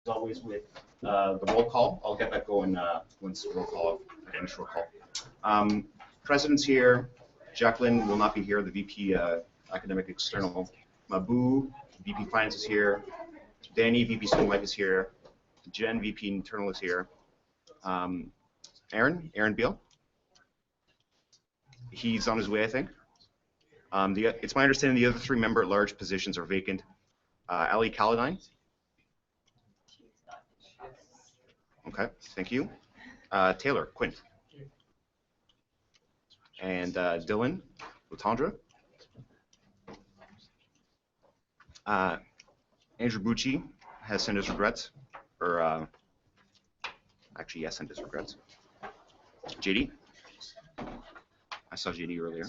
always with the roll call. I'll get that going once roll call, finish roll call. President's here. Jacqueline will not be here, the VP Academic External. Mabu, VP Finance is here. Danny, VP Student Life is here. Jen, VP Internal is here. Aaron Beal. He's on his way, I think. It's my understanding the other three member-at-large positions are vacant. Ali Caladine. Okay, thank you. Taylor Quint. And Dylan Latondra. Andrew Bucci has sent his regrets, or actually, yes, sent his regrets. JD. I saw JD earlier.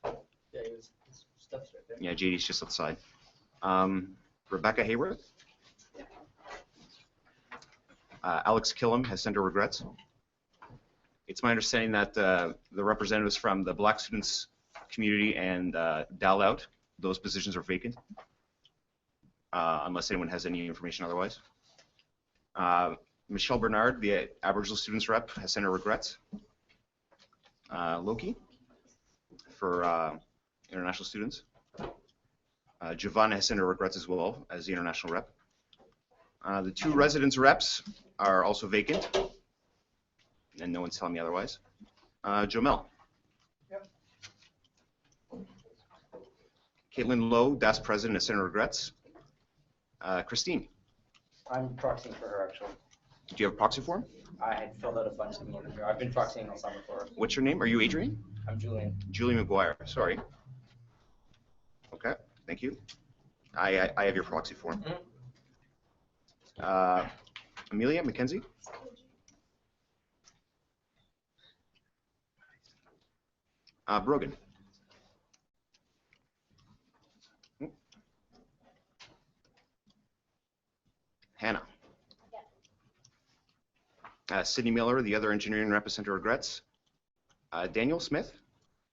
Yeah, his stuff's right there. Yeah, JD's just outside. Rebecca Hayworth. Alex Killam has sent her regrets. It's my understanding that the representatives from the Black students community and DAL-OUT, those positions are vacant, unless anyone has any information otherwise. Michelle Bernard, the Aboriginal students rep, has sent her regrets. Loki for international students. Giovanna has sent her regrets as well as the international rep. The two residence reps are also vacant, and no one's telling me otherwise. Jomel. Yep. Caitlin Lowe, DAS president, has sent her regrets. Christine. I'm proxying for her, actually. Do you have a proxy form? I had filled out a bunch of them over here. I've been proxying all summer for her. What's your name? Are you Adrian? I'm Julian. Julie McGuire. Sorry. Okay, thank you. I have your proxy form. Amelia McKenzie. Brogan. Hannah. Sydney Miller, the other engineering representative, regrets. Daniel Smith.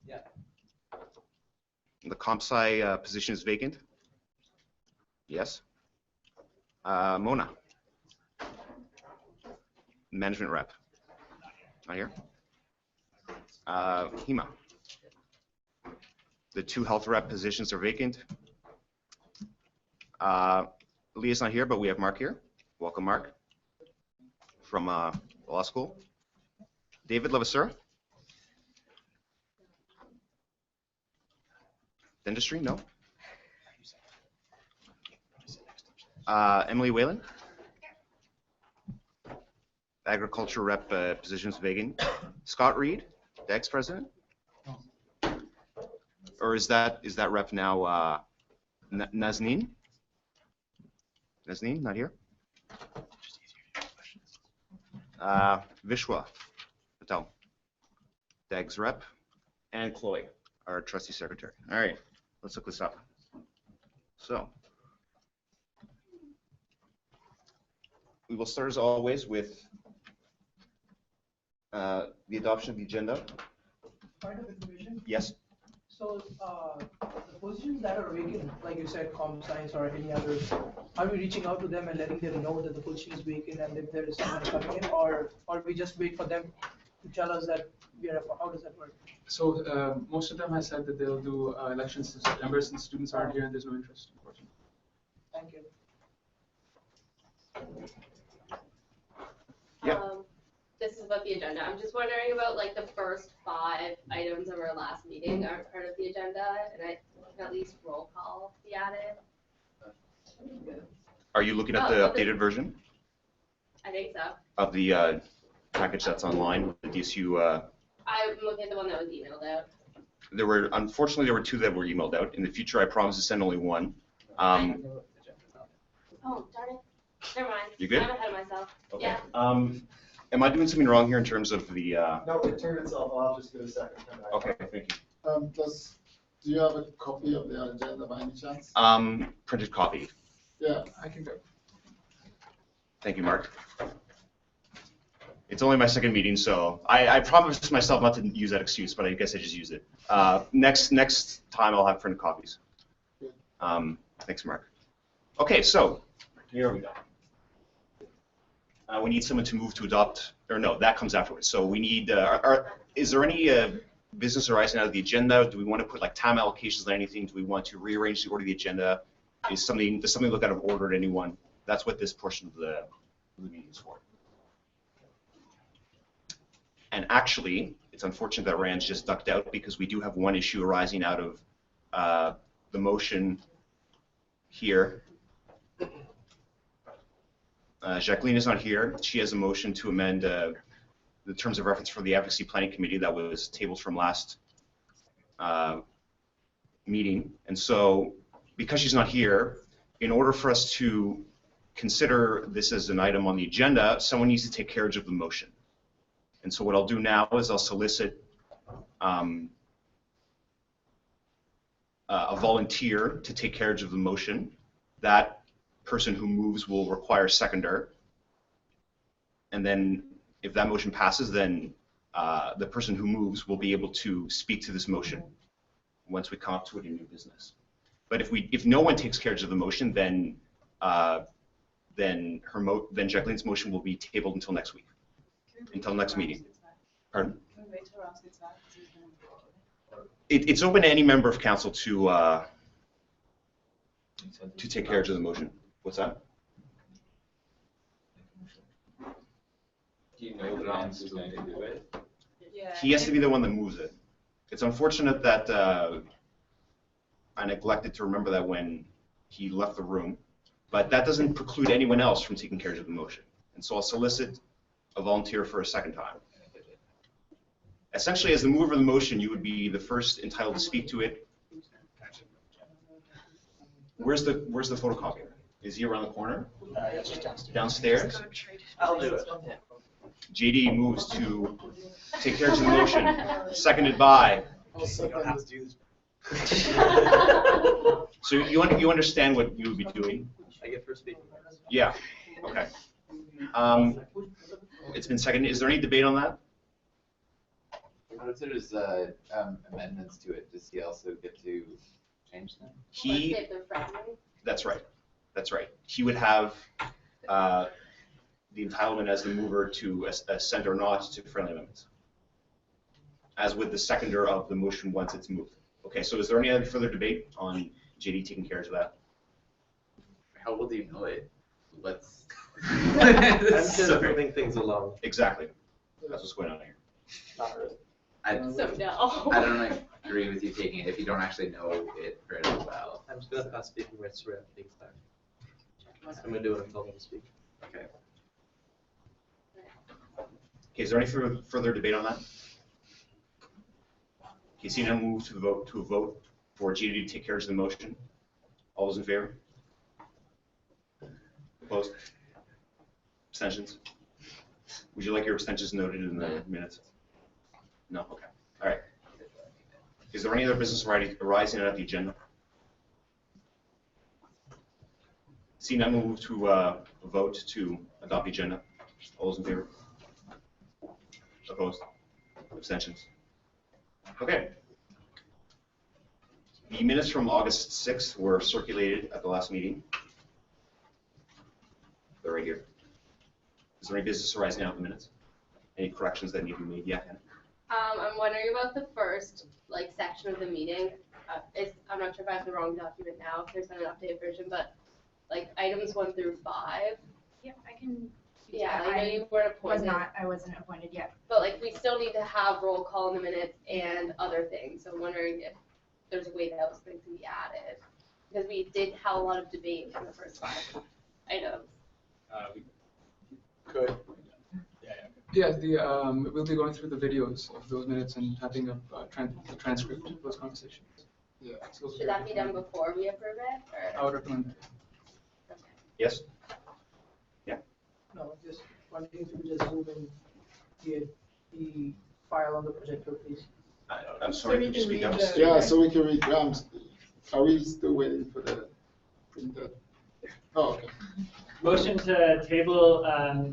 Yeah. The comp sci position is vacant. Yes. Mona. Management rep. Not here. Hema. The two health rep positions are vacant. Leah's not here, but we have Mark here. Welcome, Mark, from law school. David Levasseur. Dentistry, no. Emily Whalen. Agriculture rep positions vacant. Scott Reed, the ex-president. Or is that rep now Nazneen? Nazneen, not here. Vishwa Patel, DAG's rep, and Chloe, our trustee secretary. All right, let's look this up. So, we will start as always with the adoption of the agenda. Point of information. Yes. So the positions that are vacant, like you said, comp science or any others, are we reaching out to them and letting them know that the position is vacant and if there is someone coming in, or we just wait for them to tell us that we are? How does that work? So most of them have said that they'll do elections in September since students aren't here and there's no interest, unfortunately. Thank you. Yeah. This is about the agenda. I'm just wondering about like the first 5 items of our last meeting aren't part of the agenda, and I can at least roll call be added. Are you looking at the updated version I think so. of the package that's online with the DSU? I'm looking at the one that was emailed out. Unfortunately, there were 2 that were emailed out. In the future, I promise to send only 1. Oh, darn it. Never mind. You good? I'm ahead of myself. Okay. Yeah. Am I doing something wrong here in terms of the? No, it turned itself off. Just give it a second. Okay, thank you. Do you have a copy of the agenda by any chance? Printed copy. Yeah. I can go. Thank you, Mark. It's only my second meeting, so I promised myself not to use that excuse, but I guess I just used it. Next time I'll have printed copies. Thanks, Mark. Okay, so here we go. We need someone to move to adopt, or no, that comes afterwards. So we need, is there any business arising out of the agenda? Do we want to put like time allocations on anything? Do we want to rearrange the order of the agenda? Does something look out of order to anyone? That's what this portion of the meeting is for. And actually, it's unfortunate that Rand's just ducked out because we do have one issue arising out of the motion here. Jacqueline is not here. She has a motion to amend the terms of reference for the Advocacy Planning Committee that was tabled from last meeting. And so, because she's not here, in order for us to consider this as an item on the agenda, someone needs to take carriage of the motion. And so what I'll do now is I'll solicit a volunteer to take carriage of the motion. That person who moves will require a seconder. And then if that motion passes, then the person who moves will be able to speak to this motion once we come up to it in new business. But if no one takes carriage of the motion, then Jacqueline's motion will be tabled until next week, until next meeting. Pardon? Can we wait till Ross gets back? 'Cause he's gonna- It's open to any member of council to take carriage of the motion. What's that? Do you know Lance is going to do it? Yeah. He has to be the one that moves it. It's unfortunate that I neglected to remember that when he left the room, but that doesn't preclude anyone else from taking carriage of the motion. And so I'll solicit a volunteer for a second time. Essentially, as the mover of the motion, you would be the first entitled to speak to it. Where's the photocopier? Is he around the corner? Downstairs? I'll do it. JD moves to take carriage of the motion, seconded by. So you understand what you would be doing? I get first speaking. Yeah. Okay. It's been seconded. Is there any debate on that? What if there's amendments to it? Does he also get to change them? If they're friendly. That's right. That's right. He would have the entitlement as the mover to assent or not to friendly amendments, as with the seconder of the motion once it's moved. Okay, so is there any other further debate on JD taking carriage of that? How will you know it? Let's. I'm just moving things along. Exactly. That's what's going on here. Not really. So no. I don't agree with you taking it if you don't actually know it fairly well. I'm just gonna pass speaking rights to Rand next time. I'm gonna do it until I'm speak. Okay. Okay, is there any further debate on that? Okay, seeing none, move to a vote for JD to take carriage of the motion. All those in favor? Opposed? Abstentions? Would you like your abstentions noted in the minutes? No? Okay. All right. Is there any other business arising out of the agenda? Seeing none, we'll move to a vote to adopt the agenda. All those in favor? Opposed? Abstentions? Okay. The minutes from August 6th were circulated at the last meeting. They're right here. Is there any business arising out of the minutes? Any corrections that need to be made? Yeah. I'm wondering about the first section of the meeting. I'm not sure if I have the wrong document now, if there's an updated version, but items 1 through 5. Yep, I can. Yeah, I know you weren't appointed. I wasn't appointed yet. But we still need to have roll call in the minutes and other things. So I'm wondering if there's a way that those things can be added. Because we did have a lot of debate in the first 5 items. Good. Yeah, we'll be going through the videos of those minutes and typing up the transcript of those conversations. Yeah. Should that be done before we approve it? Or? I would recommend that. Okay. Yes? No, just wondering if you could just zoom in the file on the projector, please. I'm sorry, could you speak up? Yeah, so we can read. Are we still waiting for the printer? Oh, okay. Motion to table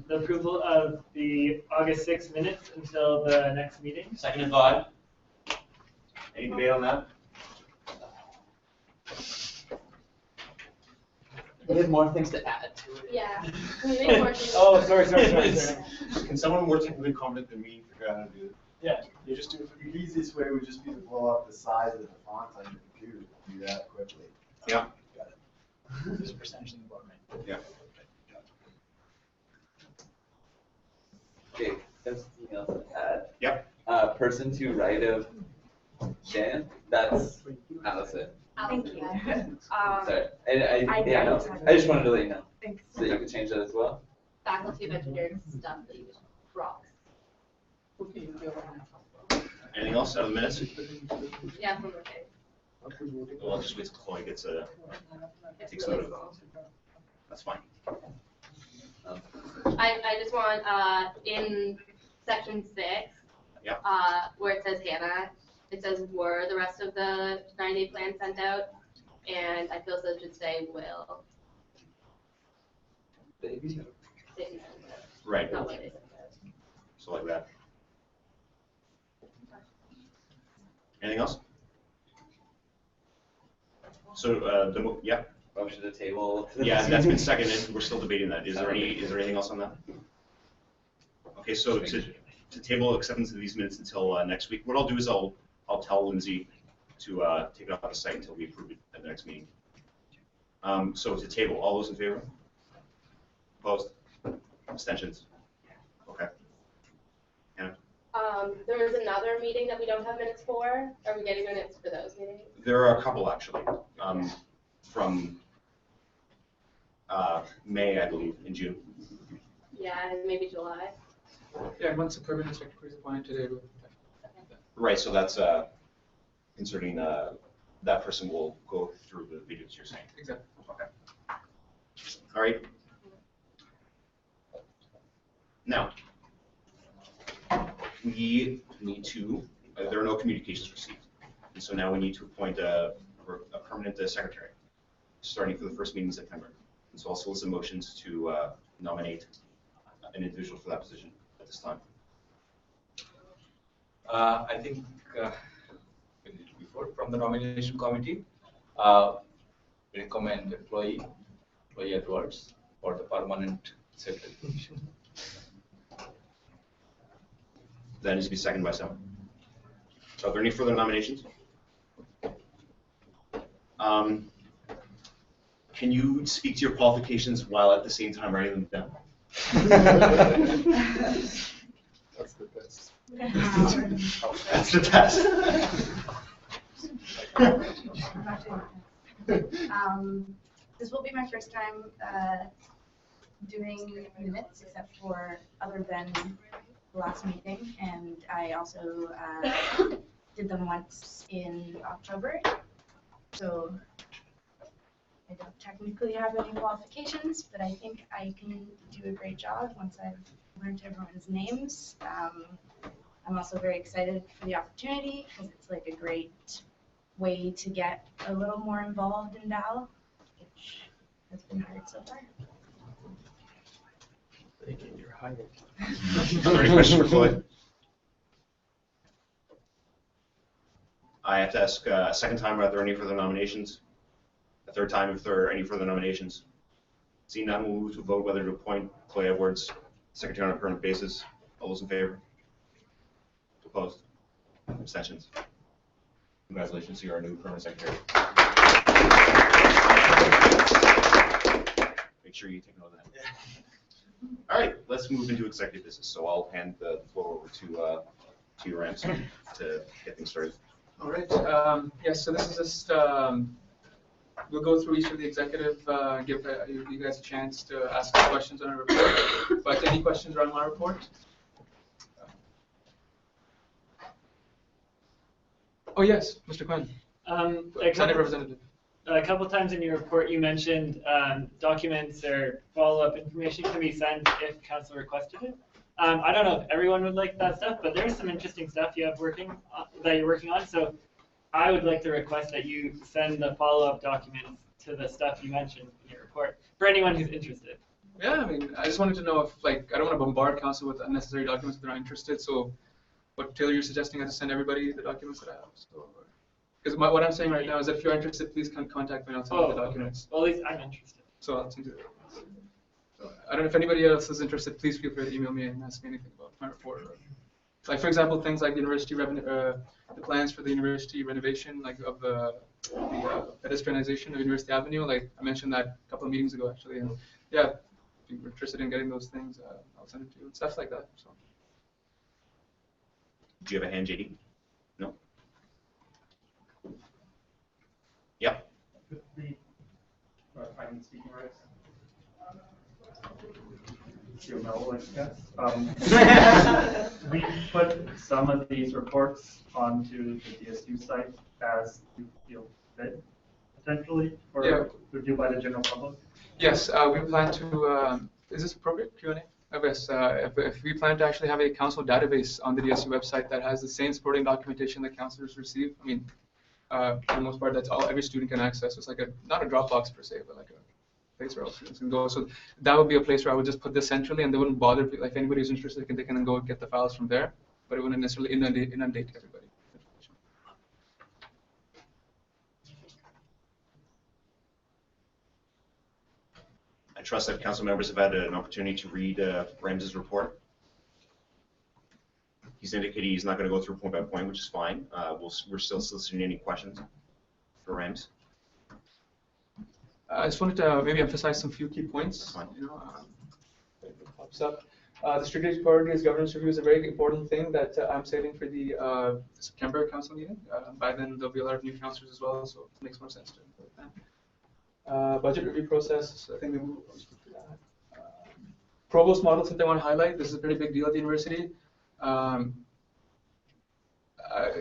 the approval of the August 6th minutes until the next meeting. Seconded by? Any debate on that? We have more things to add to it. Yeah. Can we make more? Oh, sorry. Can someone more technically competent than me figure out how to do it? Yeah. You just do it. The easiest way would just be to blow up the size of the font on your computer. Do that quickly. Yeah. Got it. Just percentage in the bottom right. Yeah. Okay, there's something else to add. Yep. Person to right of Dan, that's Allison. Thank you. Sorry, I no, I just wanted to let you know, Thanks. so you can change that as well. Faculty of engineering stuff that you rocks. Okay, Anything else out of the minutes? Yeah, from okay. Well, I'll just wait till Chloe gets takes note of it. That's fine. I just want, in section 6, Yeah. where it says Hannah, it says were the rest of the 9-day plan sent out, and I feel so it should say will. Didn't send it. Right. Not what they sent out. So like that. Anything else? So yeah. Motion to table. Yeah, that's been seconded. We're still debating that. Is there anything else on that? Okay, so to table acceptance of these minutes until next week. What I'll do is I'll tell Lindsay to take it off the site until we approve it at the next meeting. So to table, all those in favor? Opposed? Abstentions? Okay. Hannah? There was another meeting that we don't have minutes for. Are we getting minutes for those meetings? There are a couple actually, from May, I believe, in June. Yeah, and maybe July. Yeah, once the permanent secretary is appointed today, we'll. Right, so that's concerning that person will go through the videos you're saying. Exactly. Okay. All right. Now, we need to, there are no communications received. And so now we need to appoint a permanent secretary, starting for the first meeting in September. And so I'll solicit motions to nominate an individual for that position at this time. I think before from the nomination committee, recommend employee Edwards for the permanent secretary position. That needs to be seconded by someone. So are there any further nominations? Can you speak to your qualifications while at the same time writing them down? That's the best. That's the test. This will be my first time doing minutes, except for other than the last meeting, and I also did them once in October, so I don't technically have any qualifications, but I think I can do a great job once I've learned everyone's names. I'm also very excited for the opportunity because it's like a great way to get a little more involved in DAO, which has been hard so far. They gave you a higher. Are there any questions for Chloe? I have to ask a second time, are there any further nominations? A third time, if there are any further nominations? Seeing none, we'll move to vote whether to appoint Chloe Edwards secretary on a permanent basis. All those in favor? Opposed? Abstentions? Congratulations to our new permanent secretary. Make sure you take note of that. All right, let's move into executive business. So I'll hand the floor over to you, Rams, to get things started. All right. Yes. So this is just we'll go through each of the executive, give you guys a chance to ask questions on our report. But any questions around my report? Oh yes, Mr. Quinn. Senate Representative. A couple times in your report, you mentioned documents or follow-up information can be sent if council requested it. I don't know if everyone would like that stuff, but there's some interesting stuff you have that you're working on. So I would like to request that you send the follow-up documents to the stuff you mentioned in your report for anyone who's interested. Yeah, I mean, I just wanted to know if, like, I don't want to bombard council with unnecessary documents if they're not interested. So, what Taylor, you're suggesting I just send everybody the documents that I have. So, because what I'm saying right now is that if you're interested, please contact me and I'll send you the documents. Well, at least I'm interested. So I'll send you. So I don't know if anybody else is interested. Please feel free to email me and ask me anything about my report. Like for example, things like the university revenue, the plans for the university renovation, like of the pedestrianization of University Avenue. Like I mentioned that a couple of meetings ago, actually. And yeah, if you're interested in getting those things, I'll send it to you and stuff like that. So. Do you have a hand, JD? No. Yep. I'm speaking rights. We put some of these reports onto the DSU site as you feel fit, potentially, or reviewed by the general public. Yes, we plan to. Is this appropriate Q&A? Yes, if we plan to actually have a council database on the DSU website that has the same supporting documentation that councilors receive. I mean, for the most part, that's all every student can access. It's like not a Dropbox per se, but like a place where all students can go. So that would be a place where I would just put this centrally, and they wouldn't bother. Like if anybody who's interested, they can go get the files from there, but it wouldn't necessarily inundate everybody. I trust that council members have had an opportunity to read Rams's report. He's indicated he's not going to go through point by point, which is fine. We're still soliciting any questions for Rams. I just wanted to maybe emphasize some few key points. You know, pops up. The strategic priorities governance review is a very important thing that I'm saving for the September council meeting. By then, there'll be a lot of new councillors as well, so it makes more sense to include that. Budget review process, I think we will speak to that. Provost model, something I want to highlight. This is a pretty big deal at the university.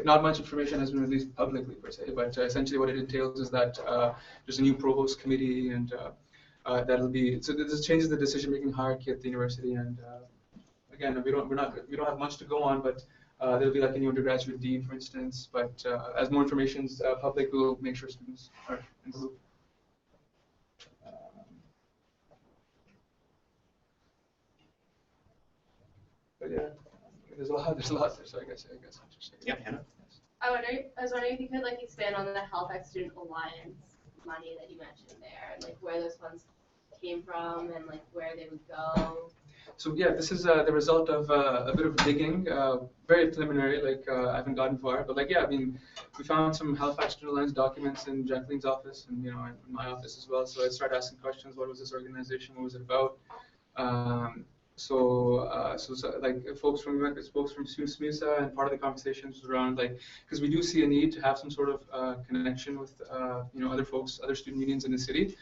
Not much information has been released publicly per se, but essentially what it entails is that there's a new provost committee, and that'll be so. This changes the decision-making hierarchy at the university, and again, we don't have much to go on, but there'll be like a new undergraduate dean, for instance. But as more information is public, we'll make sure students are in the loop. But yeah, there's a lot there, so I guess I'll just say. Yeah, Hannah. I was wondering if you could like expand on the Halifax Student Alliance money that you mentioned there, and like where those funds came from, and like where they would go. So yeah, this is the result of a bit of digging, very preliminary. Like I haven't gotten far, but like yeah, I mean, we found some Halifax Student Alliance documents in Jacqueline's office, and you know, in my office as well. So I started asking questions. What was this organization? What was it about? So like folks from Students MUSA, and part of the conversations was around like, because we do see a need to have some sort of connection with you know, other folks, other student unions in the city,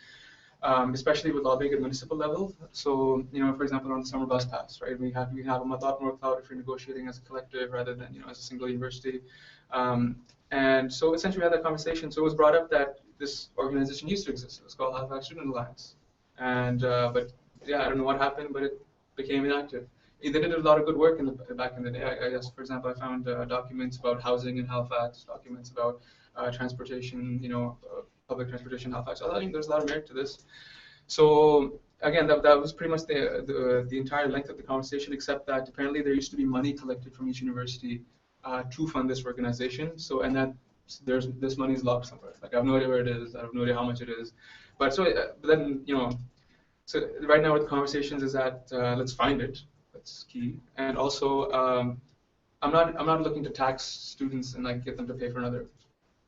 especially with lobbying at municipal level. So you know, for example, on the summer bus pass, right? We have a lot more clout if you're negotiating as a collective rather than, you know, as a single university. And so essentially we had that conversation. So it was brought up that this organization used to exist. It was called Halifax Student Alliance, and but yeah, I don't know what happened, but it became inactive. They did a lot of good work back in the day. I guess, for example, I found documents about housing in Halifax, documents about transportation, you know, public transportation in Halifax. I think there's a lot of merit to this. So again, that was pretty much the entire length of the conversation, except that apparently there used to be money collected from each university to fund this organization. So, and that this money is locked somewhere. Like I have no idea where it is. I have no idea how much it is. But so but then, you know. So right now with the conversations is that let's find it. That's key. And also, I'm not looking to tax students and like get them to pay for another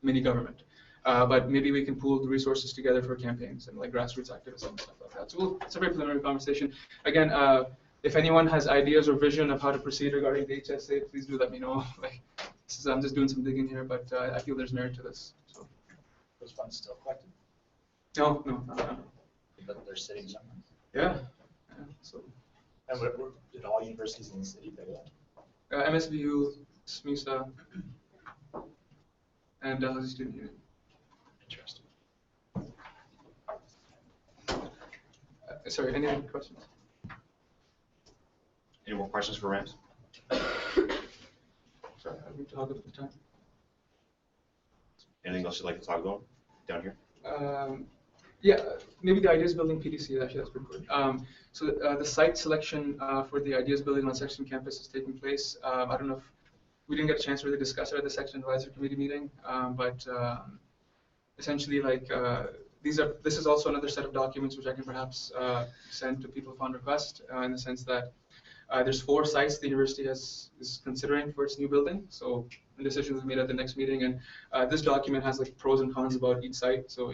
mini government. But maybe we can pool the resources together for campaigns and like grassroots activism and stuff like that. So it's a very preliminary conversation. Again, if anyone has ideas or vision of how to proceed regarding the HSA, please do let me know. Like, I'm just doing some digging here, but I feel there's merit to this. So. Those funds still collected? No. But they're sitting somewhere. Yeah. So. And did all universities in the city pay that? MSVU, SMUSA, and Dalhousie Student Union. Interesting. Sorry, any other questions? Any more questions for Rams? Sorry, I need to hog up the time. Anything else you'd like to talk about down here? Yeah, maybe the Ideas Building PDC, actually that's pretty good. So the site selection for the Ideas Building on Section campus is taking place. I don't know if we didn't get a chance to really discuss it at the Section Advisory Committee meeting, but essentially like This is also another set of documents which I can perhaps send to people upon request, in the sense that there's 4 sites the university is considering for its new building. So the decision was made at the next meeting, and this document has like pros and cons about each site. So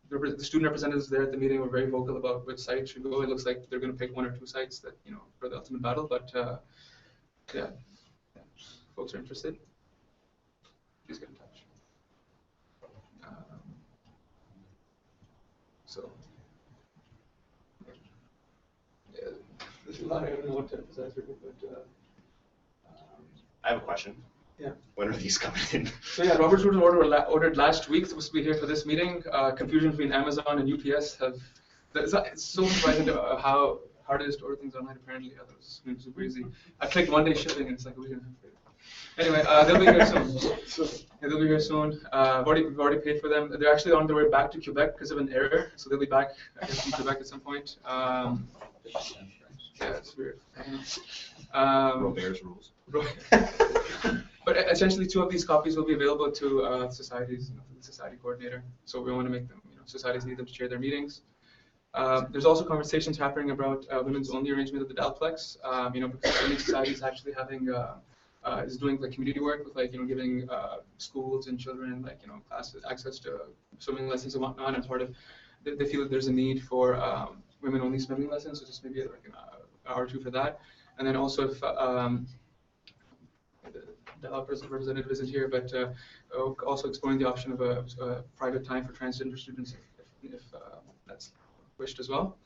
the student representatives there at the meeting were very vocal about which site should go. It looks like they're going to pick 1 or 2 sites that for the ultimate battle. But yeah, folks are interested, please get in touch. So. Yeah, there's a lot I don't know what to emphasize really, but I have a question. Yeah. When are these coming in? So yeah, Robert's Rules of Order were ordered last week, supposed to be here for this meeting. Confusion between Amazon and UPS have. It's so surprising how hard it is to order things online. Apparently, yeah, that was super easy. I clicked 1-day shipping, and it's like a week and a half later. Anyway, they'll be here soon. Yeah, they'll be here soon. We've already paid for them. They're actually on their way back to Quebec because of an error, so they'll be back, I guess, in Quebec at some point. Yeah, it's weird. Robert's rules. But essentially, 2 of these copies will be available to societies, the society coordinator. So we want to make them, societies need them to chair their meetings. There's also conversations happening about women's only arrangement of the Dalplex. Because many societies actually having is doing like community work with giving schools and children classes, access to swimming lessons and whatnot. And part of they feel that there's a need for women only swimming lessons, so just maybe like an hour or 2 for that. And then also if the representative isn't here, but also exploring the option of a private time for transgender students if that's wished as well.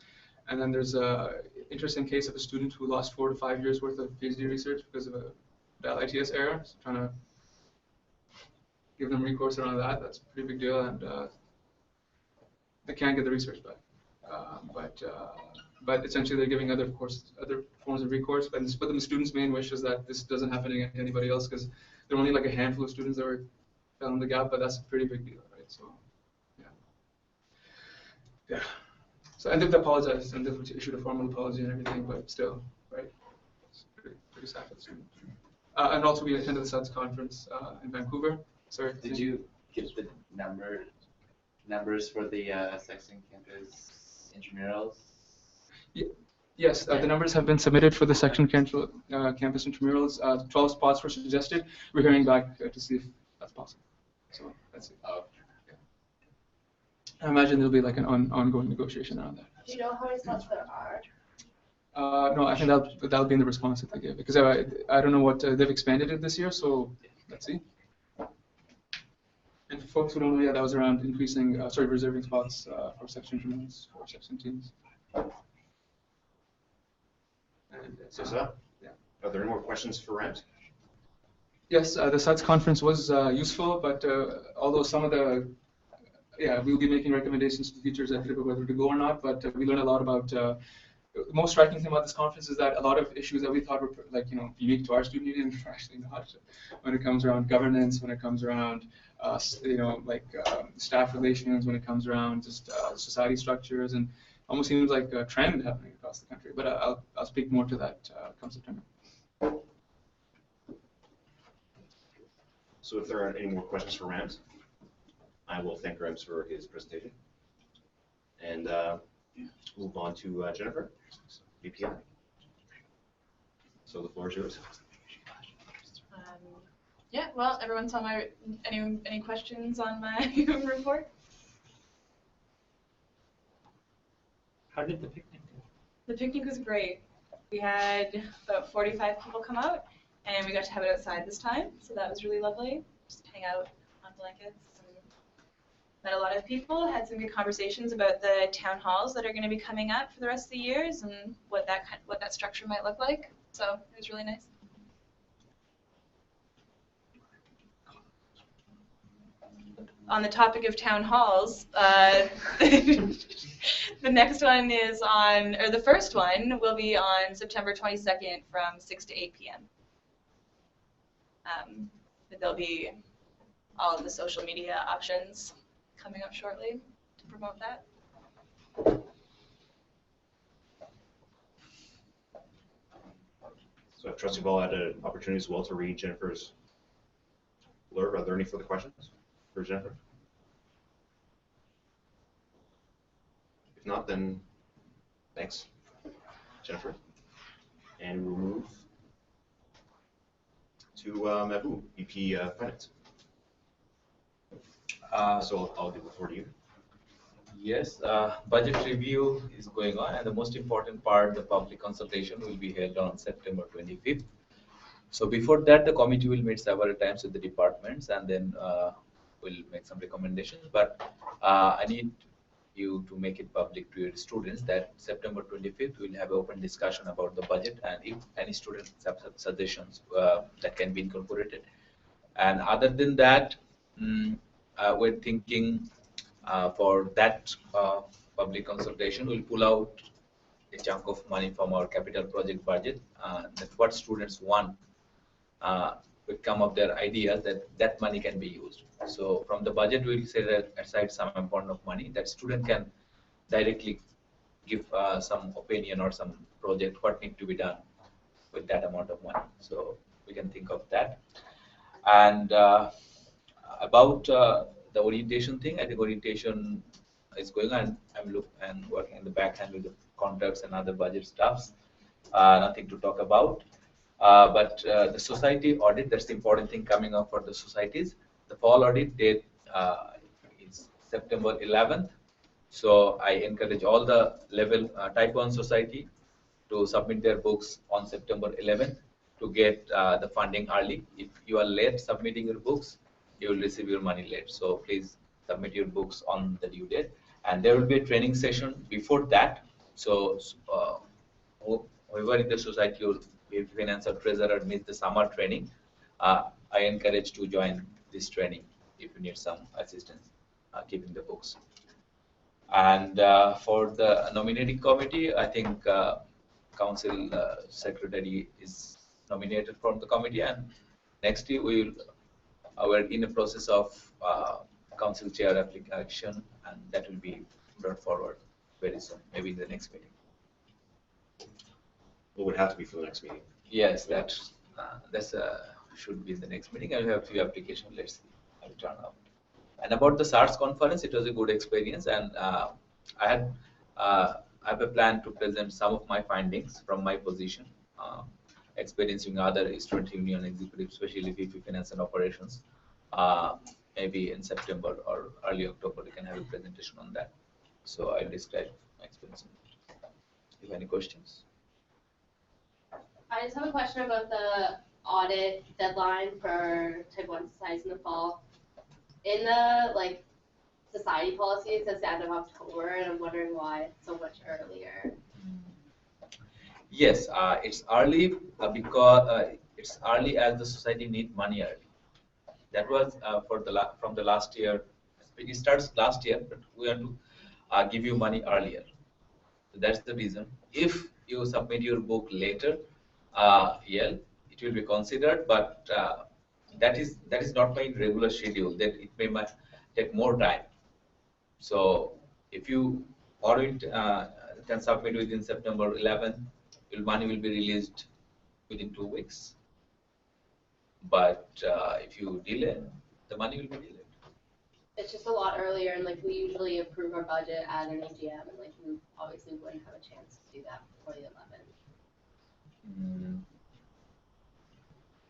And then there's a interesting case of a student who lost 4 to 5 years worth of PhD research because of a Dell ITS error. So trying to give them recourse around that. That's a pretty big deal, and they can't get the research back. But essentially they're giving other forms of recourse. But the students' main wish is that this doesn't happen to anybody else, because there are only like a handful of students that were fell in the gap. But that's a pretty big deal, right? So yeah. So and they've apologized and they've issued a formal apology and everything, but still, right? It's pretty sad for the students. And also we attended the SUDS conference in Vancouver. Sorry. Did you get the numbers for the Sexton campus intramurals? Yes, the numbers have been submitted for the Sexton campus intramurals. 12 spots were suggested. We're hearing back to see if that's possible. So that's it. Oh. I imagine there'll be like an ongoing negotiation around that. Do you know how many spots there are? No, I think that'll be in the response that they give, because I don't know what they've expanded it this year, so let's see. And for folks who don't know, yeah, that was around increasing, reserving spots for section intramurals for section teams. And Yeah. Are there any more questions for Rand? Yes, the SUDS conference was useful, but although some of we'll be making recommendations to the future executive of whether to go or not, but we learned a lot about, the most striking thing about this conference is that a lot of issues that we thought were unique to our student union are actually not, when it comes around governance, when it comes around, staff relations, when it comes around just society structures, and almost seems like a trend happening across the country. But I'll speak more to that come September. So if there aren't any more questions for Rand, I will thank Rams for his presentation, and move on to Jennifer, VPI. So the floor is yours. Yeah, well, everyone saw my, any questions on my report? How did the picnic go? The picnic was great. We had about 45 people come out, and we got to have it outside this time, so that was really lovely. Just hang out on blankets. Met a lot of people, had some good conversations about the town halls that are going to be coming up for the rest of the years and what that structure might look like. So it was really nice. On the topic of town halls, the next one is the first one will be on September 22nd from 6 to 8 p.m. There'll be all of the social media options coming up shortly to promote that. So if Trustee Ball had an opportunity as well to read Jennifer's blurb, are there any further questions for Jennifer? If not, then thanks, Jennifer. And we'll move to Mabu, VP Finance. So I'll give the floor to you. Yes, budget review is going on, and the most important part, the public consultation, will be held on September 25th. So before that, the committee will meet several times with the departments, and then we'll make some recommendations. But I need you to make it public to your students that September 25th we'll have an open discussion about the budget, and if any students have suggestions that can be incorporated. And other than that, we're thinking for that public consultation, we'll pull out a chunk of money from our capital project budget. That what students want, will come up their ideas that money can be used. So from the budget, we'll set aside some amount of money that student can directly give some opinion or some project what need to be done with that amount of money. So we can think of that. And about the orientation thing, I think orientation is going on. I'm working in the backhand with the contracts and other budget stuffs. Nothing to talk about. But the society audit, that's the important thing coming up for the societies. The fall audit date is September 11th. So I encourage all the level type 1 society to submit their books on September 11th to get the funding early. If you are late submitting your books, you will receive your money late. So please submit your books on the due date. And there will be a training session before that. So whoever in the society, if financial treasurer needs the summer training, I encourage to join this training if you need some assistance keeping the books. And for the nominating committee, I think council secretary is nominated from the committee, and next year we're in the process of council chair application, and that will be brought forward very soon, maybe in the next meeting. What would have to be for the next meeting? Yes, that's should be the next meeting. I have a few applications. Let's see how it turn out. And about the SARS conference, it was a good experience, and I have a plan to present some of my findings from my position, experiencing other student union executives, especially VP Finance and Operations. Maybe in September or early October, we can have a presentation on that. So I'll describe my experience. If you have any questions? I just have a question about the audit deadline for type 1 societies in the fall. In the society policy, it says the end of October, and I'm wondering why it's so much earlier. Yes, it's early because it's early as the society need money early. That was from the last year. It starts last year, but we have to give you money earlier. So that's the reason. If you submit your book later, yeah, it will be considered, but that is not my regular schedule. That it may take more time. So if you can submit within September 11th, your money will be released within 2 weeks. But if you delay, the money will be delayed. It's just a lot earlier, and we usually approve our budget at an AGM, and we obviously wouldn't have a chance to do that before the 11th.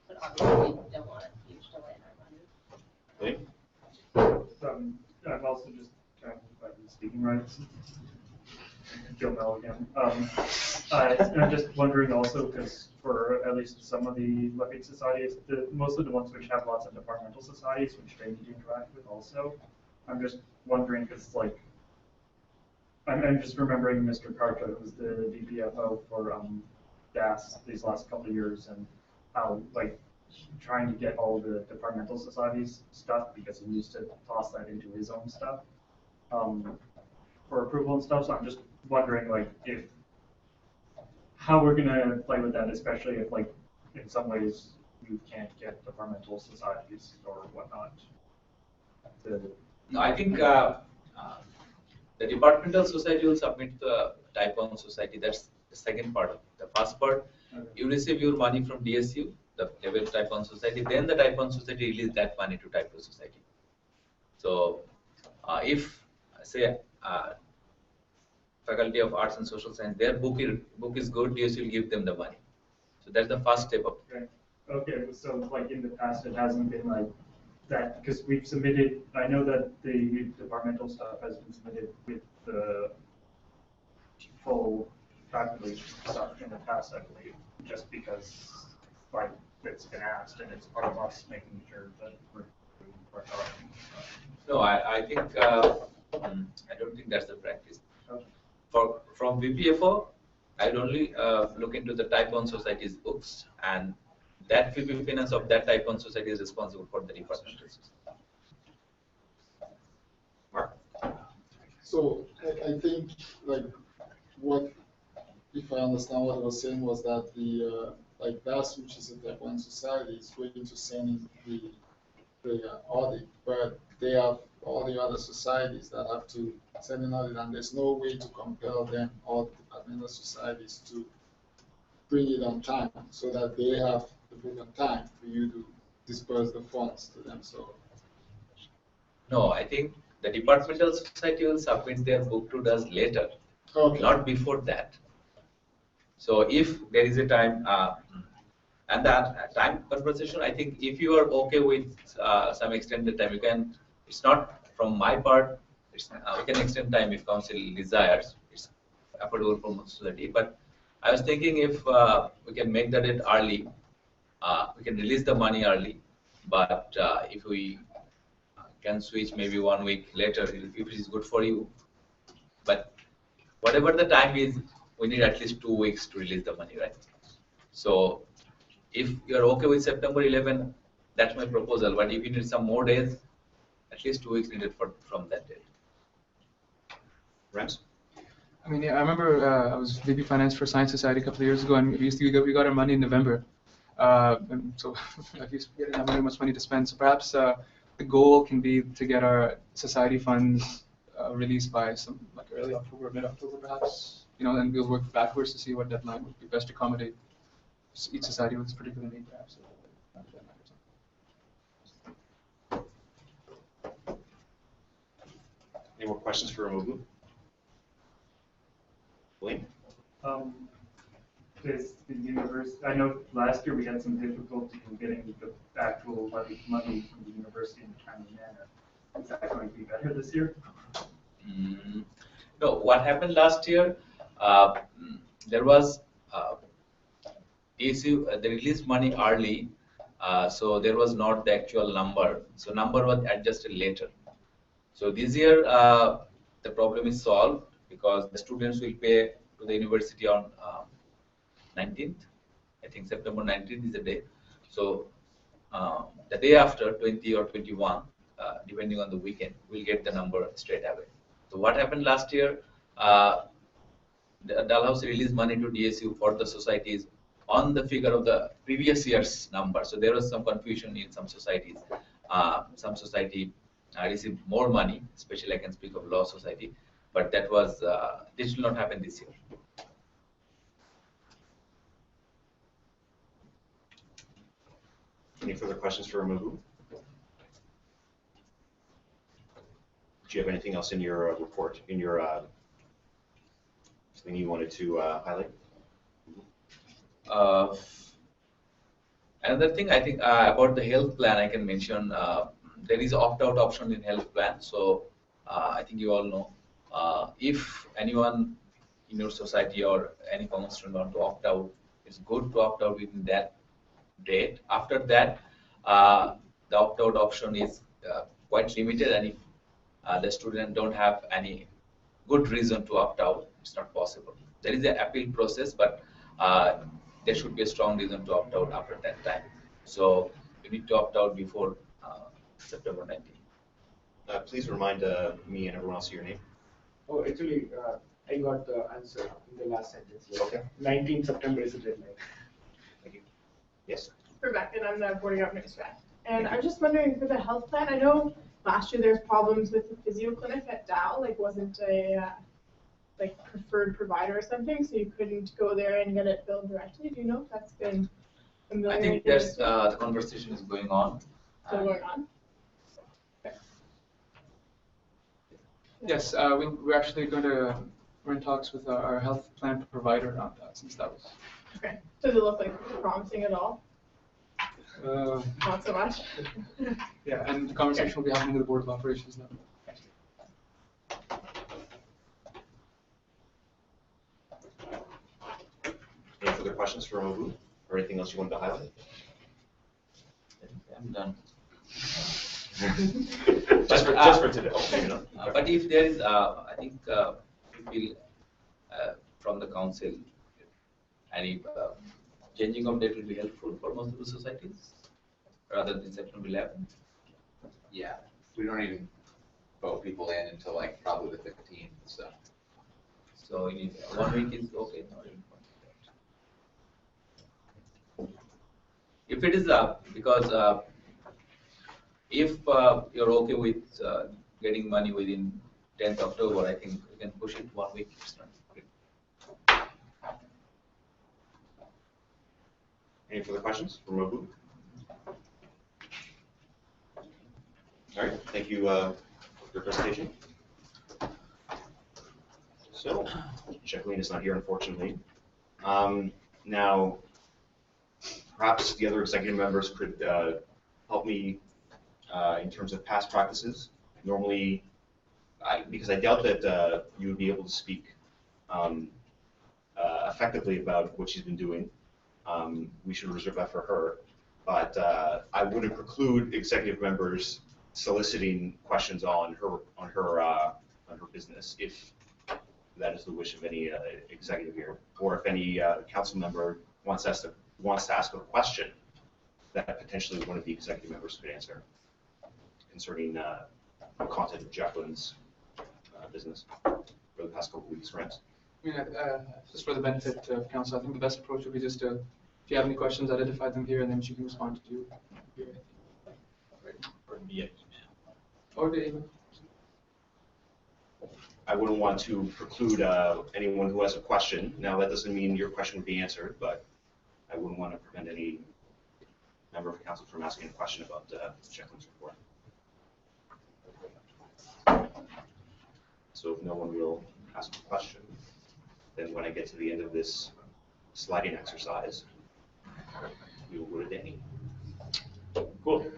But obviously, we don't want a huge delay in our money. I'm also just kind of speaking rights. Joe Mel again. I'm just wondering also, because for at least some of the levy societies, mostly the ones which have lots of departmental societies, which they need to interact with also. I'm just wondering, because I'm just remembering Mr. Karta, who's the VPFO for DAS these last couple of years, and how trying to get all the departmental societies stuff, because he used to toss that into his own stuff for approval and stuff. So I'm just wondering if how we're gonna play with that, especially if in some ways you can't get departmental societies or whatnot. No, I think the departmental society will submit the type 1 society. That's the second part of it. The first part, you receive your money from DSU, the level type 1 society, then the type 1 society release that money to type 2 society. So if say Faculty of Arts and Social Science, their book is good, DSU will give them the money. So that's the first step of Okay. Okay, so like in the past, it hasn't been like that, because we've submitted, I know that the departmental stuff has been submitted with the full faculty stuff in the past, I believe, just because like it's been asked and it's part of us making sure that we're talking. No, I think I don't think that's the practice. Okay. From VPFO, I'd only look into the Type 1 society's books, and that VP finance of that Type 1 society is responsible for the departmental system. Mark? So I think like what, if I understand what I was saying, was that the like DAS, which is a Type 1 society, is going to send in the audit, but they have all the other societies that have to send an audit, and there's no way to compel them, all the departmental societies, to bring it on time so that they have the book on time for you to disperse the funds to them. So No, I think the departmental society will submit their book to us later, not before that. So if there is a time, and that time conversation, I think if you are okay with some extended time, you can. It's not from my part. We can extend time if council desires. It's affordable for most society. But I was thinking if we can make the date early, we can release the money early. But if we can switch maybe 1 week later, if it is good for you. But whatever the time is, we need at least 2 weeks to release the money, right? So if you're okay with September 11, that's my proposal. But if you need some more days, at least 2 weeks needed from that date. Rams? I mean, yeah, I remember I was VP Finance for Science Society a couple of years ago, and we got our money in November. And so like, we didn't have very much money to spend. So perhaps the goal can be to get our society funds released by some like early October, mid-October, perhaps. You know, and we'll work backwards to see what deadline would be best to accommodate each society with its particular need, perhaps. Any more questions for Amugu? William? Is the university, I know last year we had some difficulty in getting the actual money from the university in a timely manner. Is that going to be better this year? No, what happened last year, there was DSU, they released money early, so there was not the actual number. So number was adjusted later. So this year, the problem is solved because the students will pay to the university on 19th. I think September 19th is the day. So the day after, 20 or 21, depending on the weekend, we'll get the number straight away. So what happened last year, the Dalhouse released money to DSU for the societies on the figure of the previous year's number. So there was some confusion in some societies. Some society received more money, especially I can speak of Law Society, but that was, this will not happen this year. Any further questions for Amugu? Do you have anything else in your report, in your thing you wanted to highlight? Another thing I think about the health plan, I can mention there is opt-out option in health plan. So I think you all know if anyone in your society or any common student want to opt out, it's good to opt out within that date. After that, the opt-out option is quite limited, and if the student don't have any good reason to opt out, it's not possible. There is an appeal process, but there should be a strong reason to opt out after that time. So you need to opt out before September 19th. Please remind me and everyone else of your name. Oh, actually, I got the answer in the last sentence. Okay. 19 September is the deadline. Thank you. Yes. Rebecca, and I'm the Board of Governors rep. And I'm just wondering, for the health plan, I know last year there was problems with the physio clinic at Dow, like wasn't a like preferred provider or something, so you couldn't go there and get it billed directly. Do you know if that's been I think there's the conversation is going on. still going on? Yes, we're actually going to we're in talks with our health plan provider around that, since that was. Okay. Does it look like promising at all? Not so much. Yeah, and the conversation will be happening with the Board of Operations now. Any further questions for Mabu, or anything else you wanted to highlight? I'm done. just for today. Okay, But if there is, I think we feel from the council, any changing of date will be helpful for most of the societies, rather than September 11th. Yeah, we don't even vote people in until like probably the 15th, so. So in 1 week is okay. Not even 1 week. If it is because if you're okay with getting money within 10th October, I think we can push it 1 week. Any further questions for Mabu? All right, thank you for your presentation. So, Jacqueline is not here, unfortunately. Now, perhaps the other executive members could help me in terms of past practices. Normally, because I doubt that you would be able to speak effectively about what she's been doing. We should reserve that for her. But I wouldn't preclude executive members soliciting questions on her business if that is the wish of any executive here, or if any council member wants to ask a question that potentially one of the executive members could answer concerning the content of Jacqueline's business for the past couple of weeks, right? I mean, just for the benefit of council, I think the best approach would be just to, if you have any questions, identify them here, and then she can respond to you here. Or via email. Or via email. I wouldn't want to preclude anyone who has a question. Now, that doesn't mean your question would be answered, but I wouldn't want to prevent any member of council from asking a question about Jacqueline's report. So if no one will ask a question, then when I get to the end of this sliding exercise, we will go to Danny. Cool.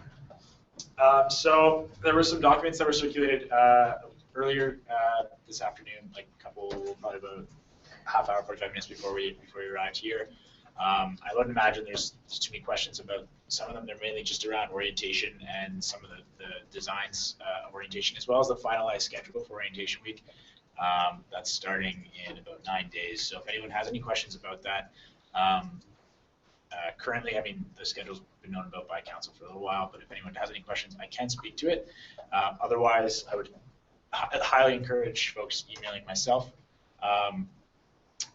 So there were some documents that were circulated earlier this afternoon, like probably about half hour, 45 minutes before we arrived here. I wouldn't imagine there's too many questions about some of them. They're mainly just around orientation and some of the designs of orientation, as well as the finalized schedule for orientation week. That's starting in about 9 days. So if anyone has any questions about that, currently, I mean, the schedule's been known about by council for a little while, but if anyone has any questions, I can speak to it. Otherwise, I would highly encourage folks emailing myself.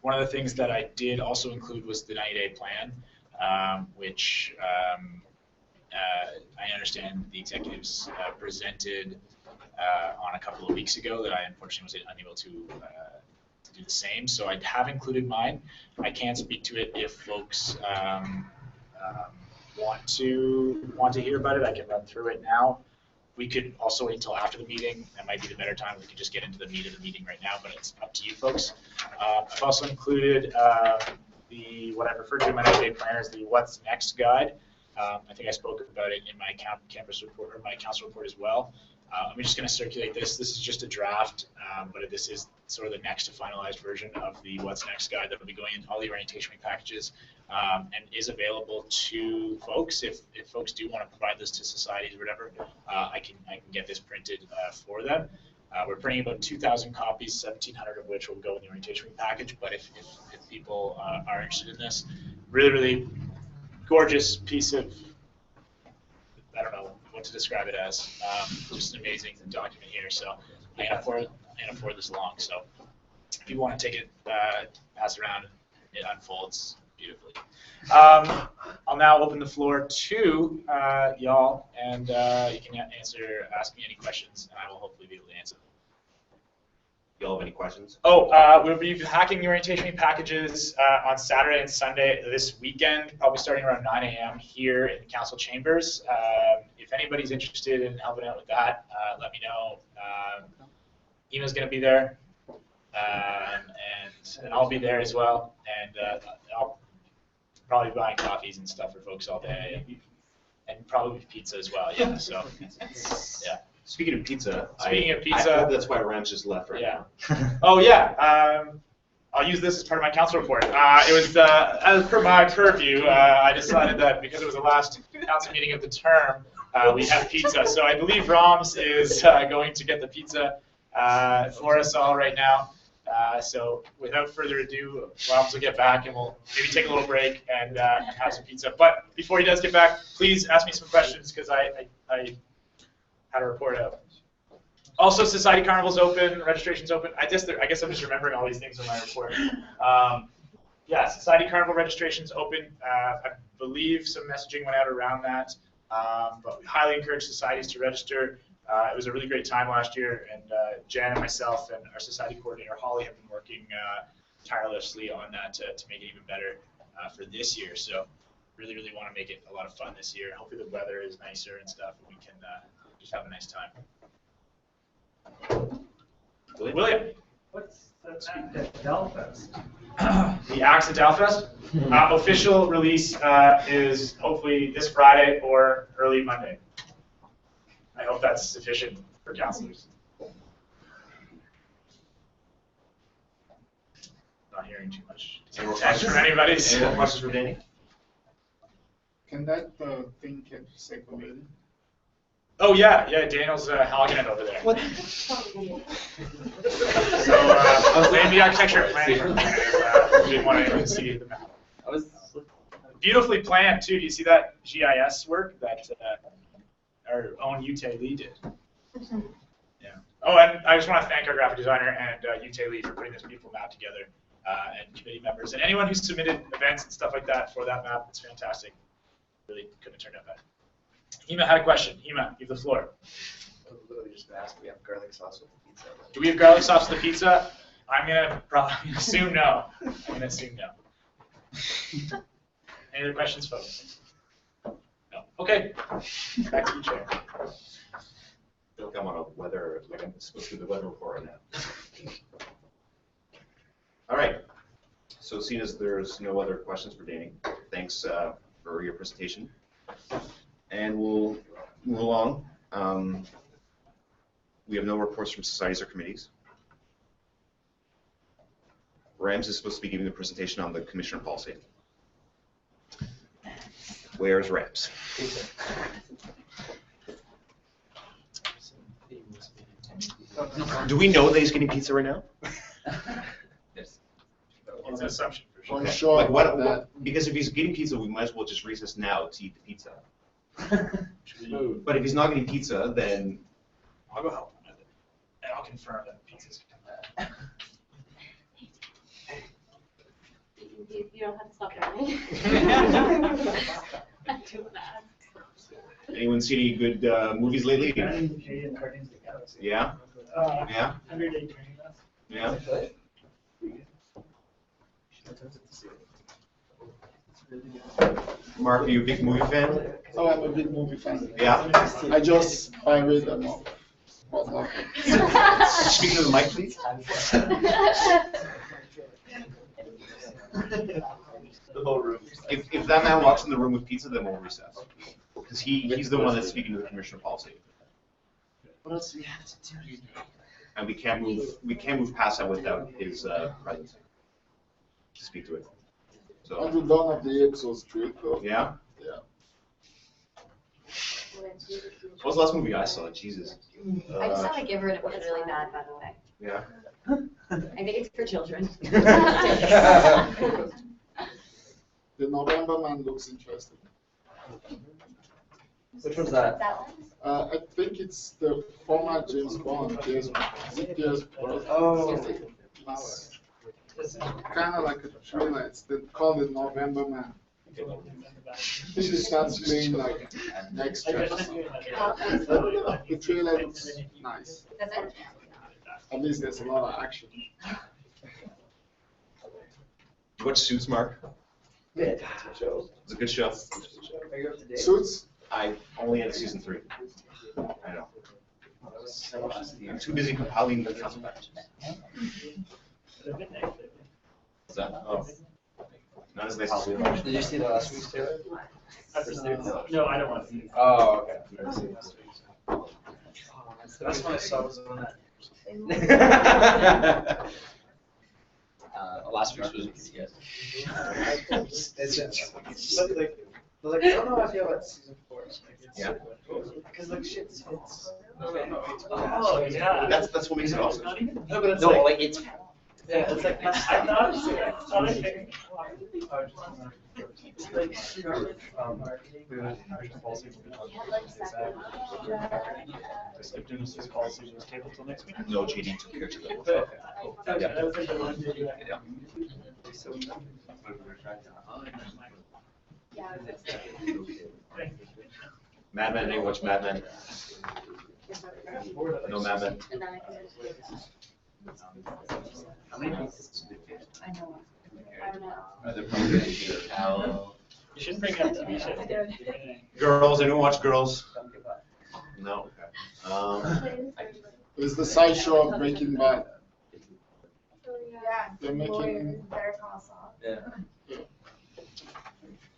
One of the things that I did also include was the 90-day plan, which I understand the executives presented on a couple of weeks ago that I unfortunately was unable to do the same. So I have included mine. I can speak to it if folks want to hear about it. I can run through it now. We could also wait until after the meeting. That might be the better time. We could just get into the meat of the meeting right now, but it's up to you folks. I've also included what I referred to in my 90-day plan as the What's Next guide. I think I spoke about it in my campus report or my council report as well. I'm just going to circulate this. This is just a draft, but this is sort of the next to finalized version of the What's Next guide that will be going in all the orientation week packages and is available to folks. If folks do want to provide this to societies or whatever, I can get this printed for them. We're printing about 2,000 copies, 1,700 of which will go in the orientation week package. But if people are interested in this, really gorgeous piece of, I don't know what to describe it as, just an amazing document here. So I'm gonna forward this along. So if you want to take it, pass it around, it unfolds beautifully. I'll now open the floor to y'all, and you can ask me any questions, and I will hopefully be able to answer them. Y'all have any questions? We'll be hacking the orientation week packages on Saturday and Sunday this weekend, probably starting around 9 a.m. here in the council chambers. If anybody's interested in helping out with that, let me know. Ema's going to be there. and I'll be there as well. And I'll probably be buying coffees and stuff for folks all day, and probably pizza as well. Yeah. So yeah. Speaking of pizza, Speaking of I pizza, hope that's why Rams just left right now. Oh yeah. I'll use this as part of my council report. It was as per my purview. I decided that because it was the last council meeting of the term, we have pizza. So I believe Rams is going to get the pizza for us all right now. So without further ado, Rams will get back and we'll maybe take a little break and have some pizza. But before he does get back, please ask me some questions because I had a report out. Also, Society Carnival's open, registration's open. I guess I'm just remembering all these things in my report. Yeah, Society Carnival registration's open. I believe some messaging went out around that, but we highly encourage societies to register. It was a really great time last year, and Jan and myself and our society coordinator, Holly, have been working tirelessly on that to make it even better for this year. So really, really want to make it a lot of fun this year. Hopefully the weather is nicer and stuff, and we can just have a nice time. William. What's at Dalfest? The acts at Dalfest? Official release is hopefully this Friday or early Monday. I hope that's sufficient for councilors. Not hearing too much text from anybody. Any more questions for Danny? Can that thing get circulated? Oh yeah, Daniel's hogging it over there. What? So laying the architecture planning. Didn't want anyone to see the map. Beautifully planned too. Do you see that GIS work that our own Ute Lee did? Yeah. Oh, and I just want to thank our graphic designer and Ute Lee for putting this beautiful map together, and committee members and anyone who submitted events and stuff like that for that map. It's fantastic. Really couldn't have turned out better. Hema had a question. Hema, you have the floor. I was literally just gonna ask, do we have garlic sauce with the pizza? Do we have garlic sauce with the pizza? I'm gonna probably assume no. Any other questions, folks? No. Okay. Back to you, Chair. I feel like I'm on a weather, like I'm supposed to do the weather report right now. All right. So seeing as there's no other questions for Danny, thanks for your presentation. And we'll move along. We have no reports from societies or committees. Rams is supposed to be giving the presentation on the commissioner policy. Where's Rams? Do we know that he's getting pizza right now? Yes. It's an assumption for sure. Okay. Sure like about that. Because if he's getting pizza, we might as well just recess now to eat the pizza. But if he's not getting pizza, then I'll go help him with it, and I'll confirm that pizza's coming. You don't have to stop yawning. I'm too bad. anyone see any good movies lately? Yeah? Yeah? 100 Day Training Class. Yeah? Mark, are you a big movie fan? Oh, I'm a big movie fan. Yeah? I just pirate them all. Speaking to the mic, please. The whole room. If that man walks in the room with pizza, then we'll recess. Because he's the one that's speaking to the commissioner policy. What else do we have to do? And we can't move past that without his presence to speak to it. So. And the Dawn of the Apes was great though. Yeah? Yeah. What was the last movie I saw? Jesus. I just saw my Giver and it was really bad, by the way. Yeah. I think it's for children. The November Man looks interesting. Which one's that? I think it's the former James Bond. Pierce Brosnan. Oh. It's kind of like a thriller. It's called The November Man. This is starts playing like next year. The trailer looks nice. At least there's a lot of action. What's Suits, Mark? Yeah, it's a show. It's a good show. Are you up to date? Suits? I only had season 3. I know. I'm too busy compiling the council batches. What's that? Oh. Not as late Halloween. Did you see the last week's trailer? No, I don't want to see it. Oh, okay. The best one I saw was the one that. Last week's was yes. It's like I don't know how I feel about season 4. Yeah. Because like shit fits. Oh, yeah. That's what makes it awesome. No, but it's No, like it's. Yeah, it's like I thought it was The skipped industries policy was tabled till next week. No, JD took care of that. Okay, that was like the one video. Yeah. Mad Men, anyone watch Mad Men? No Mad Men. How many pieces did it I know. I don't know. Are there probably how? You shouldn't bring up the Girls, anyone watch Girls? No. It's the sideshow of Breaking Bad. Yeah. They're making. Better Call Saul. Yeah.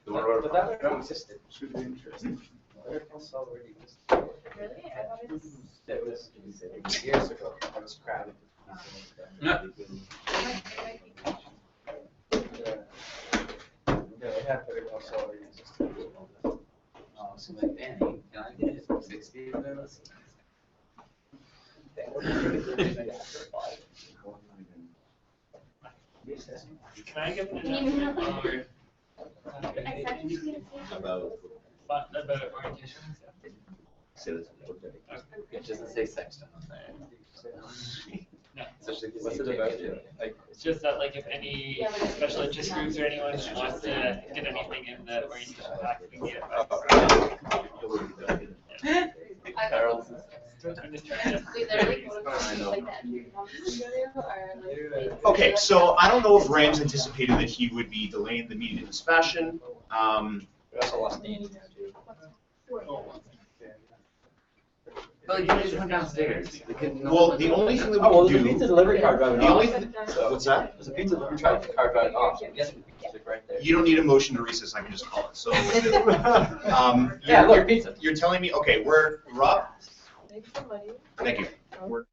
But that already existed. Should be interesting. Better Call Saul already existed. Really? I thought it was. It was years ago. It was crap. No. Yeah, they had Better Call Saul already existed. So like, man, can I get 60 of those? Can I give an announcement or about orientation and stuff? Say this. It doesn't say section on there. No. Especially because What's you it can't about? get it. Like, it's just that like if any special interest groups or anyone wants to get anything in the orientation pack, we can get it back. I'm just trying to. We literally go to like that. Okay, so I don't know if Rams anticipated that he would be delaying the meeting in this fashion. We also lost Dean. But like, you guys went downstairs. Well, the only thing that we Oh, well, can there's a do. pizza delivery car driving The off. only what's that? There's a pizza delivery car driving off. Yes, we can stick right there. You don't need a motion to recess. I can just call it. So, Yeah, look, pizza. You're telling me, okay, we're up. Somebody. Thank you. We're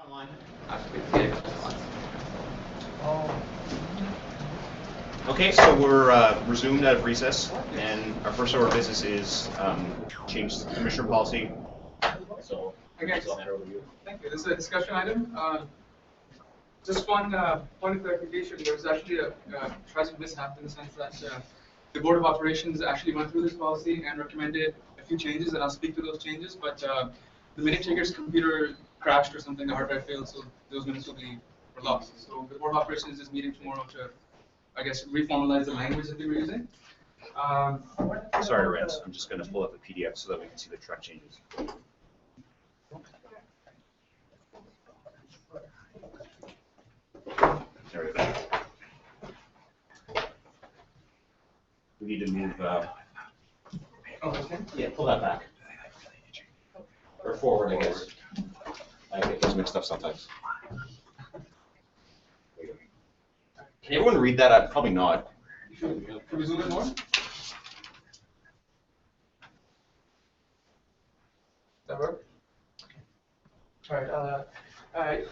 Online. Oh. Okay, so we're resumed out of recess, and our first order of business is change commissioner policy. So, Okay. I'll hand over to you. Thank you. This is a discussion item. Just one point of clarification. There was actually a tragic mishap in the sense that the Board of Operations actually went through this policy and recommended a few changes, and I'll speak to those changes. But the minute taker's computer crashed or something, the hardware failed, so those minutes will be lost. So the Board of Operations is meeting tomorrow to, I guess, reformalize the language that they were using. Sorry, Rance. I'm just going to pull up the PDF so that we can see the track changes. There we go. We need to move. Okay. Yeah, pull that back. Or forward, I guess. I get those mixed up sometimes. Can everyone read that? Probably not. Should we zoom in more? Does that work? All right.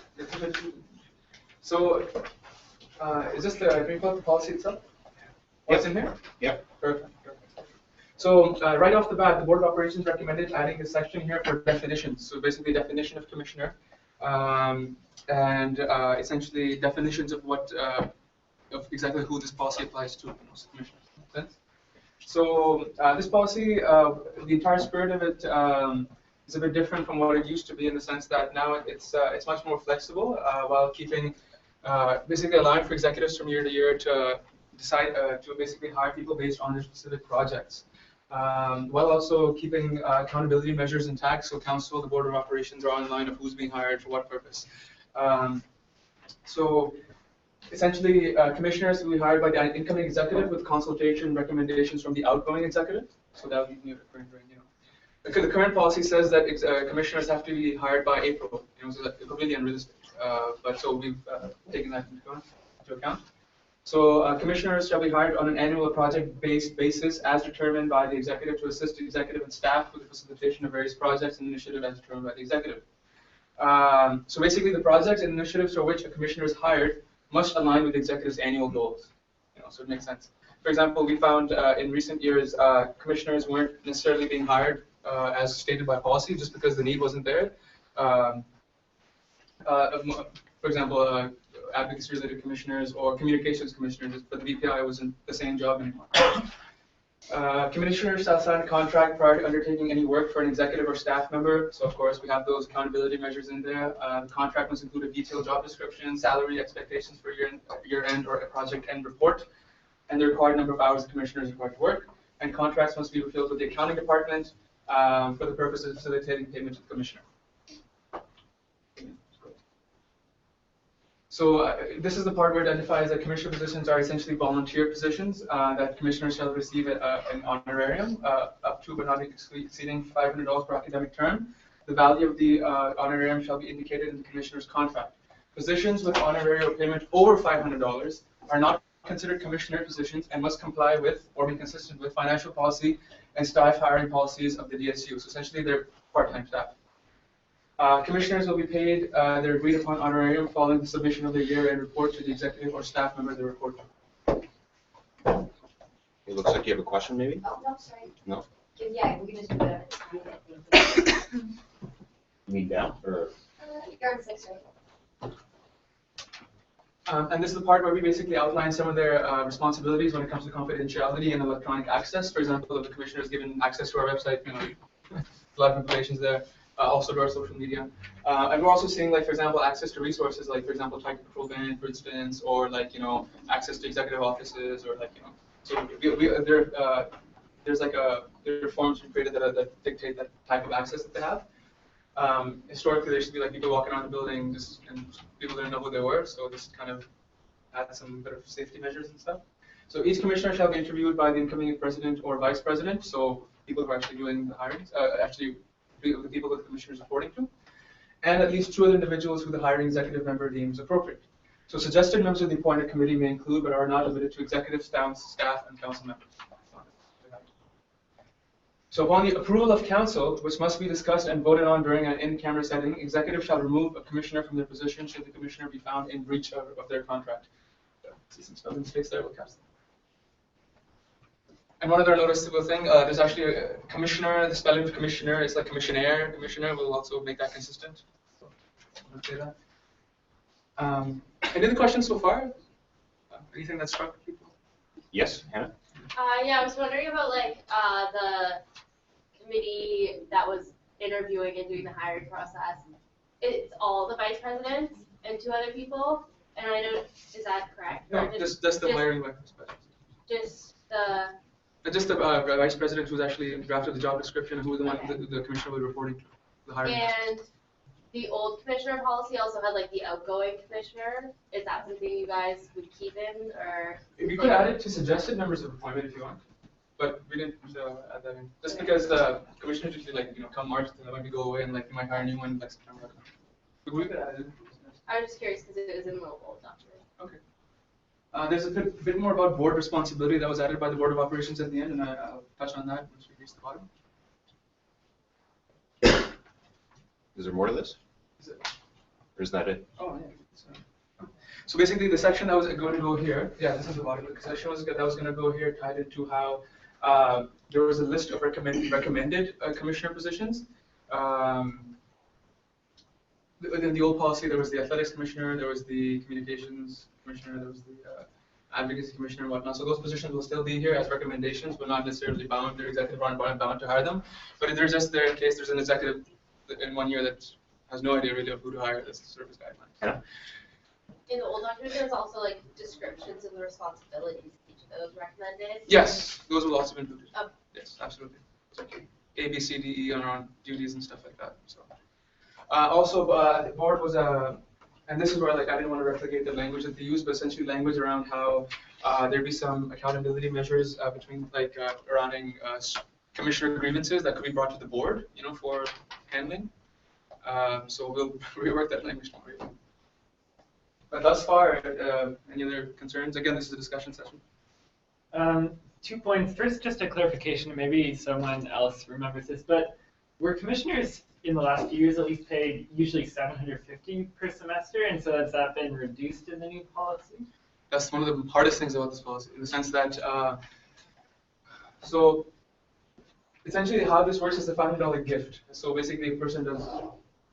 So, is this the, can you pull up the policy itself? What's in here? Yep. Perfect. So, right off the bat, the Board of Operations recommended adding a section here for definitions. So basically definition of commissioner, and essentially definitions of what, of exactly who this policy applies to, most commissioners. Make sense? So this policy, the entire spirit of it is a bit different from what it used to be in the sense that now it's much more flexible while keeping basically allowing for executives from year to year to decide to basically hire people based on their specific projects, while also keeping accountability measures intact. So council, the Board of Operations are online of who's being hired for what purpose. So essentially, commissioners will be hired by the incoming executive with consultation recommendations from the outgoing executive. So that would be you know. Because the current policy says that commissioners have to be hired by April. So that's completely unrealistic. But so we've taken that into account. So commissioners shall be hired on an annual project-based basis as determined by the executive to assist the executive and staff with the facilitation of various projects and initiatives as determined by the executive. So basically, the projects and initiatives for which a commissioner is hired must align with the executive's annual goals. So it makes sense. For example, we found in recent years commissioners weren't necessarily being hired as stated by policy just because the need wasn't there. For example, advocacy-related commissioners or communications commissioners, but the VPI wasn't the same job anymore. Commissioners shall sign a contract prior to undertaking any work for an executive or staff member. So of course we have those accountability measures in there. The contract must include a detailed job description, salary expectations for year-end or a project end report, and the required number of hours the commissioner is required to work. And contracts must be fulfilled with the accounting department for the purpose of facilitating payment to the commissioner. So this is the part where it identifies that commissioner positions are essentially volunteer positions that commissioners shall receive an honorarium up to but not exceeding $500 per academic term. The value of the honorarium shall be indicated in the commissioner's contract. Positions with honorarium payment over $500 are not considered commissioner positions and must comply with or be consistent with financial policy and staff hiring policies of the DSU. So essentially they're part-time staff. Commissioners will be paid their agreed upon honorarium following the submission of their year-end report to the executive or staff member they report to. It looks like you have a question, maybe? Oh, no, sorry. No? Yeah, we can just do whatever. You mean down or? You're on 6 right now. And this is the part where we basically outline some of their responsibilities when it comes to confidentiality and electronic access. For example, if the commissioner is given access to our website, a lot of information is there. Also to our social media. And we're also seeing, like, for example, access to resources, like, for example, Tiger Patrol Band, for instance, or, like, access to executive offices, or, like, so there's, like, there are forms we created that dictate that type of access that they have. Historically, there used to be, like, people walking around the building, and people didn't know who they were, so this kind of adds some bit of safety measures and stuff. So each commissioner shall be interviewed by the incoming president or vice president, so people who are actually doing the hirings, the people that the commissioner is reporting to, and at least 2 other individuals who the hiring executive member deems appropriate. So suggested members of the appointed committee may include, but are not limited to, executive staff, and council members. So upon the approval of council, which must be discussed and voted on during an in-camera setting, executive shall remove a commissioner from their position should the commissioner be found in breach of their contract. See some spelling mistakes there, we'll catch them. And one other noticeable thing, there's actually a commissioner, the spelling of commissioner is like commissioner, we'll also make that consistent. So, I'll say that. Any other questions so far? Anything that struck people? Yes, Hannah? Yeah, I was wondering about like the committee that was interviewing and doing the hiring process. It's all the vice presidents and 2 other people, and I know, is that correct? No, just the hiring vice president. Just the. Just the vice president who's actually drafted the job description and who the one the commissioner will be reporting to, the hiring. And the old commissioner policy also had like the outgoing commissioner. Is that something you guys would keep in, or? You could add it to suggested members of appointment if you want, but we didn't add that in. Just because the commissioners usually like come March they might go away and like you might hire a new one like September. But we could add it in. I'm just curious because it was in the old document. Okay. There's a bit more about board responsibility that was added by the Board of Operations at the end, and I'll touch on that once we reach the bottom. Is there more to this? Or is that it? Oh, yeah. So basically, the section that was going to go here, yeah, this is the bottom. The section that was going to go here tied into how there was a list of recommended commissioner positions. In the old policy, there was the athletics commissioner, there was the communications commissioner, there was the advocacy commissioner and whatnot. So those positions will still be here as recommendations, but not necessarily bound. Their executive aren't bound to hire them. But they're just there in case there's an executive in 1 year that has no idea really of who to hire. That's the service guidelines. Yeah. In the old document, there's also like descriptions of the responsibilities each of those recommended. Yes, those will also be included. Oh. Yes, absolutely. So A, B, C, D, E on duties and stuff like that. So. Also, the board was and this is where like I didn't want to replicate the language that they used, but essentially language around how there'd be some accountability measures between like surrounding commissioner grievances that could be brought to the board, for handling. So we'll rework that language more. But thus far, any other concerns? Again, this is a discussion session. 2 points. First, just a clarification. Maybe someone else remembers this, but were commissioners in the last few years at least paid usually $750 per semester, and so has that been reduced in the new policy? That's one of the hardest things about this policy, in the sense that, so essentially how this works is a $500 gift. So basically a person does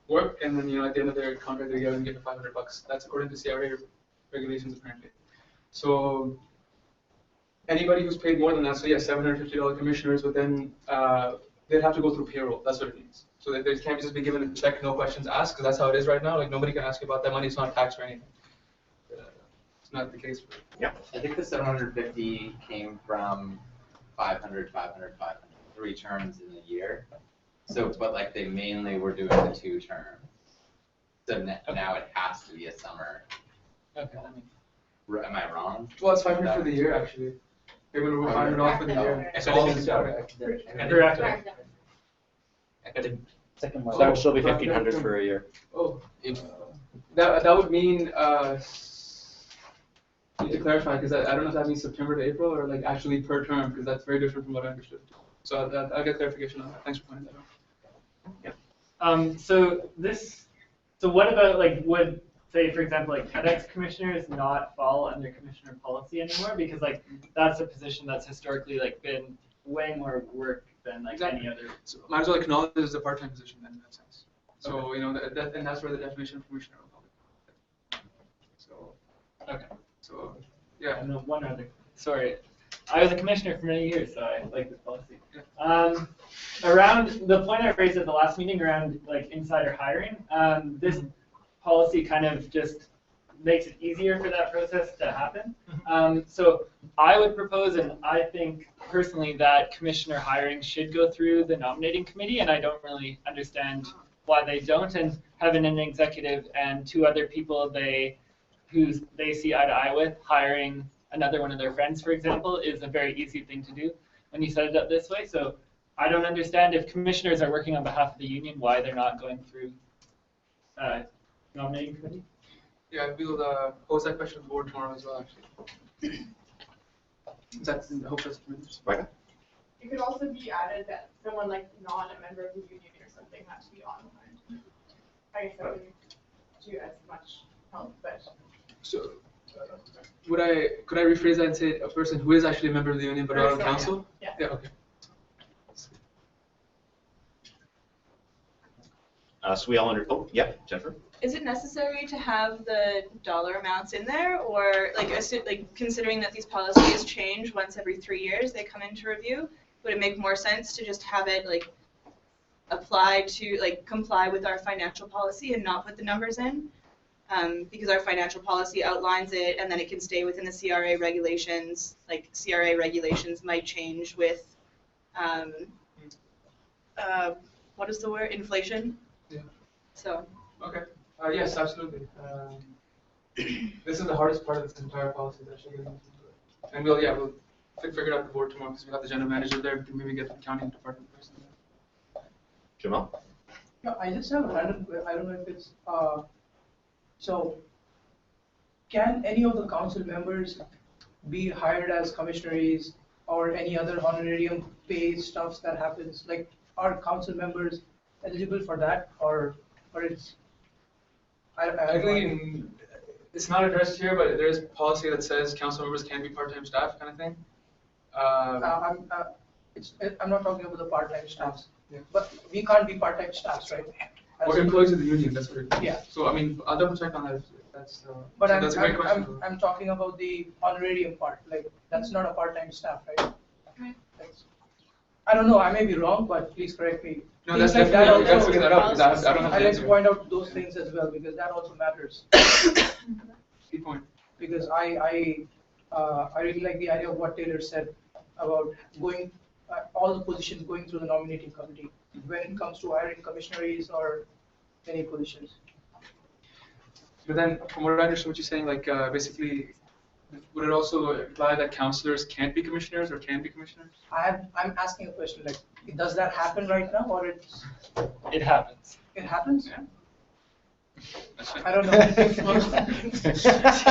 work, and then at the end of their contract they get $500. That's according to CRA regulations apparently. So anybody who's paid more than that, so yes, $750 commissioners, but then they'd have to go through payroll. That's what it means. So that they can't just be given a check, no questions asked, because that's how it is right now. Like nobody can ask you about that money. It's not taxed or anything. It's not the case. Yeah. I think the 750 came from 500, 500, 500, 3 terms in a year. So, but like they mainly were doing the 2 terms. So now it has to be a summer. Okay. Am I wrong? Well, it's 500 for the year actually. They would have $500 for the year. It's all Correct. Academic. Second one. So that will still be 1,500 for a year. Oh, that would mean need to clarify because I don't know if that means September to April or like actually per term because that's very different from what I understood. So I'll get clarification on that. Thanks for pointing that out. Yeah. So what about like would say for example like TEDx commissioners not fall under commissioner policy anymore because like that's a position that's historically like been way more work than like any other. So might as well acknowledge it as a part-time position then in that sense. So and that's where the definition of commissioner will come. So okay. So yeah. And then one other. Sorry, I was a commissioner for many years, so I like this policy. Around the point I raised at the last meeting around like insider hiring, this policy kind of just makes it easier for that process to happen. So I would propose, and I think personally that commissioner hiring should go through the nominating committee, and I don't really understand why they don't. And having an executive and 2 other people who they see eye to eye with, hiring another one of their friends, for example, is a very easy thing to do when you set it up this way. So I don't understand if commissioners are working on behalf of the union, why they're not going through nominating committee. Yeah, we'll pose that question to the board tomorrow as well, actually. I hope that's it could also be added that someone like not a member of the union or something has to be on one. I guess that wouldn't do as much help, but. So, could I rephrase that and say a person who is actually a member of the union but not on council? Yeah. Yeah, okay. So we all yeah, Jennifer? Is it necessary to have the dollar amounts in there, or like considering that these policies change once every 3 years, they come into review? Would it make more sense to just have it like apply to like comply with our financial policy and not put the numbers in? Because our financial policy outlines it, and then it can stay within the CRA regulations. Like CRA regulations might change with, what is the word? Inflation. Yeah. So. Okay. Yes, absolutely. This is the hardest part of this entire policy, is actually getting into it. And we'll figure out the board tomorrow because we have the general manager there. We can maybe get the accounting department person there. Jamal? Yeah, I just have a random. I don't know if it's so. Can any of the council members be hired as commissionaries or any other honorarium pay stuffs that happens? Like, are council members eligible for that, or it's? I mean, it's not addressed here, but there is policy that says council members can be part-time staff, kind of thing. I'm not talking about the part-time staffs, yeah. But we can't be part-time staffs, right? Or employees of the union. That's what it is. Yeah. So I mean, I'll double check on that. That's. But so that's a great question. I'm talking about the honorarium part. Like, that's not a part-time staff, right? Right. I don't know. I may be wrong, but please correct me. No, that's definitely. That's figure that out because I don't know. I'd like to point out those things as well because that also matters. Good point. Because I really like the idea of what Taylor said about going all the positions going through the nominating committee when it comes to hiring commissionaries or any positions. But then, from what I understand, what you're saying, like basically, would it also imply that councillors can't be commissioners or can be commissioners? I'm asking a question like, does that happen right now or it's? It happens. It happens? Yeah. I don't know.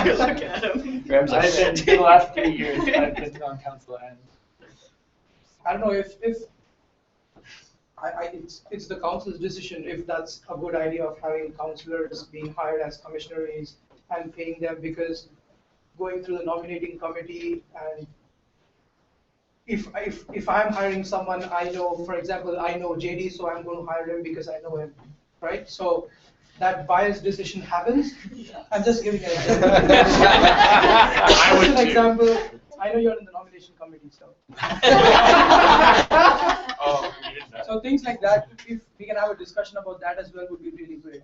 You look at him. I've been, for the last 3 years, I've been on council and. I don't know if it's the council's decision if that's a good idea of having councillors being hired as commissionaries and paying them because going through the nominating committee and if I'm hiring someone I know, for example, I know JD, so I'm going to hire him because I know him, right? So that biased decision happens. I'm just giving an example. I would an example. I know you're in the nomination committee, so. Oh, so things like that, if we can have a discussion about that as well, would be really great.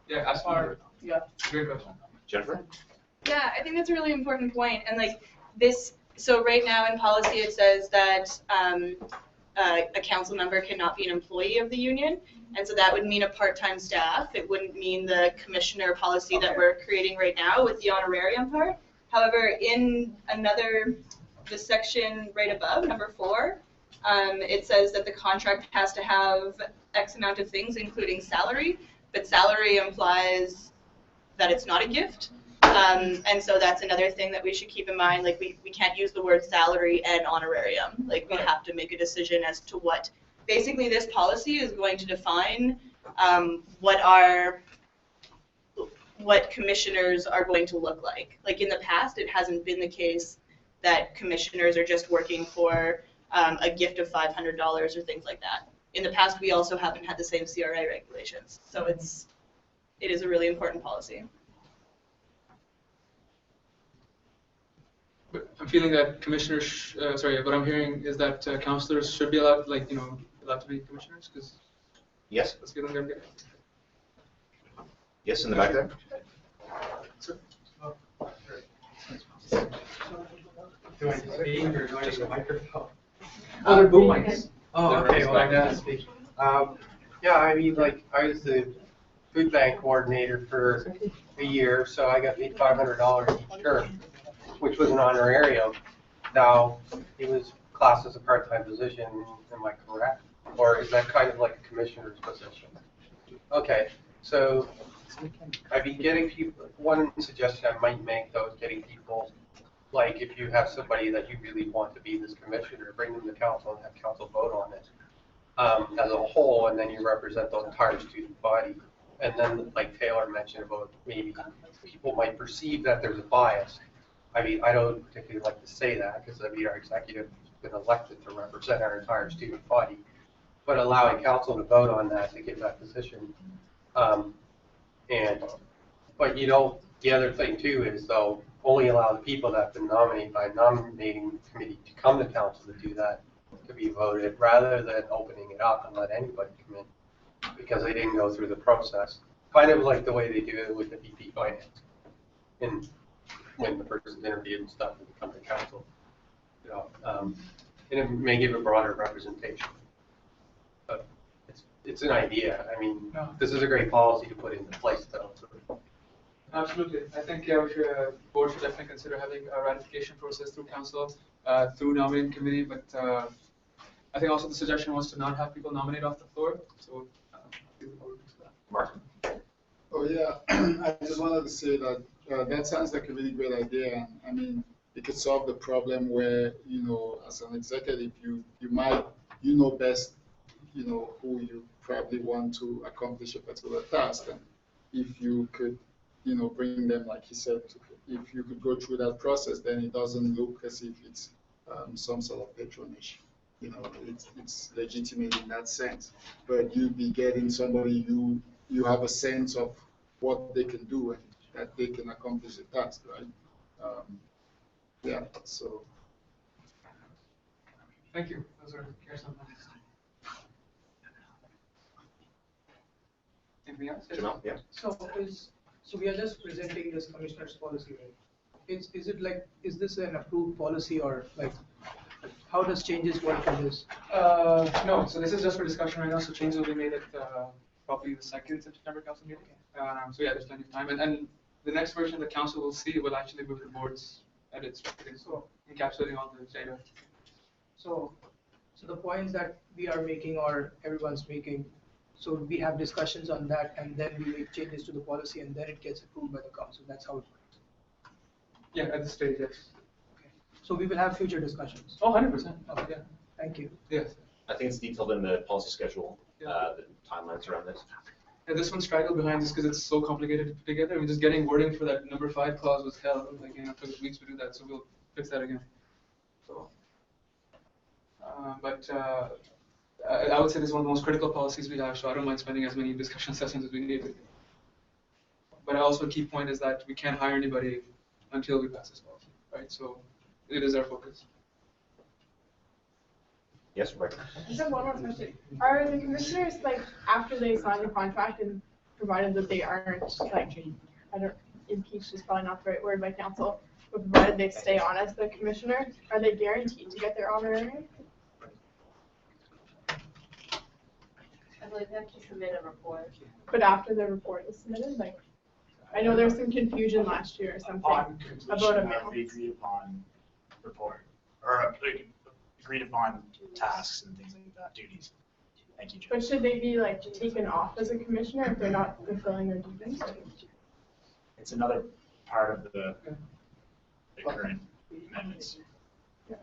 Yeah, absolutely. Yeah. Great question. Jennifer? Yeah, I think that's a really important point. And like this, so right now in policy it says that a council member cannot be an employee of the union. And so that would mean a part-time staff. It wouldn't mean the commissioner policy that we're creating right now with the honorarium part. However, in the section right above, number 4, it says that the contract has to have X amount of things, including salary, but salary implies that it's not a gift. And so that's another thing that we should keep in mind. Like we can't use the word salary and honorarium. Like we have to make a decision as to what. Basically, this policy is going to define what commissioners are going to look like. Like in the past, it hasn't been the case that commissioners are just working for a gift of $500 or things like that. In the past, we also haven't had the same CRA regulations. So it is a really important policy. But I'm feeling that commissioners, what I'm hearing is that councillors should be allowed, allowed to be commissioners, because. Yes. Let's get them there. Yes, in the back there. Sir. Do I speak or do I need a microphone? Oh, they're boom mics. Oh, okay, well, I gotta speak. Yeah, I mean, like, I was the food bank coordinator for a year, so I got paid $500 each term, which was an honorarium. Now, it was classed as a part-time position, am I correct? Or is that kind of like a commissioner's position? Okay, so I'd be getting people, one suggestion I might make though is getting people like if you have somebody that you really want to be this commissioner, bring them to council and have council vote on it as a whole, and then you represent the entire student body. And then, like Taylor mentioned about maybe people might perceive that there's a bias. I mean, I don't particularly like to say that because I mean our executive has been elected to represent our entire student body, but allowing council to vote on that to give that position. But you know, the other thing too is though, only allow the people that have been nominated by a nominating committee to come to council to do that, to be voted, rather than opening it up and let anybody come in because they didn't go through the process. Kind of like the way they do it with the VP finance. And when the person's interviewed and stuff and come to council. You know, and it may give a broader representation. But it's an idea. I mean, this is a great policy to put into place though. Absolutely. I think board should definitely consider having a ratification process through council, through nominating committee, but I think also the suggestion was to not have people nominate off the floor. So Mark. Oh yeah, I just wanted to say that that sounds like a really great idea. And I mean, it could solve the problem where, you know, as an executive, you might, you know best, you know, who you probably want to accomplish a particular task. And if you could, you know, bring them, like he said, if you could go through that process, then it doesn't look as if it's some sort of patronage. You know, it's legitimate in that sense. But you'd be getting somebody you have a sense of what they can do and that they can accomplish the task, right? Yeah, so. Thank you. Those are something. Anything else? Jamal, yeah. So we are just presenting this commissioner's policy, right? Is it like, is this an approved policy or like, how does changes work for this? No, so this is just for discussion right now, so changes will be made at probably the second September council meeting. So yeah, there's plenty of time. And the next version the council will see will actually move the board's edits, so encapsulating all the data. So the points that we are making or everyone's making, so we have discussions on that and then we make changes to the policy and then it gets approved by the council. That's how it works. Yeah, at this stage, yes. Okay. So we will have future discussions. Oh, 100%. Okay, yeah. Thank you. Yes. I think it's detailed in the policy schedule, the timelines around this. And this one straggled behind just because it's so complicated to put together. I mean, just getting wording for that number 5 clause was hell. Like, you know, it took weeks to do that, so we'll fix that again. So, I would say this is one of the most critical policies we have, so I don't mind spending as many discussion sessions as we need. But also a key point is that we can't hire anybody until we pass this policy, right? So it is our focus. Yes, Rebecca. I just have one more question. Are the commissioners, like, after they sign the contract and provided that they aren't, like, I don't, impeached is probably not the right word by council, but provided they stay on as the commissioner, are they guaranteed to get their honorarium? I believe they have to submit a report. But after the report is submitted, like, I know there was some confusion last year or something Upon about completion amount. of the agreed upon report, or agreed upon tasks and things like that, duties. Thank you, Joe. But should they be, like, taken off as a commissioner if they're not fulfilling their duties? It's another part of the current amendments. Yeah,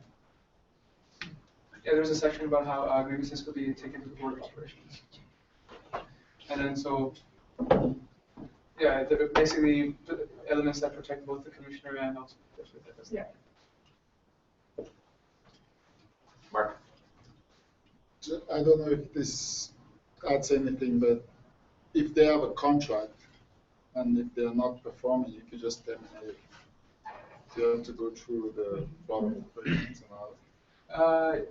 there's a section about how grievances could be taken to the board of operations. And then so, yeah, basically the elements that protect both the commissioner and also the yeah. Mark. I don't know if this adds anything, but if they have a contract and if they're not performing, you could just terminate it. You have to go through the board of operations and all.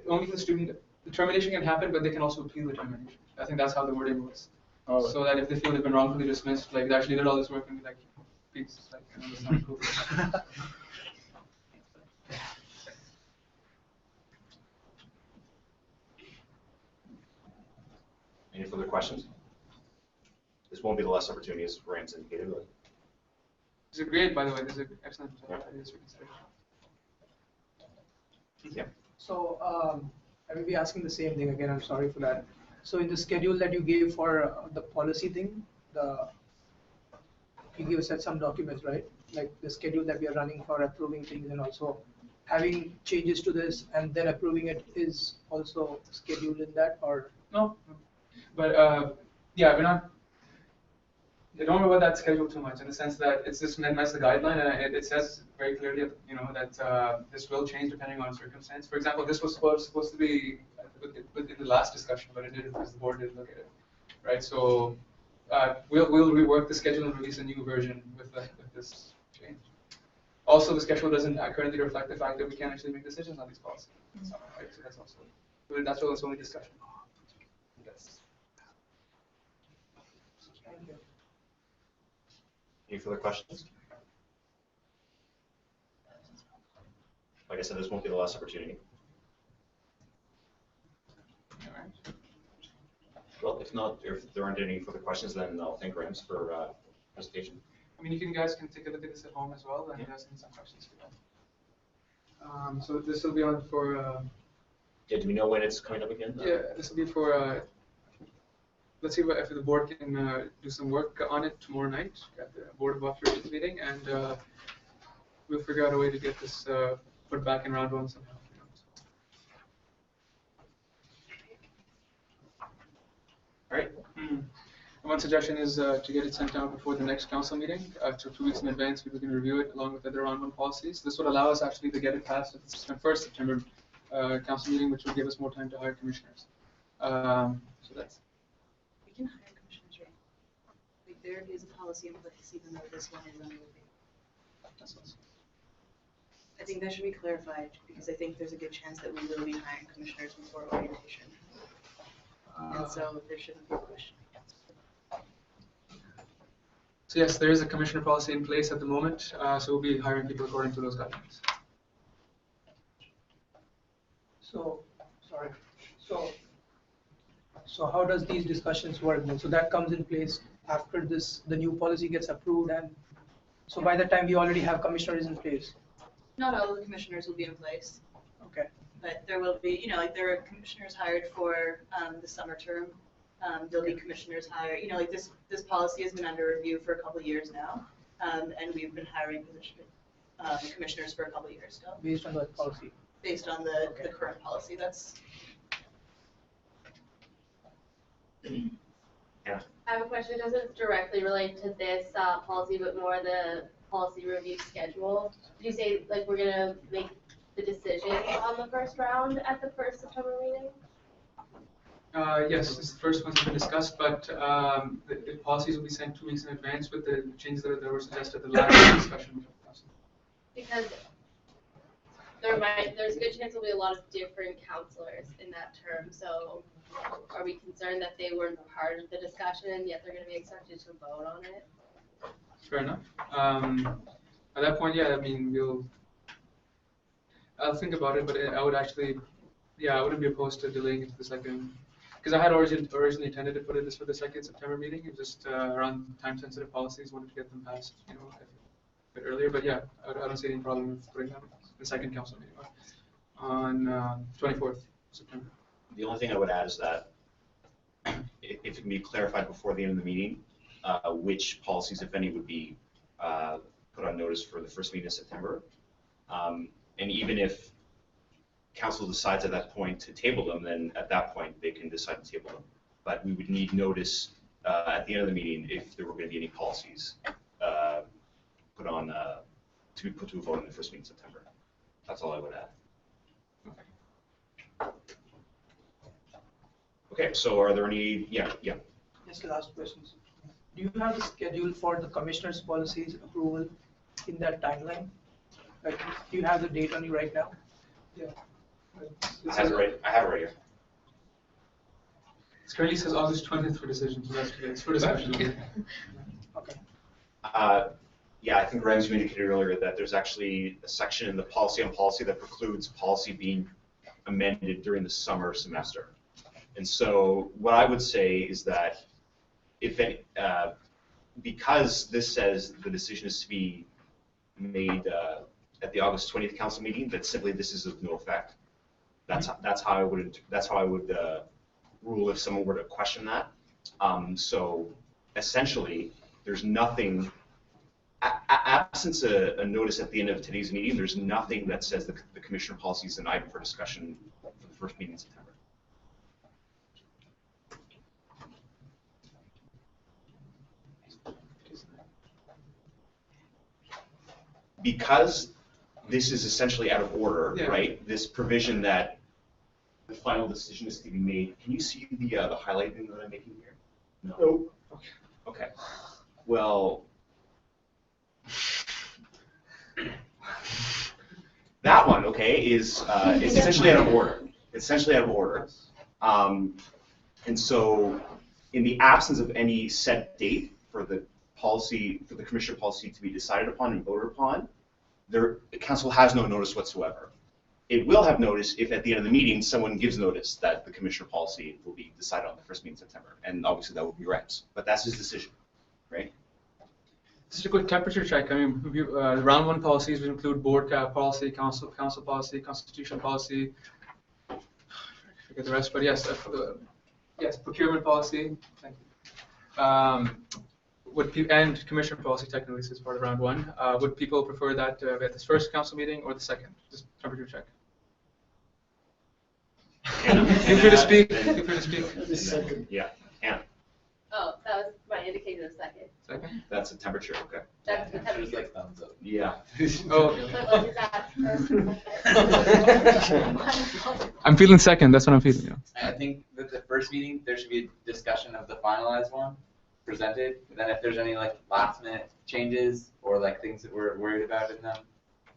Only the student, the termination can happen, but they can also appeal the termination. I think that's how the wording was. Right. So that if they feel they've been wrongfully dismissed, like they actually did all this work and be like, peace, like, you know, that's not cool. Any further questions? This won't be the last opportunity, as Rand's indicated. But... This is great, by the way. This is an excellent ideas for consideration. Yeah. So I will be asking the same thing again. I'm sorry for that. So in the schedule that you gave for the policy thing, you gave us some documents, right? like the schedule that we are running for approving things and also having changes to this and then approving it is also scheduled in that, or? No, but yeah, we're not. I don't know about that schedule too much in the sense that it's just meant as the guideline, and it says very clearly, you know, that this will change depending on circumstance. For example, this was supposed to be in the last discussion, but it didn't because the board didn't look at it, right? So we'll rework the schedule and release a new version with this change. Also, the schedule doesn't currently reflect the fact that we can't actually make decisions on these policies. So, right, so that's also that's only discussion. Yes. Any further questions? Like I said, this won't be the last opportunity. All right. Well, if there aren't any further questions, then I'll thank Rams for presentation. I mean, you guys can take a look at this at home as well, and you guys can some questions for that. So this will be on for. Yeah, do we know when it's coming up again? Yeah, this will be for. Let's see if the board can do some work on it tomorrow night at the Board of Operations meeting, and we'll figure out a way to get this put back in round one somehow. All right. One suggestion is to get it sent out before the next council meeting, so 2 weeks in advance. We can review it along with other round one policies. This would allow us actually to get it passed at the first September council meeting, which will give us more time to hire commissioners. So that's. We can hire commissioners, right? Like there is a policy in place, even though this one is under review. That's awesome. I think that should be clarified because I think there's a good chance that we will be hiring commissioners before orientation. And so there shouldn't be a question. So yes, there is a commissioner policy in place at the moment, so we'll be hiring people according to those guidelines. So, sorry. So how does these discussions work then? So that comes in place after the new policy gets approved, and so by the time we already have commissioners in place? Not all of the commissioners will be in place. Okay. But there will be, like there are commissioners hired for the summer term. There'll be commissioners hired, like this policy has been under review for a couple of years now. And we've been hiring commissioners for a couple of years still. Based on that policy? Based on the current policy, that's. Yeah. I have a question. It doesn't directly relate to this policy, but more the policy review schedule. Did you say like we're gonna make the decision on the first round at the first September meeting? Yes, this is the first one's been discussed, but the policies will be sent 2 weeks in advance with the changes that were suggested at the last discussion. Because there's a good chance there'll be a lot of different counselors in that term. So are we concerned that they weren't part of the discussion, yet they're going to be expected to vote on it? Fair enough. At that point, yeah, I mean, I'll think about it, but I would actually, I wouldn't be opposed to delaying it to the second, because I had originally intended to put it for the second September meeting, and just around time-sensitive policies, wanted to get them passed, a bit earlier. But yeah, I don't see any problem with putting them the second council meeting on 24th September. The only thing I would add is that if it can be clarified before the end of the meeting, which policies, if any, would be put on notice for the first meeting in September. And even if council decides at that point to table them, then at that point they can decide to table them. But we would need notice at the end of the meeting if there were going to be any policies put on to be put to a vote in the first meeting in September. That's all I would add. Okay, so are there any, Just last questions. Do you have a schedule for the commissioner's policies approval in that timeline? Like, do you have the date on you right now? Yeah. I have it right here. It currently says August 20th for decision, so that's today. It's for discussion. Okay. Yeah, I think Rams, you indicated earlier that there's actually a section in the policy on policy that precludes policy being amended during the summer semester. And so what I would say is that if any, because this says the decision is to be made at the August 20th council meeting, that simply this is of no effect. That's how I would rule if someone were to question that. So essentially, there's nothing absence a notice at the end of today's meeting, there's nothing that says the commissioner policy is an item for discussion for the first meeting in September. Because this is essentially out of order, right? This provision that the final decision is to be made. Can you see the highlighting that I'm making here? No. Nope. Okay. Well, that one, okay, is essentially out of order. It's essentially out of order. And so, in the absence of any set date for the policy, for the commissioner policy to be decided upon and voted upon, the council has no notice whatsoever. It will have notice if at the end of the meeting someone gives notice that the commissioner policy will be decided on the first meeting in September, and obviously that will be Rams. But that's his decision, right? Just a quick temperature check. I mean, round one policies would include board policy, council policy, constitution policy. I forget the rest, but yes, yes, procurement policy. Thank you. And commissioner policy technically is part of round one. Would people prefer that at this first council meeting or the second? Just temperature check. Feel free to speak. Feel free to speak. The second. Yeah, Anna. Oh, that was my indicator of second. Second? That's a temperature, okay. That's the There's temperature. like thumbs up. Yeah. Oh, What was that? I'm feeling second. That's what I'm feeling. Yeah. I think that the first meeting, there should be a discussion of the finalized one presented. And then if there's any like last minute changes or like things that we're worried about in them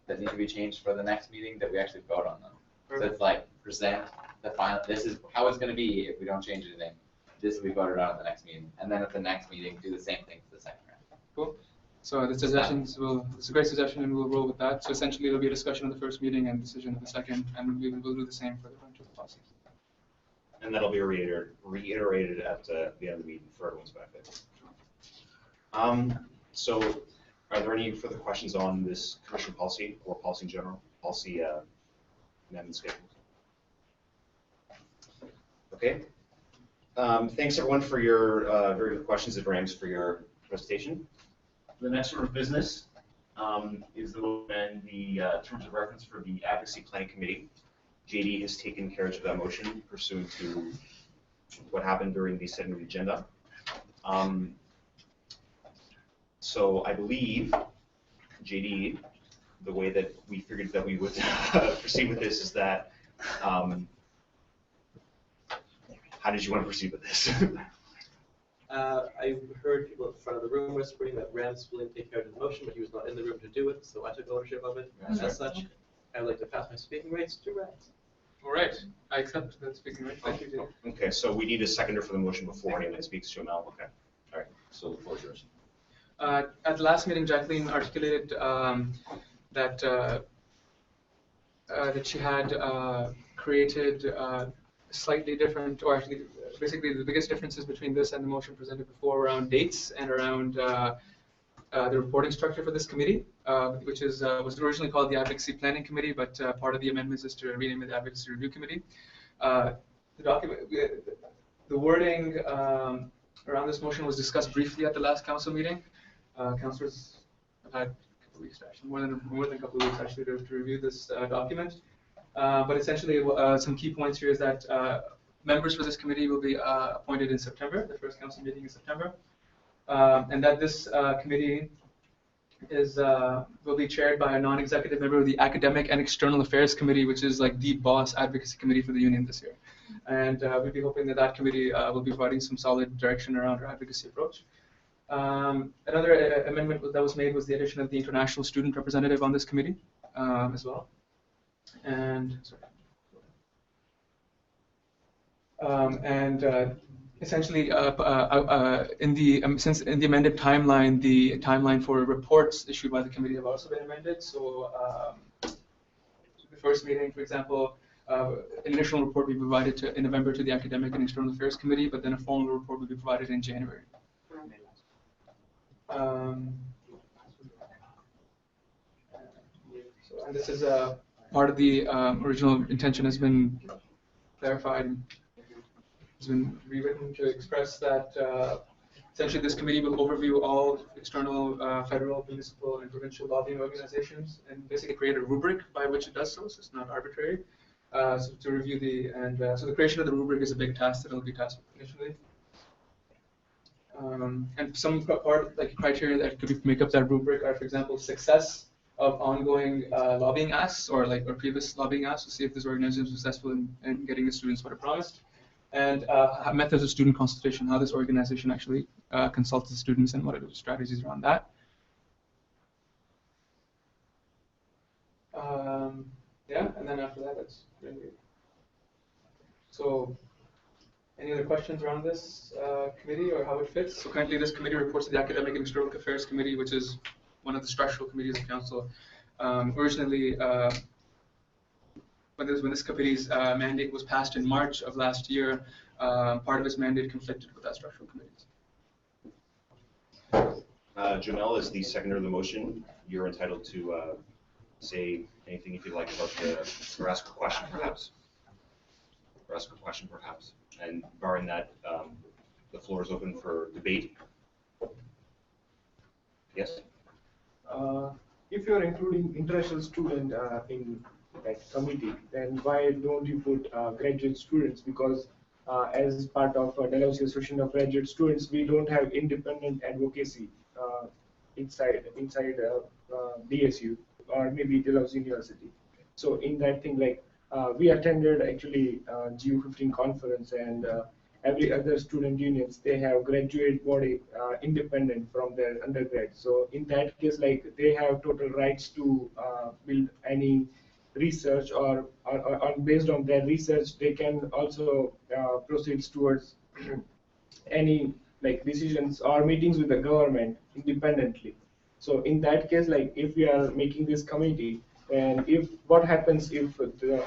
that need to be changed for the next meeting, that we actually vote on them. So it's like present the final, this is how it's going to be if we don't change anything. This will be voted on at the next meeting. And then at the next meeting, do the same thing for the second round. Cool. So the suggestions it's a great suggestion and we'll roll with that. So essentially it'll be a discussion of the first meeting and decision of the second, and we will do the same for the rest of the policies. And that'll be reiterated at the end of the meeting for everyone's benefit. So are there any further questions on this commission policy or policy in general? Policy amendment schedule? Okay. Thanks everyone for your very good questions and Rams for your presentation. The next order of business is the terms of reference for the Advocacy Planning Committee. JD has taken carriage of that motion pursuant to what happened during the setting of the agenda. So I believe, JD, the way that we figured that we would proceed with this is that, how did you want to proceed with this? I heard people at the front of the room whispering that Rams willing to take care of the motion, but he was not in the room to do it, so I took ownership of it. And as such, I would like to pass my speaking rights to Rams. All right, I accept that speaking right. Thank you, Jay. Okay, so we need a seconder for the motion before anyone speaks to Mel. Okay, all right, so the floor is yours. At the last meeting, Jacqueline articulated that she had created slightly different, or actually, basically the biggest differences between this and the motion presented before around dates and around the reporting structure for this committee, which is was originally called the Advocacy Planning Committee, but part of the amendments is to rename it the Advocacy Review Committee. The wording around this motion was discussed briefly at the last council meeting. Councillors have had a couple of weeks, actually, more than a couple of weeks actually to review this document. But essentially, some key points here is that members for this committee will be appointed in September, the first council meeting in September, and that this committee is will be chaired by a non-executive member of the Academic and External Affairs Committee, which is like the boss advocacy committee for the union this year. And we'd be hoping that that committee will be providing some solid direction around our advocacy approach. Another amendment that was made was the addition of the international student representative on this committee as well. And essentially, in the amended timeline, the timeline for reports issued by the committee have also been amended. So the first meeting, for example, an initial report will be provided in November to the Academic and External Affairs Committee, but then a formal report will be provided in January. And this is part of the original intention has been clarified and has been rewritten to express that Essentially, this committee will overview all external federal, municipal, and provincial lobbying organizations and basically create a rubric by which it does so. So it's not arbitrary. So to review so the creation of the rubric is a big task that will be tasked initially. And some part like criteria that could make up that rubric are, for example, success of ongoing lobbying asks or previous lobbying asks to see if this organization is successful in getting the students what it promised. And methods of student consultation, how this organization actually consults the students and what are the strategies around that. Yeah, and then after that, that's really. So, any other questions around this committee or how it fits? So currently, this committee reports to the Academic and External Affairs Committee, which is one of the structural committees of council. Originally, when this committee's mandate was passed in March of last year, part of its mandate conflicted with that structural committee's. Jamel is the seconder of the motion. You're entitled to say anything if you'd like about or ask a question perhaps. And barring that, the floor is open for debate. Yes? If you're including international student in that committee, then why don't you put graduate students? Because as part of Dalhousie Association of Graduate Students, we don't have independent advocacy inside DSU or maybe Dalhousie University. So in that thing, we attended actually GU15 conference, and every other student unions, they have graduate body independent from their undergrad. So in that case, they have total rights to build any research or based on their research, they can also proceed towards any decisions or meetings with the government independently. So in that case, if we are making this committee, and what happens if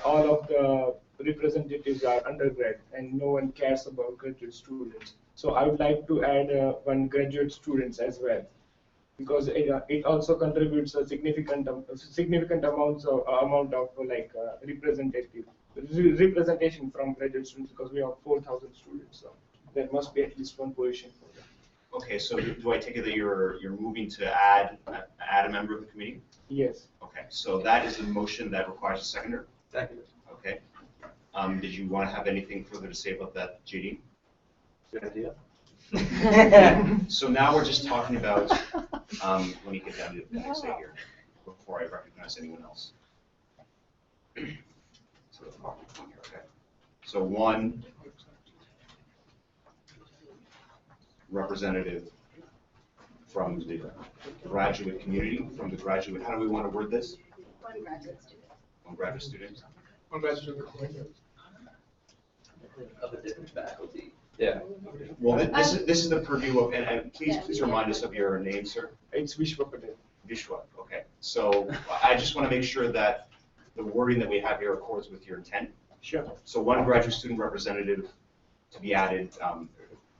all of the representatives are undergrad and no one cares about graduate students? So I would like to add one graduate students as well, because it also contributes a significant amount of representation from graduate students, because we have 4,000 students, so there must be at least one position for them. Okay, so do I take it that you're moving to add a member of the committee? Yes. Okay, so that is the motion that requires a seconder? Second. Okay. Did you want to have anything further to say about that, JD? Good idea. So now we're just talking about, let me get down to the appendix A here before I recognize anyone else. Okay. So one representative from the graduate community, how do we want to word this? One graduate student. One graduate student. One graduate student. Of a different faculty. Yeah. Well, this is the purview of, and please remind us of your name, sir. It's Vishwa Patel. Vishwa, okay. So I just want to make sure that the wording that we have here accords with your intent. Sure. So one graduate student representative to be added.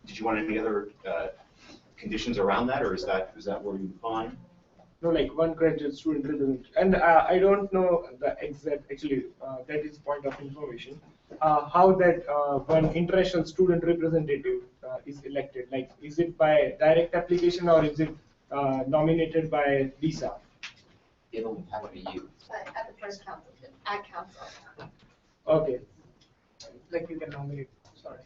Did you want any other conditions around that, or is that wording fine? No, one graduate student representative. And I don't know the exact, actually, that is point of information. How that one international student representative is elected? Is it by direct application or is it nominated by DSA? It'll have to be you. At the first council, at council. Okay. You can nominate, sorry.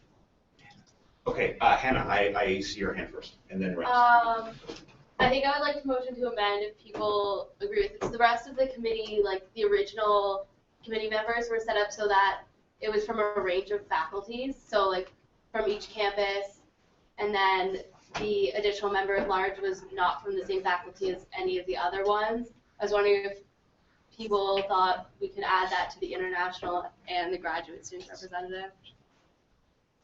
Okay, Hannah, I see your hand first, and then Rex. I think I would like to motion to amend if people agree with it. So the rest of the committee, the original committee members were set up so that it was from a range of faculties, so from each campus, and then the additional member at large was not from the same faculty as any of the other ones. I was wondering if people thought we could add that to the international and the graduate student representative.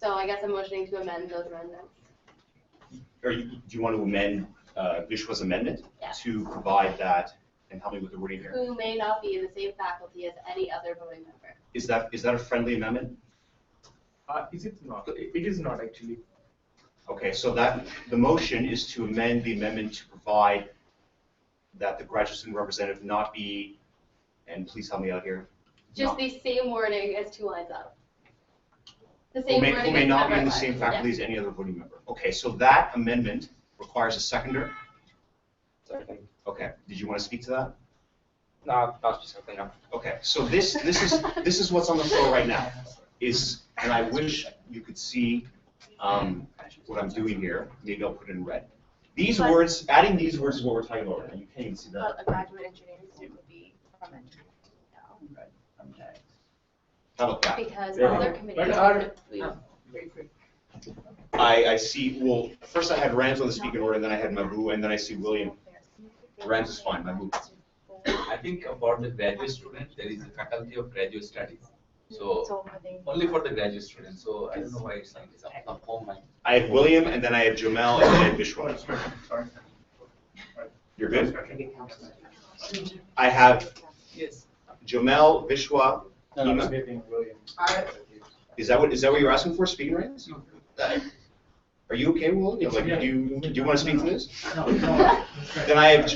So I guess I'm motioning to amend those amendments. Do you want to amend Vishwa's amendment to provide that, and help me with the wording here? Who may not be in the same faculty as any other voting member. Is that a friendly amendment? Is it not? It is not actually. Okay, so the motion is to amend the amendment to provide that the graduate student representative not be, and please help me out here. Just the same wording as 2 lines up. The same Who wording may as not be in the number same five, faculty as any other voting member. Okay, so that amendment requires a seconder. Second. Okay, did you want to speak to that? No, not specifically, no. Okay, so this is what's on the floor right now. And I wish you could see what I'm doing here. Maybe I'll put it in red. These words, adding these words is what we're talking about right now. You can't even see that. But a graduate engineering student would be from engineering. How about that? Because There we other go. committees. I see, well, first I had Rams on the speaking order, and then I had Mabu, and then I see William. Rams is fine, Mabu. I think about the graduate student, there is a faculty of graduate studies. So only for the graduate students. So I don't know why it's like this. I had William, and then I had Jamel, and then I had Vishwa. You're good? I have Jamel, Vishwa, Hema. Is that what you're asking for, speaking rights? Are you okay, Will? Like, do you want to speak to this? No. Then I have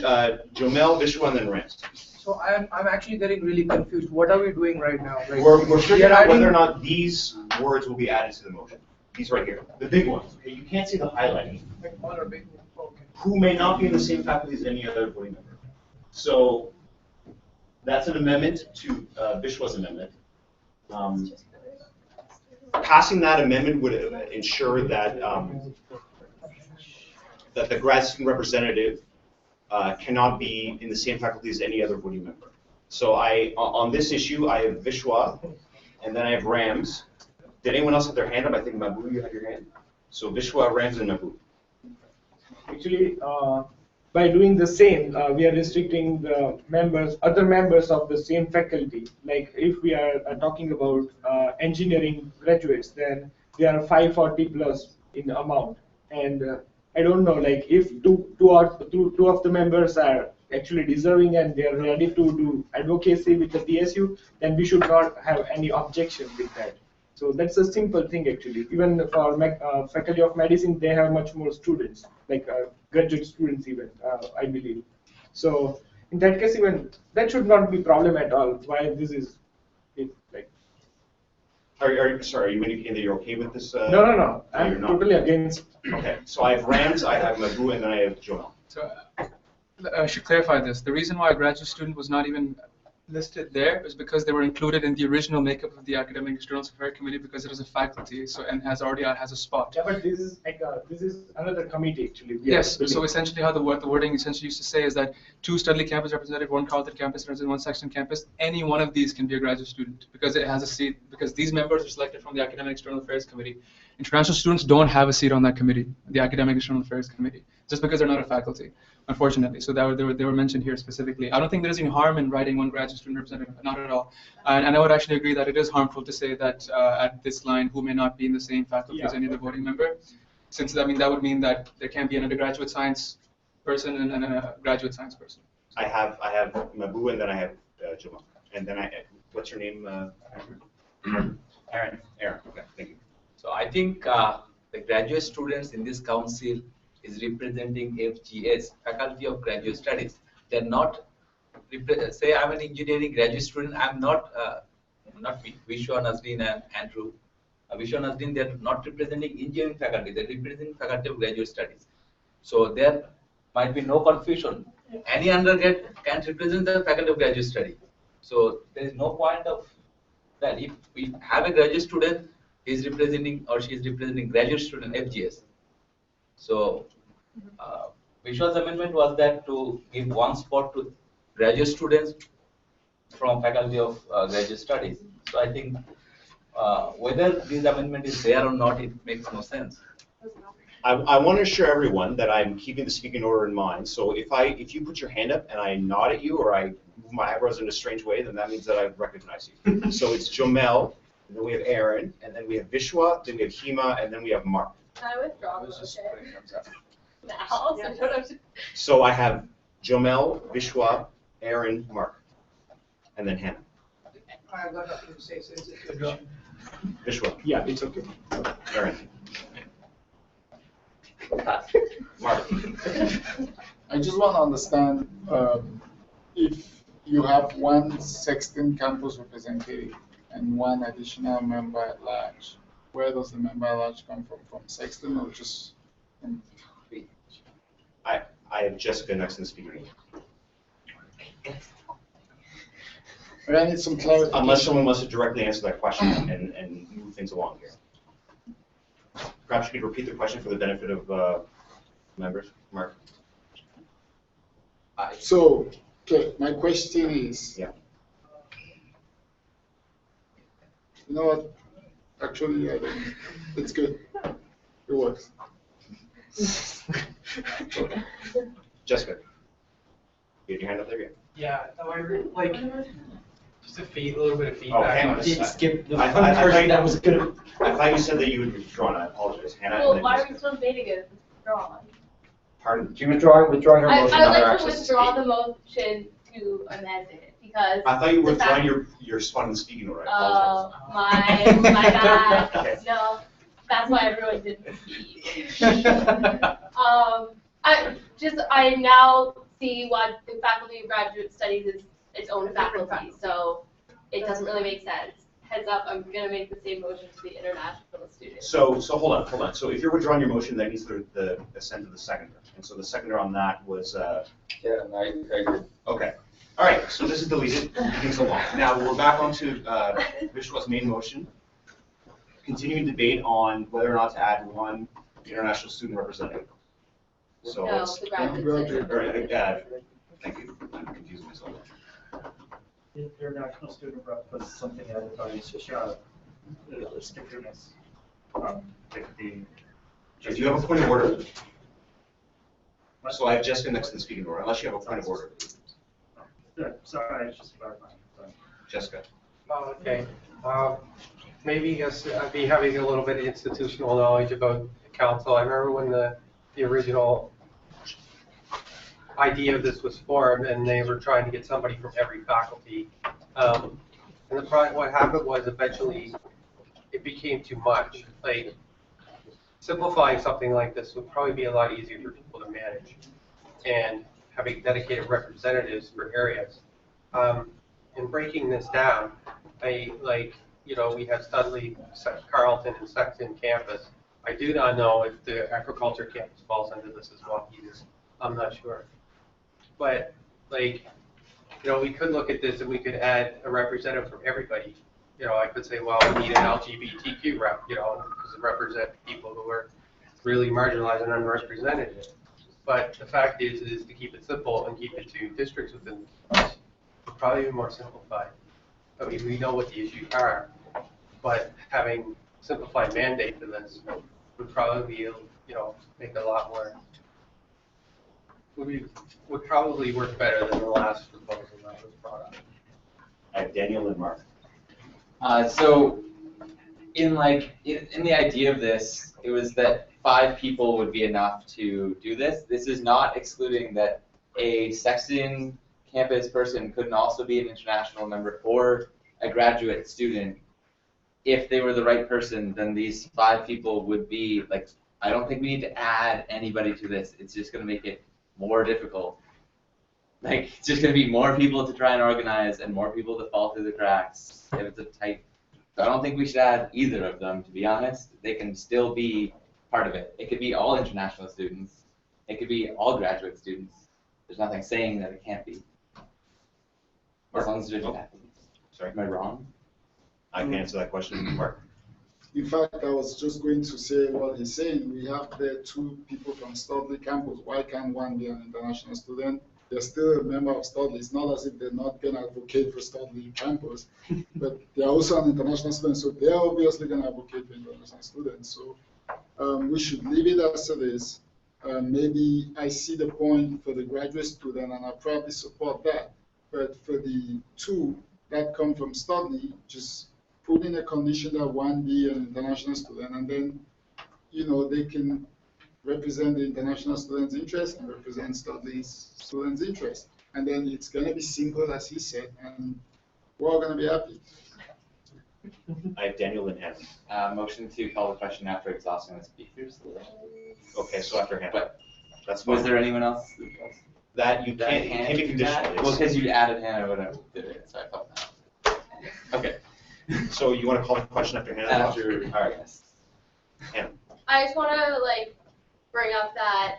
Jamel, Vishwa, and then Rams. So I'm actually getting really confused. What are we doing right now? Like, We're figuring are out whether or adding- not these words will be added to the motion. These right here, the big ones. Okay, you can't see the highlighting. Like, all are big. Okay. Who may not be in the same faculty as any other voting member. So that's an amendment to Vishwa's amendment. Passing that amendment would ensure that that the grad student representative cannot be in the same faculty as any other voting member. So on this issue, I have Vishwa, and then I have Rams. Did anyone else have their hand up? I think Mabu, you had your hand. So Vishwa, Rams, and Mabu. Actually, by doing the same, we are restricting the other members of the same faculty. Like if we are talking about engineering graduates, then they are 540 plus in amount. And I don't know, like if two of the members are actually deserving and they are ready to do advocacy with the DSU, then we should not have any objection with that. So that's a simple thing actually. Even for faculty of medicine, they have much more students, like graduate students even, I believe. So in that case, even that should not be problem at all. Why this is it like? Are you indicating that you're okay with this? No. I'm totally against. Okay, so I have Rams, I have Mabu, and then I have Joel. So I should clarify this. The reason why a graduate student was not even listed there is because they were included in the original makeup of the Academic External Affairs Committee because it is a faculty, so and already has a spot. Yeah, but this is like this is another committee actually. Yes. So essentially, how the wording essentially used to say is that 2 Studley campus representative, 1 Carleton campus representative, 1 Sexton campus. Any one of these can be a graduate student because it has a seat. Because these members are selected from the Academic External Affairs Committee. International students don't have a seat on that committee, the Academic External Affairs Committee, just because they're not a faculty, unfortunately. So they were mentioned here specifically. I don't think there's any harm in writing 1 graduate student representative, not at all. And I would actually agree that it is harmful to say that at this line, who may not be in the same faculty as any other voting member, since that would mean that there can be an undergraduate science person and a graduate science person. I have Mabu, and then I have Jamal, and then what's your name? Aaron. Okay, thank you. So I think the graduate students in this council is representing FGS, Faculty of Graduate Studies. They're not, say I'm an engineering graduate student, I'm not me, Vishwa, Nazreen and Andrew. Vishwa, Nazreen, they're not representing engineering faculty, they're representing Faculty of Graduate Studies. So there might be no confusion. Any undergrad can represent the Faculty of Graduate Studies. So there is no point of that. If we have a graduate student, he is representing or she is representing graduate student FGS. So Vishwa's amendment was that to give 1 spot to graduate students from Faculty of Graduate Studies. So I think whether this amendment is there or not, it makes no sense. I want to assure everyone that I'm keeping the speaking order in mind. So if you put your hand up and I nod at you or I move my eyebrows in a strange way, then that means that I recognize you. So it's Jomel, and then we have Aaron, and then we have Vishwa, then we have Hema, and then we have Mark. Can I withdraw the motion? Now, so I don't have to. So I have Jomel, Vishwa, Aaron, Mark, and then Hannah. I've got nothing to say since it's your job. Vishwa. Yeah, it's okay. Aaron. Mark. I just want to understand if you have 1 Sexton campus representative and 1 additional member at large, where does the member at large come from Sexton or just from? I have Jessica next in the speaker. I need some clarity. Unless someone wants to directly answer that question and move things along here. Perhaps you could repeat the question for the benefit of members. Mark. So, okay, my question is. Yeah. You know what? Actually, I don't. It's good. It works. Okay. Jessica. You had your hand up there yet? Yeah, no, I really, like, just a little bit of Oh, feedback. hang on. Skip the I first person thought that was gonna. I thought you said that you would withdrawn. I apologize. Hannah. Well, and then why are Jessica. we still debating it? Withdrawn. Pardon? She withdrawing her I motion, would other like to access to withdraw speak. the motion to amend it because. I thought you were the fact- withdrawing your spot in the speaking order. I Oh, apologize. my bad. Okay. No, that's why everyone didn't speak. I now see what the Faculty of Graduate Studies is its own faculty, so it doesn't really make sense. Heads up, I'm gonna make the same motion to the international students. So hold on. So if you're withdrawing your motion, that needs the assent of the seconder. And so the seconder on that was, Yeah, I did. okay. All right, so this is deleted, moving so long. Now we're back onto Vishwa's main motion. Continuing debate on whether or not to add one international student representative. So No, let's, the graduate student. thank you, I'm confusing myself. International student rep was something added by stickiness. If you have a point of order. So I have Jessica next to the speaking order, unless you have a point of order. Yeah, sorry, I was just clarifying. Jessica. Oh, okay. Maybe I'd be having a little bit of institutional knowledge about council. I remember when the original idea of this was formed and they were trying to get somebody from every faculty. And what happened was eventually it became too much. Like simplifying something like this would probably be a lot easier for people to manage and having dedicated representatives for areas. In breaking this down, we have Studley, Carleton, and Sexton campus. I do not know if the agriculture campus falls under this as well either. I'm not sure. But we could look at this and we could add a representative from everybody. I could say, well, we need an LGBTQ rep, because it represents people who are really marginalized and underrepresented. But the fact is to keep it simple and keep it to districts within us would probably be more simplified. I mean, we know what the issues are, but having simplified mandate for this would probably be, make a lot more, would probably work better than the last proposal that was brought up. I have Daniel and Mark. So in the idea of this, it was that 5 people would be enough to do this. This is not excluding that a Sexton campus person couldn't also be an international member or a graduate student. If they were the right person, then these 5 people would be I don't think we need to add anybody to this. It's just going to make it more difficult. It's just going to be more people to try and organize and more people to fall through the cracks if it's a tight. So I don't think we should add either of them, to be honest. They can still be part of it. It could be all international students. It could be all graduate students. There's nothing saying that it can't be. As long as there's Sorry. Am I wrong? I can answer that question, Mark. In fact, I was just going to say what he's saying. We have there 2 people from Studley campus. Why can't one be an international student? They're still a member of Studley. It's not as if they're not going to advocate for Studley campus, but they're also an international student, so they're obviously going to advocate for international students. So we should leave it as it is. Maybe I see the point for the graduate student, and I probably support that. But for the 2 that come from Studley, just put in a condition that one be an international student, and then, they can represent the international students' interest and represent Studley's students' interest. And then it's going to be simple, as he said, and we're all going to be happy. I have Daniel and Hannah. Motion to call the question after exhausting the speakers. Okay, so after Hannah. But that's fine. was there anyone else? That you can't be conditional. Well, because you added Hannah when I did it, so I felt that. Okay. So you want to call the question after Hannah? After, all right, yes. Hannah. I just want to like bring up that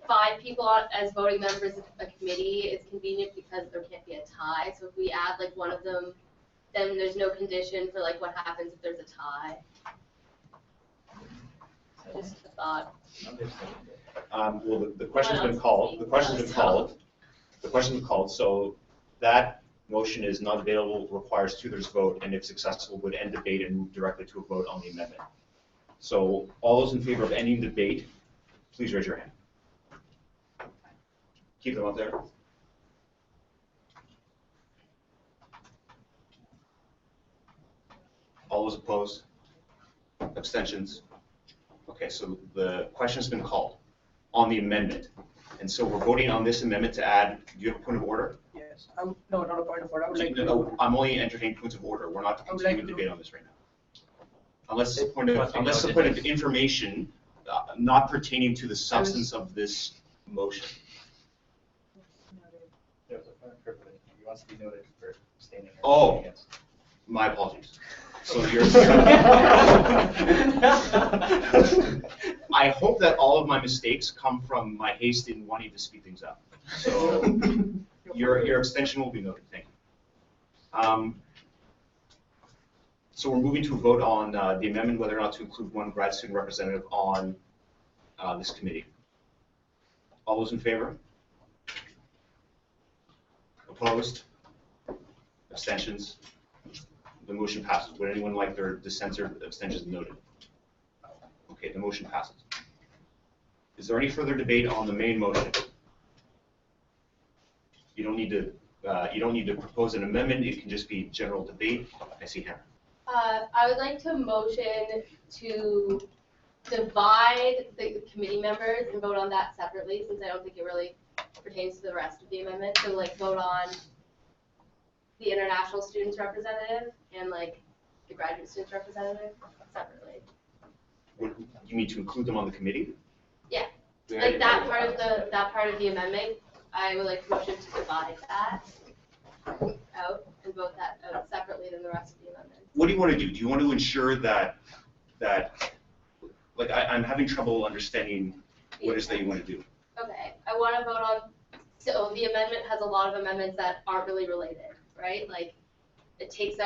5 people as voting members of a committee is convenient because there can't be a tie. So if we add like one of them, then there's no condition for like what happens if there's a tie. So just a thought. Well, the question's been called. The question's been called. The question's been called. So that motion is not available, requires 2/3 vote, and if successful, would end debate and move directly to a vote on the amendment. So all those in favor of ending debate, please raise your hand. Keep them up there. All those opposed? Abstentions? Okay, so the question's been called on the amendment. And so we're voting on this amendment to add, do you have a point of order? Yes, no, not a point of order. I would like to. No, I'm only entertaining points of order. We're not continuing debate on this right now. Unless it's a point of information not pertaining to the substance of this motion. There's a point of privilege. He wants to be noted for standing. Oh, my apologies. So I hope that all of my mistakes come from my haste in wanting to speed things up. So your extension will be noted. Thank you. So we're moving to a vote on the amendment whether or not to include one grad student representative on this committee. All those in favor? Opposed? Abstentions? The motion passes. Would anyone like their dissents or abstentions noted? Okay, the motion passes. Is there any further debate on the main motion? You don't need to propose an amendment. It can just be general debate. I see Hannah. I would like to motion to divide the committee members and vote on that separately, since I don't think it really pertains to the rest of the amendment. So like vote on the international students representative and like the graduate students representative separately. What, you mean to include them on the committee? Yeah, like that part of the amendment. I would like to motion to divide that out and vote that out separately than the rest of the amendment. What do you want to do? Do you want to ensure that like I'm having trouble understanding what it is that you want to do? Okay, I want to vote on. So the amendment has a lot of amendments that aren't really related, right? Like it changes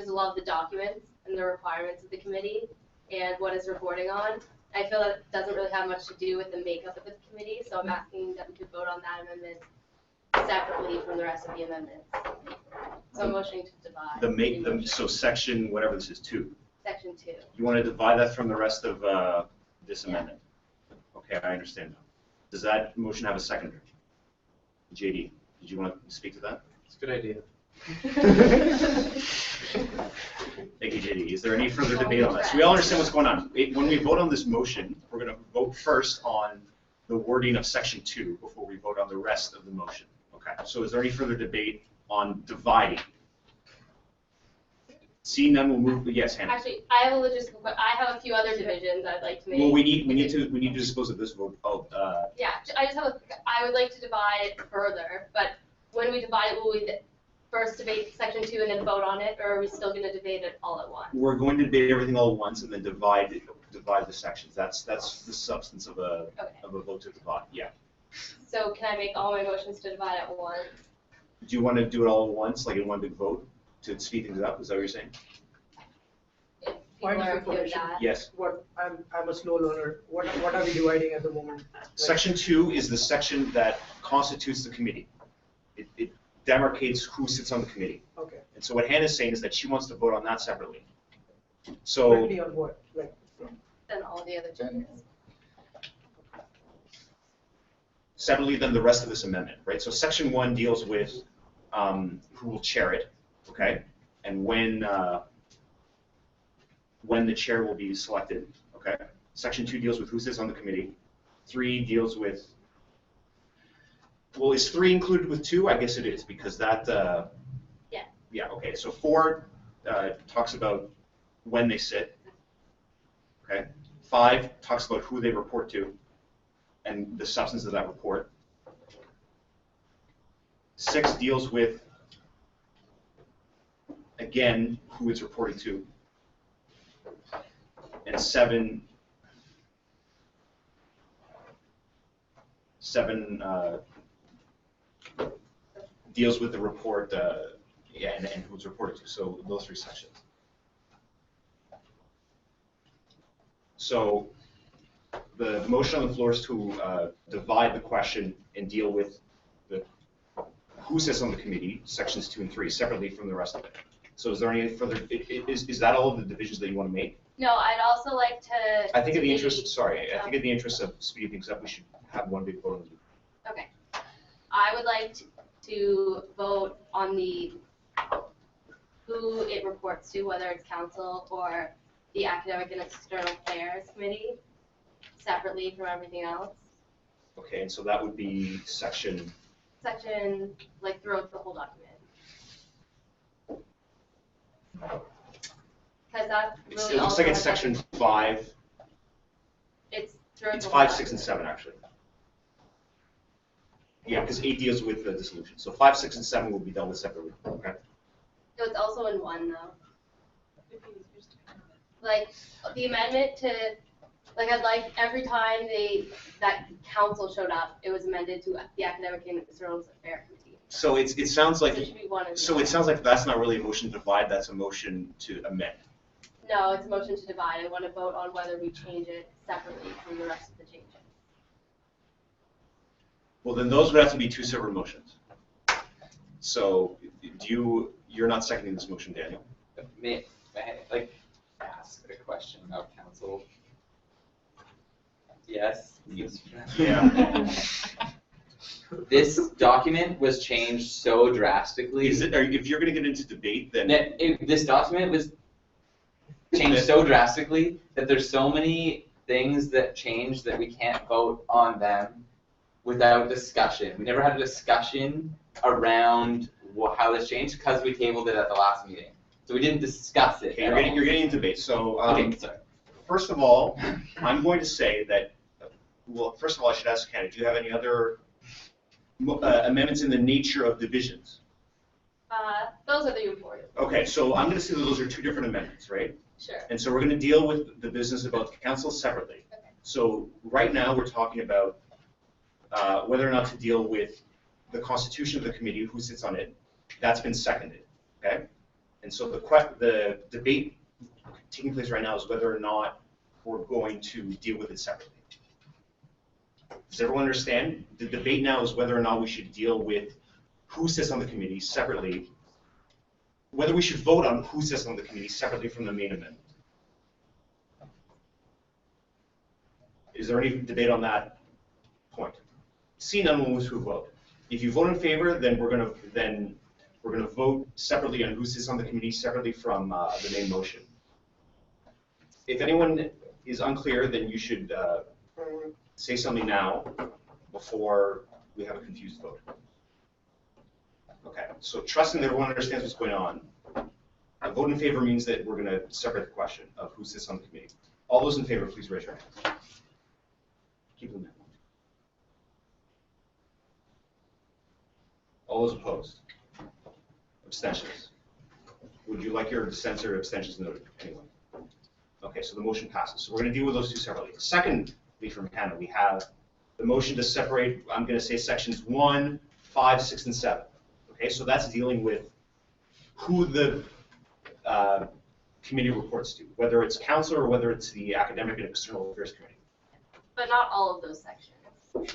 a lot of the documents and the requirements of the committee and what it's reporting on. I feel that it doesn't really have much to do with the makeup of the committee, so I'm asking that we could vote on that amendment separately from the rest of the amendments. So I'm motioning to divide. So section, whatever this is, 2. Section 2. You want to divide that from the rest of this amendment? Okay, I understand now. Does that motion have a seconder? JD, did you want to speak to that? It's a good idea. Thank you, JD. Is there any further debate on this? We all understand what's going on. When we vote on this motion, we're going to vote first on the wording of section 2 before we vote on the rest of the motion. Okay, so is there any further debate on dividing? Seeing none, we'll move. Yes, Hannah. Actually, I have a logistical question. I have a few other divisions I'd like to make. Well, we need to dispose of this vote. Oh. Yeah, I would like to divide it further, but when we divide it, will we first debate section 2 and then vote on it, or are we still going to debate it all at once? We're going to debate everything all at once and then divide the sections. That's the substance of a vote to divide. Yeah. So can I make all my motions to divide at once? Do you want to do it all at once, like in one big vote, to speed things up? Is that what you're saying? If people are okay with that. Yes. I'm a slow learner. What are we dividing at the moment? Section 2 is the section that constitutes the committee. It demarcates who sits on the committee. Okay. And so what Hannah's saying is that she wants to vote on that separately. So. Separately on what? Like. Than all the other changes. Separately than the rest of this amendment, right? So section 1 deals with who will chair it, okay, and when the chair will be selected, okay. Section 2 deals with who sits on the committee. 3 deals with. Well, is 3 included with 2? I guess it is because that. Yeah. Yeah. Okay. So 4 talks about when they sit. Okay. 5 talks about who they report to and the substance of that report. 6 deals with, again, who it's reporting to. and 7 deals with the report, and who it's reported to. So those 3 sections. So the motion on the floor is to divide the question and deal with the who sits on the committee, sections 2 and 3, separately from the rest of it. So is there any further, is that all of the divisions that you want to make? No, I'd also like to. I think in the interest, I think in the interest of speeding things up, we should have one big vote on the. Okay. I would like to vote on the who it reports to, whether it's council or the Academic and External Affairs Committee, separately from everything else. Okay, and so that would be section. Section, like throughout the whole document. Because that really It looks like it's has section 5. It's throughout It's the 5, whole 6, and document. 7 actually. Yeah, because 8 deals with the dissolution. So 5, 6, and 7 will be dealt with separately. Okay. So it's also in 1 though. Like the amendment to, like I'd like every time that council showed up, it was amended to the Academic and External Affairs Committee. So it sounds like So it should be 1 and so it sounds like that's not really a motion to divide. That's a motion to amend. No, it's a motion to divide. I want to vote on whether we change it separately from the rest of the changes. Well, then those would have to be 2 separate motions. So you're not seconding this motion, Daniel? May I, like, ask a question of council? Yes? Yeah. This document was changed so drastically. If you're going to get into debate, then this document was changed so drastically that there's so many things that changed that we can't vote on them without discussion. We never had a discussion around how this changed because we tabled it at the last meeting. So we didn't discuss it. Okay, you're getting into debate. So okay, sorry. First of all, I'm going to say that. Well, first of all, I should ask Hannah, do you have any other amendments in the nature of divisions? Those are the important. Okay, so I'm going to say that those are 2 different amendments, right? Sure. And so we're going to deal with the business about the council separately. Okay. So right now we're talking about whether or not to deal with the constitution of the committee, who sits on it. That's been seconded, okay? And so the debate taking place right now is whether or not we're going to deal with it separately. Does everyone understand? The debate now is whether or not we should deal with who sits on the committee separately, whether we should vote on who sits on the committee separately from the main amendment. Is there any debate on that point? See none, we'll move to a vote. If you vote in favor, then we're going to vote separately on who sits on the committee separately from the main motion. If anyone is unclear, then you should say something now before we have a confused vote. Okay, so trusting that everyone understands what's going on, a vote in favor means that we're going to separate the question of who sits on the committee. All those in favor, please raise your hands. Keep them there. All those opposed? Abstentions? Would you like your dissents or abstentions noted? Anyone? Okay, so the motion passes. So we're going to deal with those 2 separately. Secondly, from Hannah, we have the motion to separate, I'm going to say sections 1, 5, 6, and 7. Okay, so that's dealing with who the committee reports to, whether it's council or whether it's the Academic and External Affairs Committee. But not all of those sections.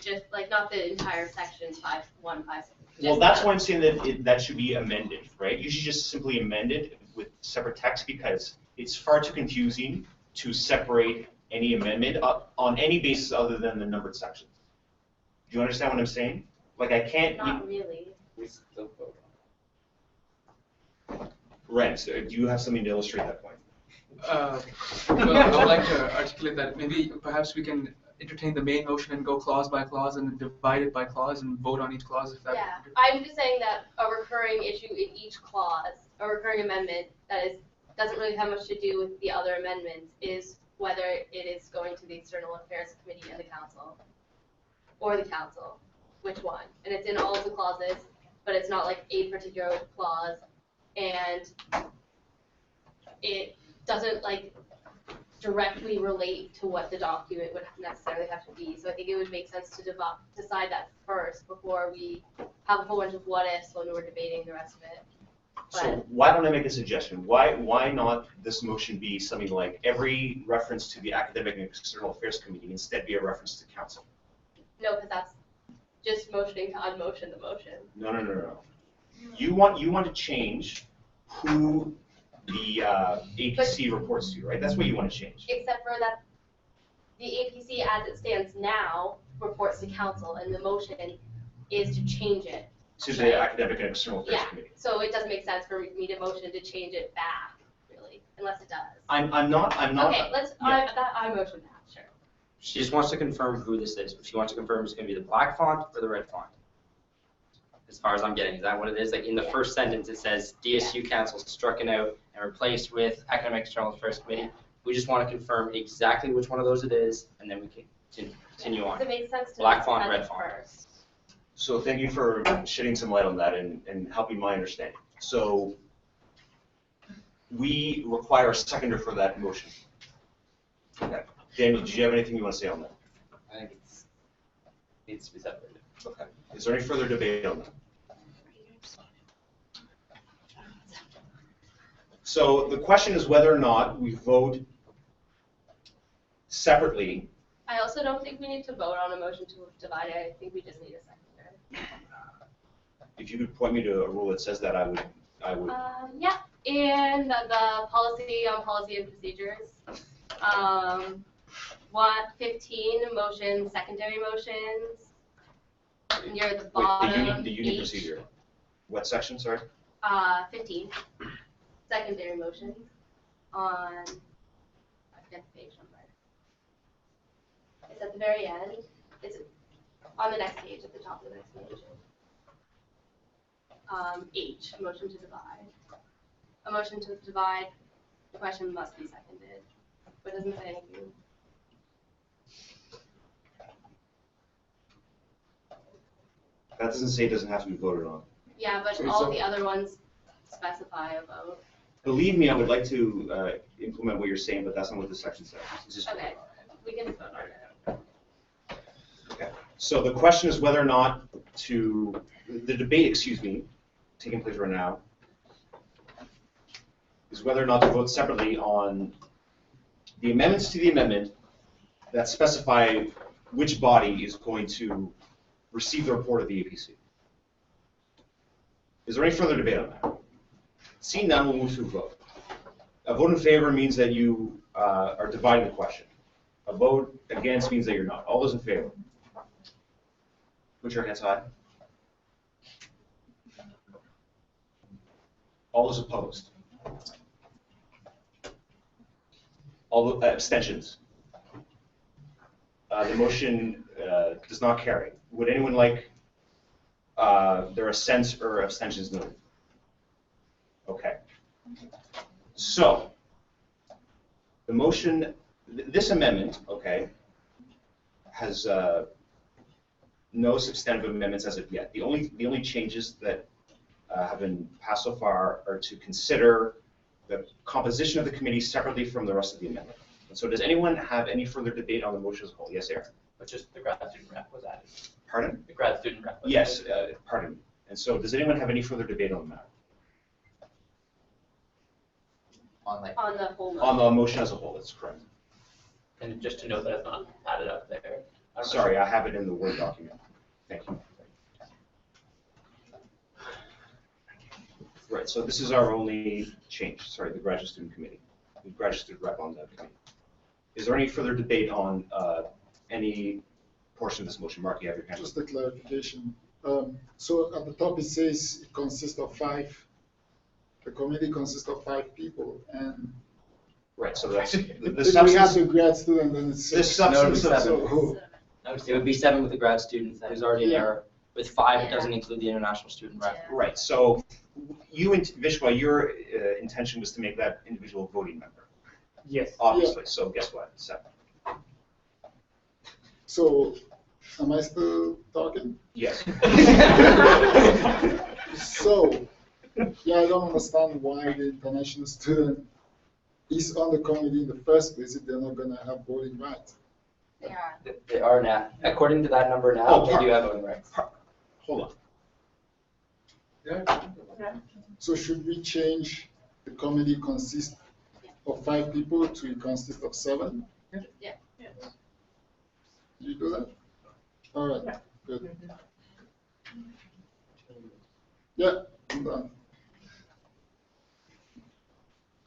Just like not the entire sections 5, 1, 5, 6. Well, that's why I'm saying that that should be amended, right? You should just simply amend it with separate text because it's far too confusing to separate any amendment on any basis other than the numbered sections. Do you understand what I'm saying? Like I can't. Not really. We still vote on it. Ren, so do you have something to illustrate that point? Well, I would like to articulate that maybe perhaps we can entertain the main motion and go clause by clause and divide it by clause and vote on each clause if that. Yeah, I'm just saying that a recurring issue in each clause, a recurring amendment that doesn't really have much to do with the other amendments is whether it is going to the External Affairs Committee and the Council, or the Council, which one. And it's in all of the clauses, but it's not like a particular clause, and it doesn't like directly relate to what the document would necessarily have to be. So I think it would make sense to decide that first before we have a whole bunch of what ifs when we're debating the rest of it. So why don't I make a suggestion? Why not this motion be something like every reference to the Academic and External Affairs Committee instead be a reference to council? No, because that's just motioning to unmotion the motion. No. You want to change who the APC reports to, right? That's what you want to change. Except for that the APC as it stands now reports to council, and the motion is to change it. To the Academic and External Affairs Yeah, Committee. so it doesn't make sense for me to motion to change it back, really, unless it does. I'm not. Okay, let's, yeah. I motion that, sure. She just wants to confirm who this is. She wants to confirm it's going to be the black font or the red font. As far as I'm getting, is that what it is? Like in the first sentence, it says DSU council stricken out and replaced with Academic External Affairs Committee. We just want to confirm exactly which one of those it is, and then we can continue on. Does it make sense to Black font, have red it font. first? So thank you for shedding some light on that and helping my understanding. So we require a seconder for that motion. Okay. Daniel, do you have anything you want to say on that? I think it needs to be separated. Okay. Is there any further debate on that? So the question is whether or not we vote separately. I also don't think we need to vote on a motion to divide it. I think we just need a seconder. If you could point me to a rule that says that, I would. Yeah, and the policy on policy and procedures. 15 motions, secondary motions. Near the bottom. The union H. procedure. What section, sorry? 15. Secondary motions on, I forget the page number. It's at the very end. It's on the next page, at the top of the next page. H, a motion to divide. A motion to divide, the question must be seconded, but it doesn't say anything. That doesn't say it doesn't have to be voted on. Yeah, but So- all the other ones specify a vote. Believe me, I would like to implement what you're saying, but that's not what this section says. It's just, Okay, we can vote on it. okay. So the question is whether or not to, the debate, excuse me, taking place right now, is whether or not to vote separately on the amendments to the amendment that specify which body is going to receive the report of the APC. Is there any further debate on that? Seeing none, we'll move to a vote. A vote in favor means that you are dividing the question. A vote against means that you're not. All those in favor? Put your hands high. All those opposed? All the abstentions? The motion does not carry. Would anyone like their assents or abstentions noted? Okay. So, the motion, this amendment, okay, has no substantive amendments as of yet. The only changes that have been passed so far are to consider the composition of the committee separately from the rest of the amendment. And so does anyone have any further debate on the motion as a whole? Yes, Aaron? But just the grad student rep was added. Pardon? The grad student rep was Yes, added. pardon me. And so does anyone have any further debate on the matter? On like. On the whole motion. On the motion as a whole, that's correct. And just to note that it's not added up there. Sorry, I have it in the Word document. Thank you. Right, so this is our only change, sorry, the graduate student committee, the graduate student rep on that committee. Is there any further debate on any portion of this motion? Mark, you have your hand up. Just a clarification. So at the top it says it consists of 5. The committee consists of 5 people, and right. So that's the we have substance. the grad student, and it's The substance of so, It would be 7 with the grad student who's already in Yeah. there. With 5, it doesn't include the international student rep. Right. So you, Vishwa, your intention was to make that individual voting member. Yes. Obviously. So guess what? 7. So, am I still talking? Yes. So, yeah, I don't understand why the international student is on the committee in the first place if they're not gonna have voting rights? They are now, according to that number now, Oh, they do have voting rights. Hold on. So should we change the committee consist of 5 people to consist of 7? Yeah. You do that? All right, good. Yeah, I'm done.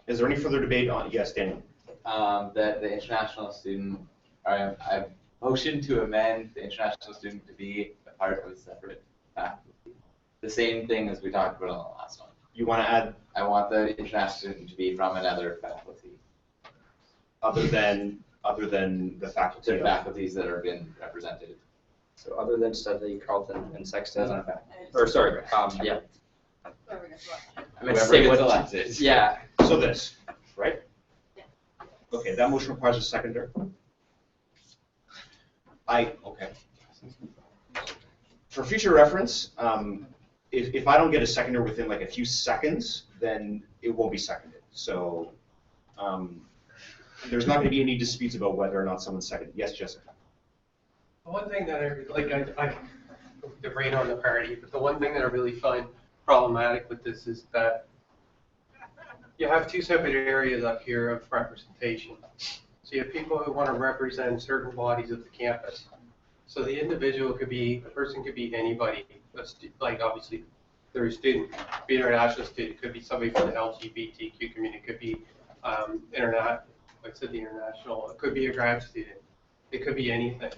Is there any further debate on, yes, Daniel? That the international student, I've motioned to amend the international student to be a part of a separate faculty. The same thing as we talked about on the last one. You want to add? I want the international student to be from another faculty. Other than the faculty. The faculties that have been represented. So other than Studley, Carlton, and Sexton, or sorry, yeah. I meant to say what elected. Yeah. So this, right? Okay, that motion requires a seconder. Okay. For future reference, if I don't get a seconder within like a few seconds, then it won't be seconded. So there's not going to be any disputes about whether or not someone's seconded. Yes, Jessica. One thing that I the rain on the party, but the one thing that I really find problematic with this is that you have 2 separate areas up here of representation. So you have people who want to represent certain bodies of the campus. So the person could be anybody. Like obviously, they're a student, could be an international student, could be somebody from the LGBTQ community, could be international, it could be a grad student, it could be anything.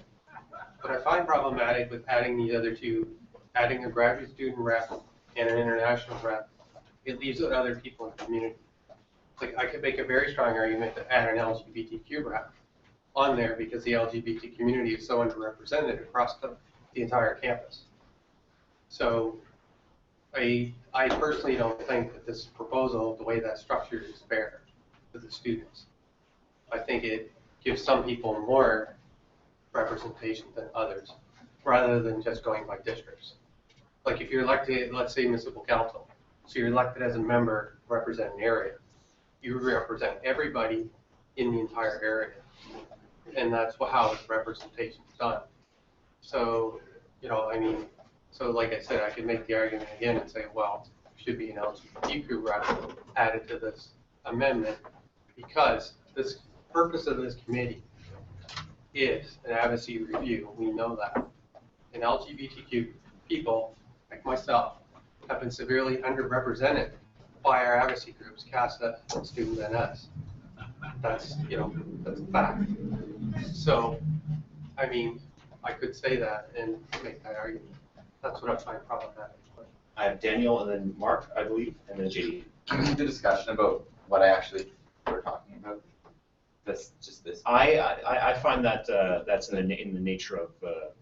What I find problematic with adding these other 2, adding a graduate student rep and an international rep, it leaves out other people in the community. Like I could make a very strong argument to add an LGBTQ rep on there because the LGBT community is so underrepresented across the entire campus. So I personally don't think that this proposal, the way that's structured, is fair to the students. I think it gives some people more representation than others, rather than just going by districts. Like if you're elected, let's say municipal council, so you're elected as a member to represent an area. You represent everybody in the entire area, and that's how representation is done. So, so like I said, I could make the argument again and say, well, there should be an LGBTQ rep added to this amendment because this purpose of this committee is an advocacy review. We know that. And LGBTQ people, like myself, have been severely underrepresented by our advocacy groups, CASA, Student NS. That's a fact. So, I could say that and make that argument. That's what I find problematic. I have Daniel and then Mark, I believe, and then JD. Can we have the discussion about what I actually were talking about? This. I find that that's in the nature of the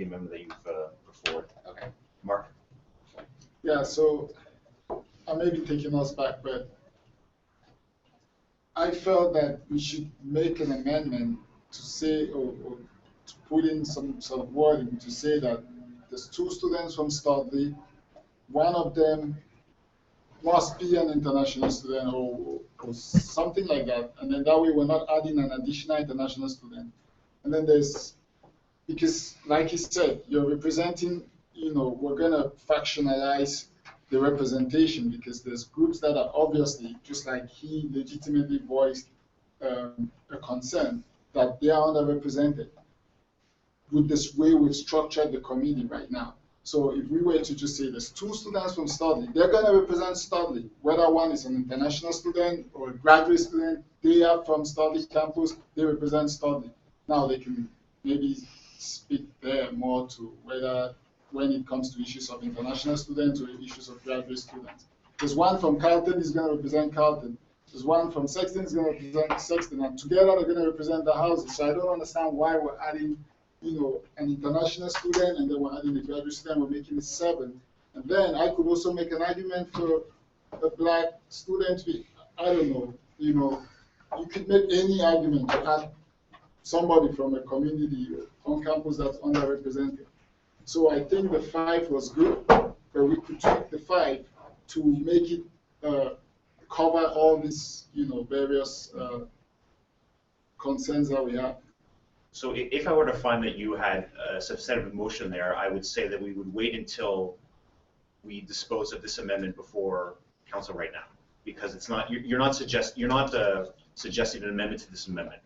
amendment that you've put forward. Okay. Mark? Yeah, so I may be taking us back, but I felt that we should make an amendment to say, or to put in some sort of wording to say that there's 2 students from Studley, one of them must be an international student or something like that. And then that way we're not adding an additional international student. And then because like he said, you're representing, we're gonna factionalize the representation because there's groups that are obviously, just like he legitimately voiced a concern, that they are underrepresented with this way we've structured the committee right now. So if we were to just say there's 2 students from Studley, they're going to represent Studley, whether one is an international student or a graduate student, they are from Studley campus, they represent Studley. Now they can maybe speak there more to whether when it comes to issues of international students or issues of graduate students. There's one from Carleton is going to represent Carleton. There's one from Sexton is going to represent Sexton, and together they're going to represent the houses. So I don't understand why we're adding an international student, and then we're adding a graduate student, we're making it 7. And then I could also make an argument for a black student. I don't know, you could make any argument to add somebody from a community on campus that's underrepresented. So I think the 5 was good, but we could tweak the 5 to make it cover all these, various concerns that we have. So if I were to find that you had a substantive motion there, I would say that we would wait until we dispose of this amendment before council right now, because it's not, you're not suggesting an amendment to this amendment.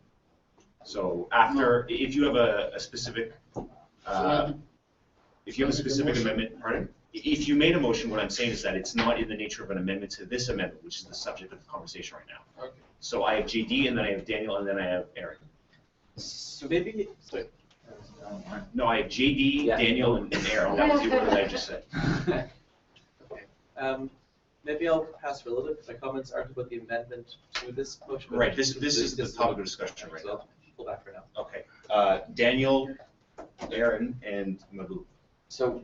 So after, if you have a specific, if you have a specific amendment, pardon? If you made a motion, what I'm saying is that it's not in the nature of an amendment to this amendment, which is the subject of the conversation right now. Okay. So I have JD, and then I have Daniel, and then I have Aaron. So maybe, sorry. No, I have JD, Daniel, and Aaron. That was the order that I just said. Okay. Maybe I'll pass for a little bit, because my comments aren't about the amendment to this motion. but Right, this is the topic of discussion right so now. I'll pull back for now. Okay. Daniel, Aaron, and Mabu. So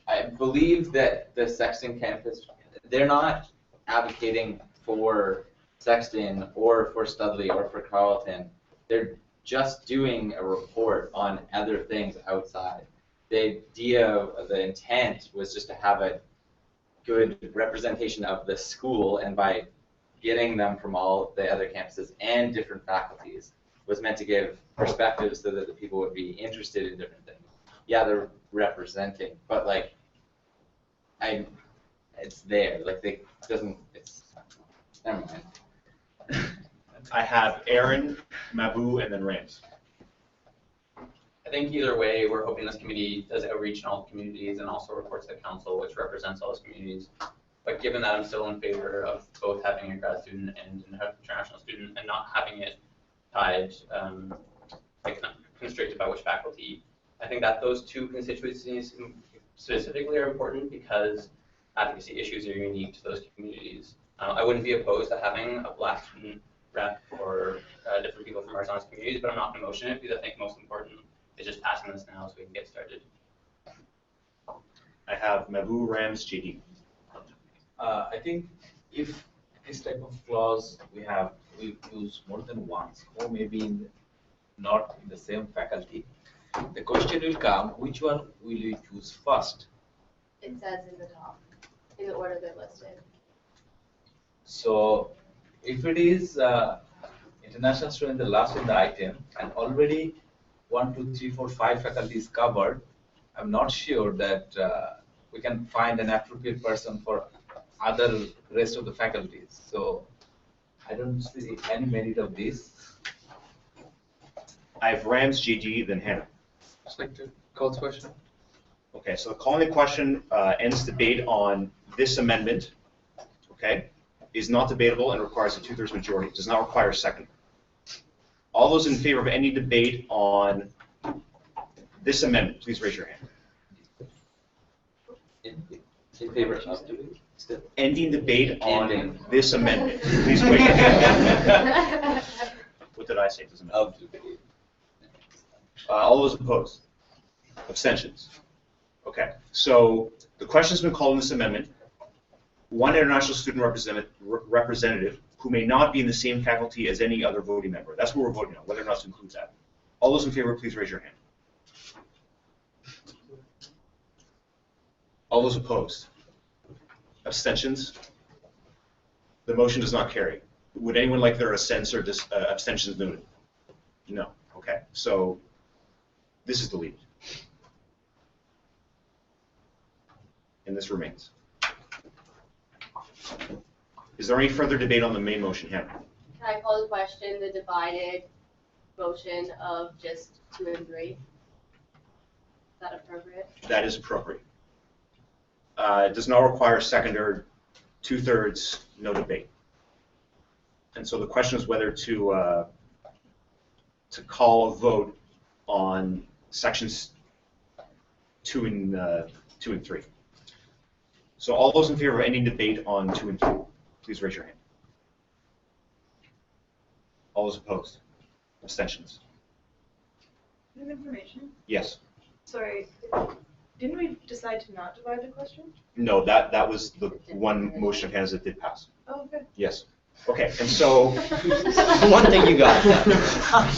I believe that the Sexton campus, they're not advocating for Sexton or for Studley or for Carleton. They're just doing a report on other things outside. The idea, the intent was just to have a good representation of the school, and by getting them from all the other campuses and different faculties was meant to give perspectives so that the people would be interested in different things. Yeah, they're representing, but like, it's there. Like never mind. I have Aaron, Mabu, and then Rams. I think either way, we're hoping this committee does outreach in all the communities and also reports to council, which represents all those communities. But given that I'm still in favor of both having a grad student and an international student and not having it tied, constricted by which faculty, I think that those two constituencies specifically are important because advocacy issues are unique to those communities. I wouldn't be opposed to having a Black student rep or different people from our science communities, but I'm not going to motion it because I think most important is just passing this now so we can get started. I have Mabu, Rams, JD. I think if this type of clause we use more than once, or maybe not in the same faculty, the question will come, which one will you choose first? It says in the top, in the order they're listed. So if it is international student, the last in the item, and already 1, 2, 3, 4, 5 faculty is covered, I'm not sure that we can find an appropriate person for other rest of the faculties. So I don't see any merit of this. I have Rams, JD, then Hannah. Just like to call this question. Okay, so calling the question ends debate on this amendment, okay, is not debatable and requires a 2/3 majority. It does not require a second. All those in favor of any debate on this amendment, please raise your hand. In favor of Ending debate on this amendment, please wait. What did I say? Doesn't matter. Of debate. All those opposed? Abstentions? Okay, so the question's been called in this amendment. One international student representative who may not be in the same faculty as any other voting member. That's what we're voting on, whether or not to include that. All those in favor, please raise your hand. All those opposed? Abstentions? The motion does not carry. Would anyone like their assents or abstentions noted? No. Okay, so this is deleted. And this remains. Is there any further debate on the main motion, Hannah? Can I call the question the divided motion of just 2 and 3? Is that appropriate? That is appropriate. It does not require a second or 2/3, no debate. And so the question is whether to call a vote on sections 2 and 3. So all those in favor of any debate on 2 and 3, please raise your hand. All those opposed? Abstentions? Point of information. Yes. Sorry, didn't we decide to not divide the question? No, that was the one motion of Hannah's that did pass. Oh, okay. Yes. Okay, and so one thing you got.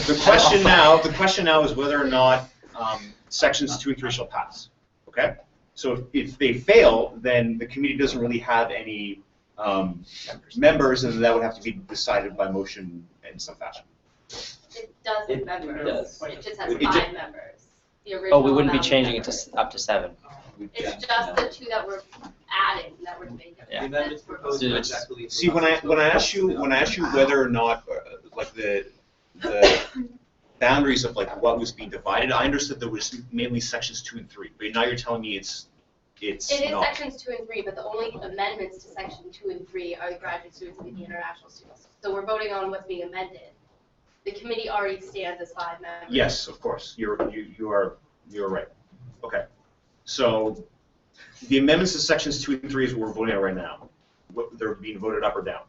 the question now is whether or not sections 2 and 3 shall pass. Okay? So if they fail, then the committee doesn't really have any members, and that would have to be decided by motion in some fashion. It does have It members. does. It just has It ju- 5 members. The Oh, we original wouldn't be amount of changing it members. to up to 7. It's just the 2 that we're adding that we're making. Yeah. The amendments proposed So are it's- exactly. See, when I asked you whether or not like the boundaries of like what was being divided, I understood there was mainly sections 2 and 3. But now you're telling me it's It is not. sections 2 and 3, but the only amendments to section 2 and 3 are the graduate students and the international students. So we're voting on what's being amended. The committee already stands as 5 members. Yes, of course. You are right. Okay. So the amendments to sections 2 and 3 is what we're voting on right now. They're being voted up or down.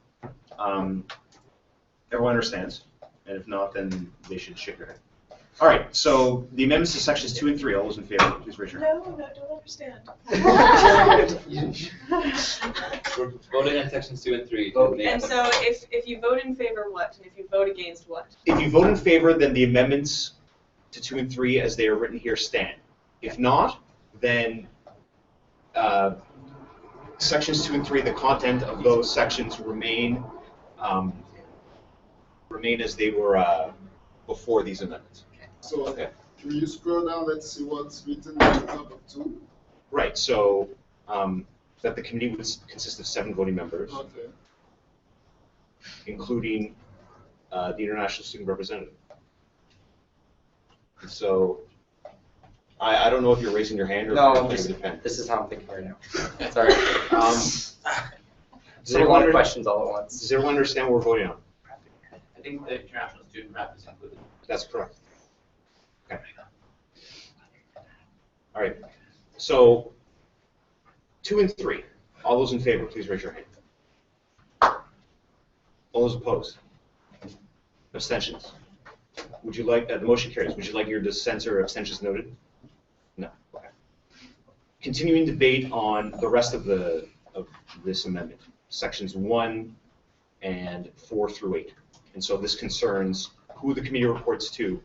Everyone understands, and if not, then they should shake their head. All right. So the amendments to sections 2 and 3. All those in favor, please raise your hand. No, I don't understand. We're voting on sections 2 and 3. And so if you vote in favor, what? And if you vote against, what? If you vote in favor, then the amendments to 2 and 3 as they are written here stand. If not, then sections 2 and 3, the content of those sections remain as they were before these amendments. So Okay. can you scroll down? Let's see what's written at the top of 2. Right. So that the committee would consist of 7 voting members, Okay. including the international student representative. And so I don't know if you're raising your hand or No, if I'm you're just, defending. this is how I'm thinking right now. Sorry. Does So a lot of everyone- questions all at once. Does everyone understand what we're voting on? I think the international student rep is included. That's correct. Okay. All right. So 2 and 3. All those in favor, please raise your hand. All those opposed? Abstentions? Would you like, the motion carries. Would you like your dissents or abstentions noted? No. Okay. Continuing debate on the rest of this amendment, sections 1 and 4 through 8. And so this concerns who the committee reports to,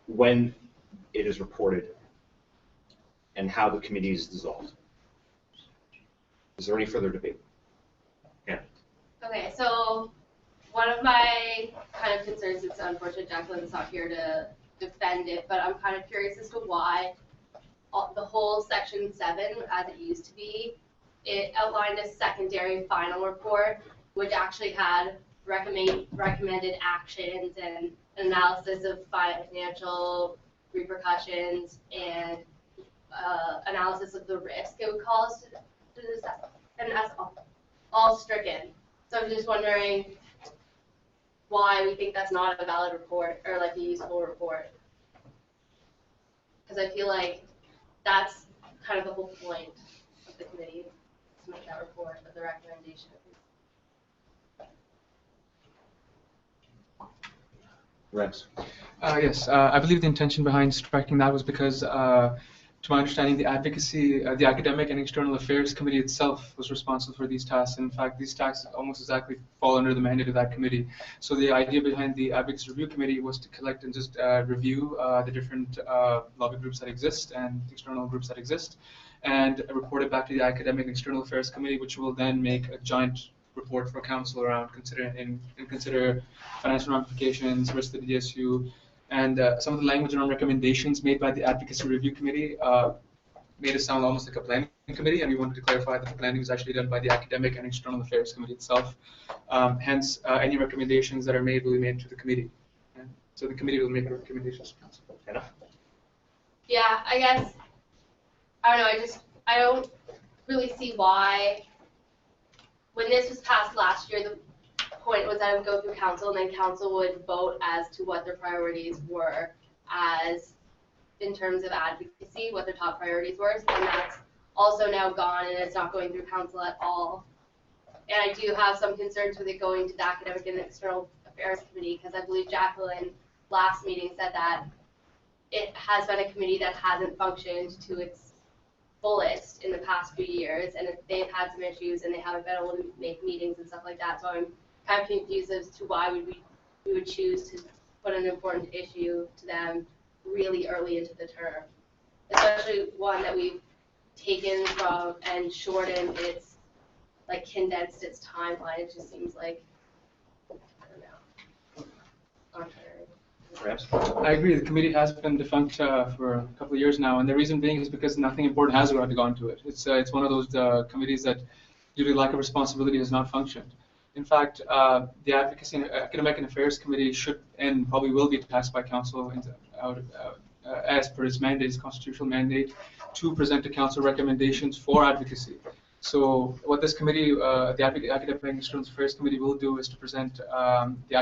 when it is reported, and how the committee is dissolved. Is there any further debate? Yeah. Okay, so one of my kind of concerns, it's unfortunate Jacqueline's not here to defend it, but I'm kind of curious as to why the whole section 7, as it used to be, it outlined a secondary final report, which actually had recommended actions and analysis of financial repercussions and analysis of the risk it would cause to this, and that's all stricken. So I'm just wondering why we think that's not a valid report or like a useful report. Because I feel like that's kind of the whole point of the committee, to make that report of the recommendation. Rex. Yes, I believe the intention behind striking that was because, to my understanding, the advocacy, the academic and external affairs committee itself was responsible for these tasks. In fact, these tasks almost exactly fall under the mandate of that committee. So the idea behind the advocacy review committee was to collect and just review the different lobby groups that exist and external groups that exist, and report it back to the academic and external affairs committee, which will then make a joint report for council around consider financial ramifications, risk to the DSU, and some of the language around recommendations made by the Advocacy Review Committee made it sound almost like a planning committee, and we wanted to clarify that the planning was actually done by the Academic and External Affairs Committee itself. Hence, any recommendations that are made will be made to the committee. And so the committee will make the recommendations to council. Enough? Yeah, I guess, I don't know, I don't really see why, when this was passed last year, the point was that it would go through council and then council would vote as to what their priorities were as in terms of advocacy, what their top priorities were, and that's also now gone and it's not going through council at all. And I do have some concerns with it going to the Academic and External Affairs Committee, because I believe Jacqueline last meeting said that it has been a committee that hasn't functioned to its fullest in the past few years, and they've had some issues and they haven't been able to make meetings and stuff like that. So I'm kind of confused as to why we would choose to put an important issue to them really early into the term, especially one that we've taken from and shortened its like condensed its timeline. It just seems like, I don't know. Arbitrary. I agree. The committee has been defunct for a couple of years now, and the reason being is because nothing important has gone to it. It's one of those committees that, due to lack of responsibility, has not functioned. In fact, the Advocacy and Academic and Affairs Committee should and probably will be tasked by Council as per its mandate, its constitutional mandate, to present to Council recommendations for advocacy. So what this committee, the Academic and External Affairs Committee, will do is to present the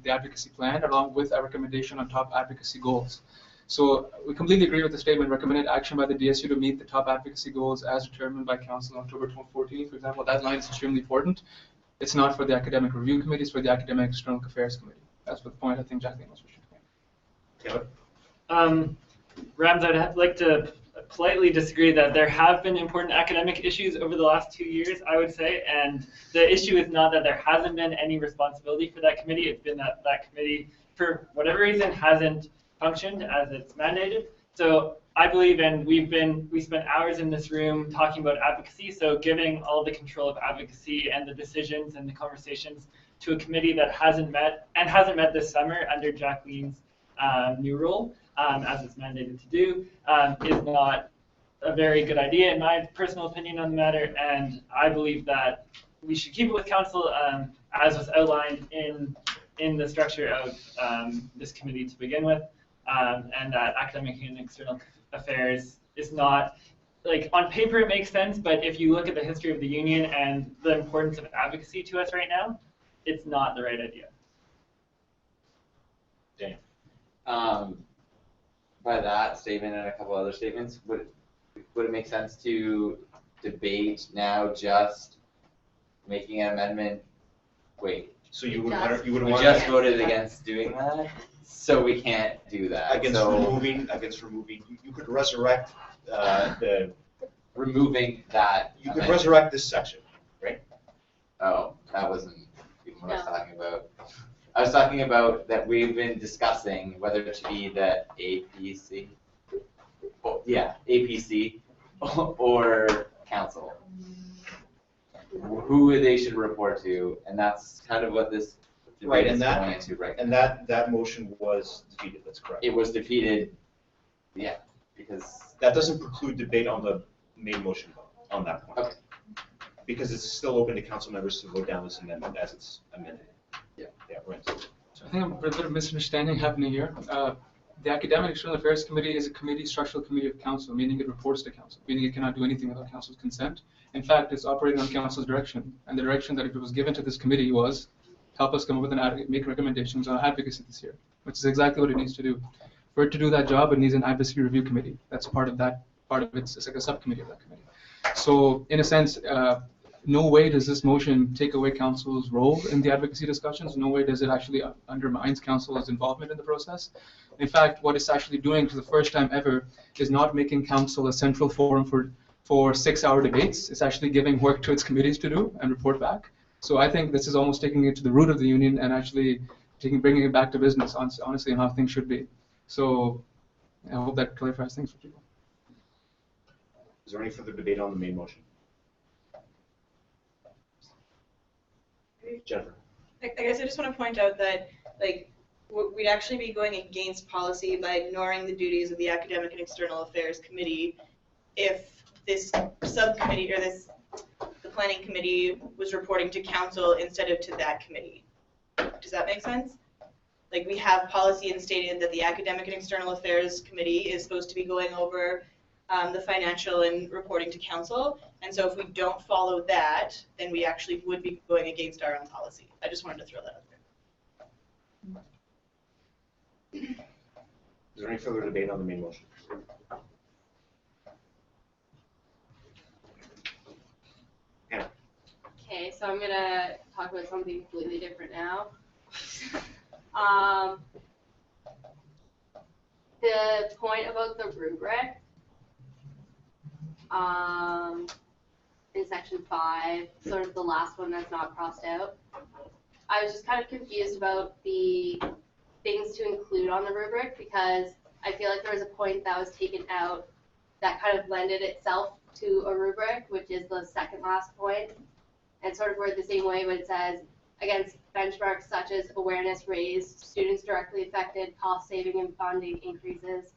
advocacy plan along with a recommendation on top advocacy goals. So we completely agree with the statement, recommended action by the DSU to meet the top advocacy goals as determined by Council on October 2014. For example, that line is extremely important. It's not for the Academic Review Committee, it's for the Academic External Affairs Committee. That's the point I think Jacqueline was wishing to make. Rams, I'd like to politely disagree that there have been important academic issues over the last 2 years, I would say, and the issue is not that there hasn't been any responsibility for that committee. It's been that that committee, for whatever reason, hasn't functioned as it's mandated. So I believe, and we spent hours in this room talking about advocacy, so giving all the control of advocacy and the decisions and the conversations to a committee that hasn't met this summer under Jacqueline's new role, as it's mandated to do, is not a very good idea in my personal opinion on the matter, and I believe that we should keep it with Council as was outlined in the structure of this committee to begin with, and that Academic and External Affairs is not, like, on paper it makes sense, but if you look at the history of the union and the importance of advocacy to us right now, it's not the right idea. Damn. By that statement and a couple other statements, would it make sense to debate now just making an amendment? Wait. So you would We want just voted against doing that, so we can't do that. against removing. You could resurrect the. Removing that. You could resurrect this section, right? Oh, that wasn't even what I was talking about. I was talking about that we've been discussing whether it should be the APC. Oh, yeah, APC or Council. Who they should report to, and that's kind of what this debate is going into right now. And that motion was defeated. That's correct. It was defeated. Yeah, because that doesn't preclude debate on the main motion on that point. Okay. Because it's still open to council members to vote down this amendment as it's amended. Yeah. Yeah, right. So I think a bit of misunderstanding happening here. The Academic External Affairs Committee is a structural committee of Council, meaning it reports to Council, meaning it cannot do anything without Council's consent. In fact, it's operating on Council's direction, and the direction that it was given to this committee was help us come up with make recommendations on advocacy this year, which is exactly what it needs to do. For it to do that job, it needs an advocacy review committee. That's part of it's like a subcommittee of that committee. So in a sense, no way does this motion take away Council's role in the advocacy discussions. No way does it actually undermines Council's involvement in the process. In fact, what it's actually doing for the first time ever is not making Council a central forum for 6-hour debates. It's actually giving work to its committees to do and report back. So I think this is almost taking it to the root of the union and actually bringing it back to business, honestly, and how things should be. So I hope that clarifies things for people. Is there any further debate on the main motion? Jennifer. I guess I just want to point out that, like, we'd actually be going against policy by ignoring the duties of the Academic and External Affairs Committee if this subcommittee or the planning committee was reporting to Council instead of to that committee. Does that make sense? Like, we have policy instated that the Academic and External Affairs Committee is supposed to be going over the financial and reporting to Council, and so if we don't follow that, then we actually would be going against our own policy. I just wanted to throw that out there. Is there any further debate on the main motion? Hannah. Okay, so I'm gonna talk about something completely different now. The point about the rubric in section 5, sort of the last one that's not crossed out. I was just kind of confused about the things to include on the rubric because I feel like there was a point that was taken out that kind of lended itself to a rubric, which is the second last point. and sort of worded the same way, but it says, against benchmarks such as awareness raised, students directly affected, cost saving and funding increases.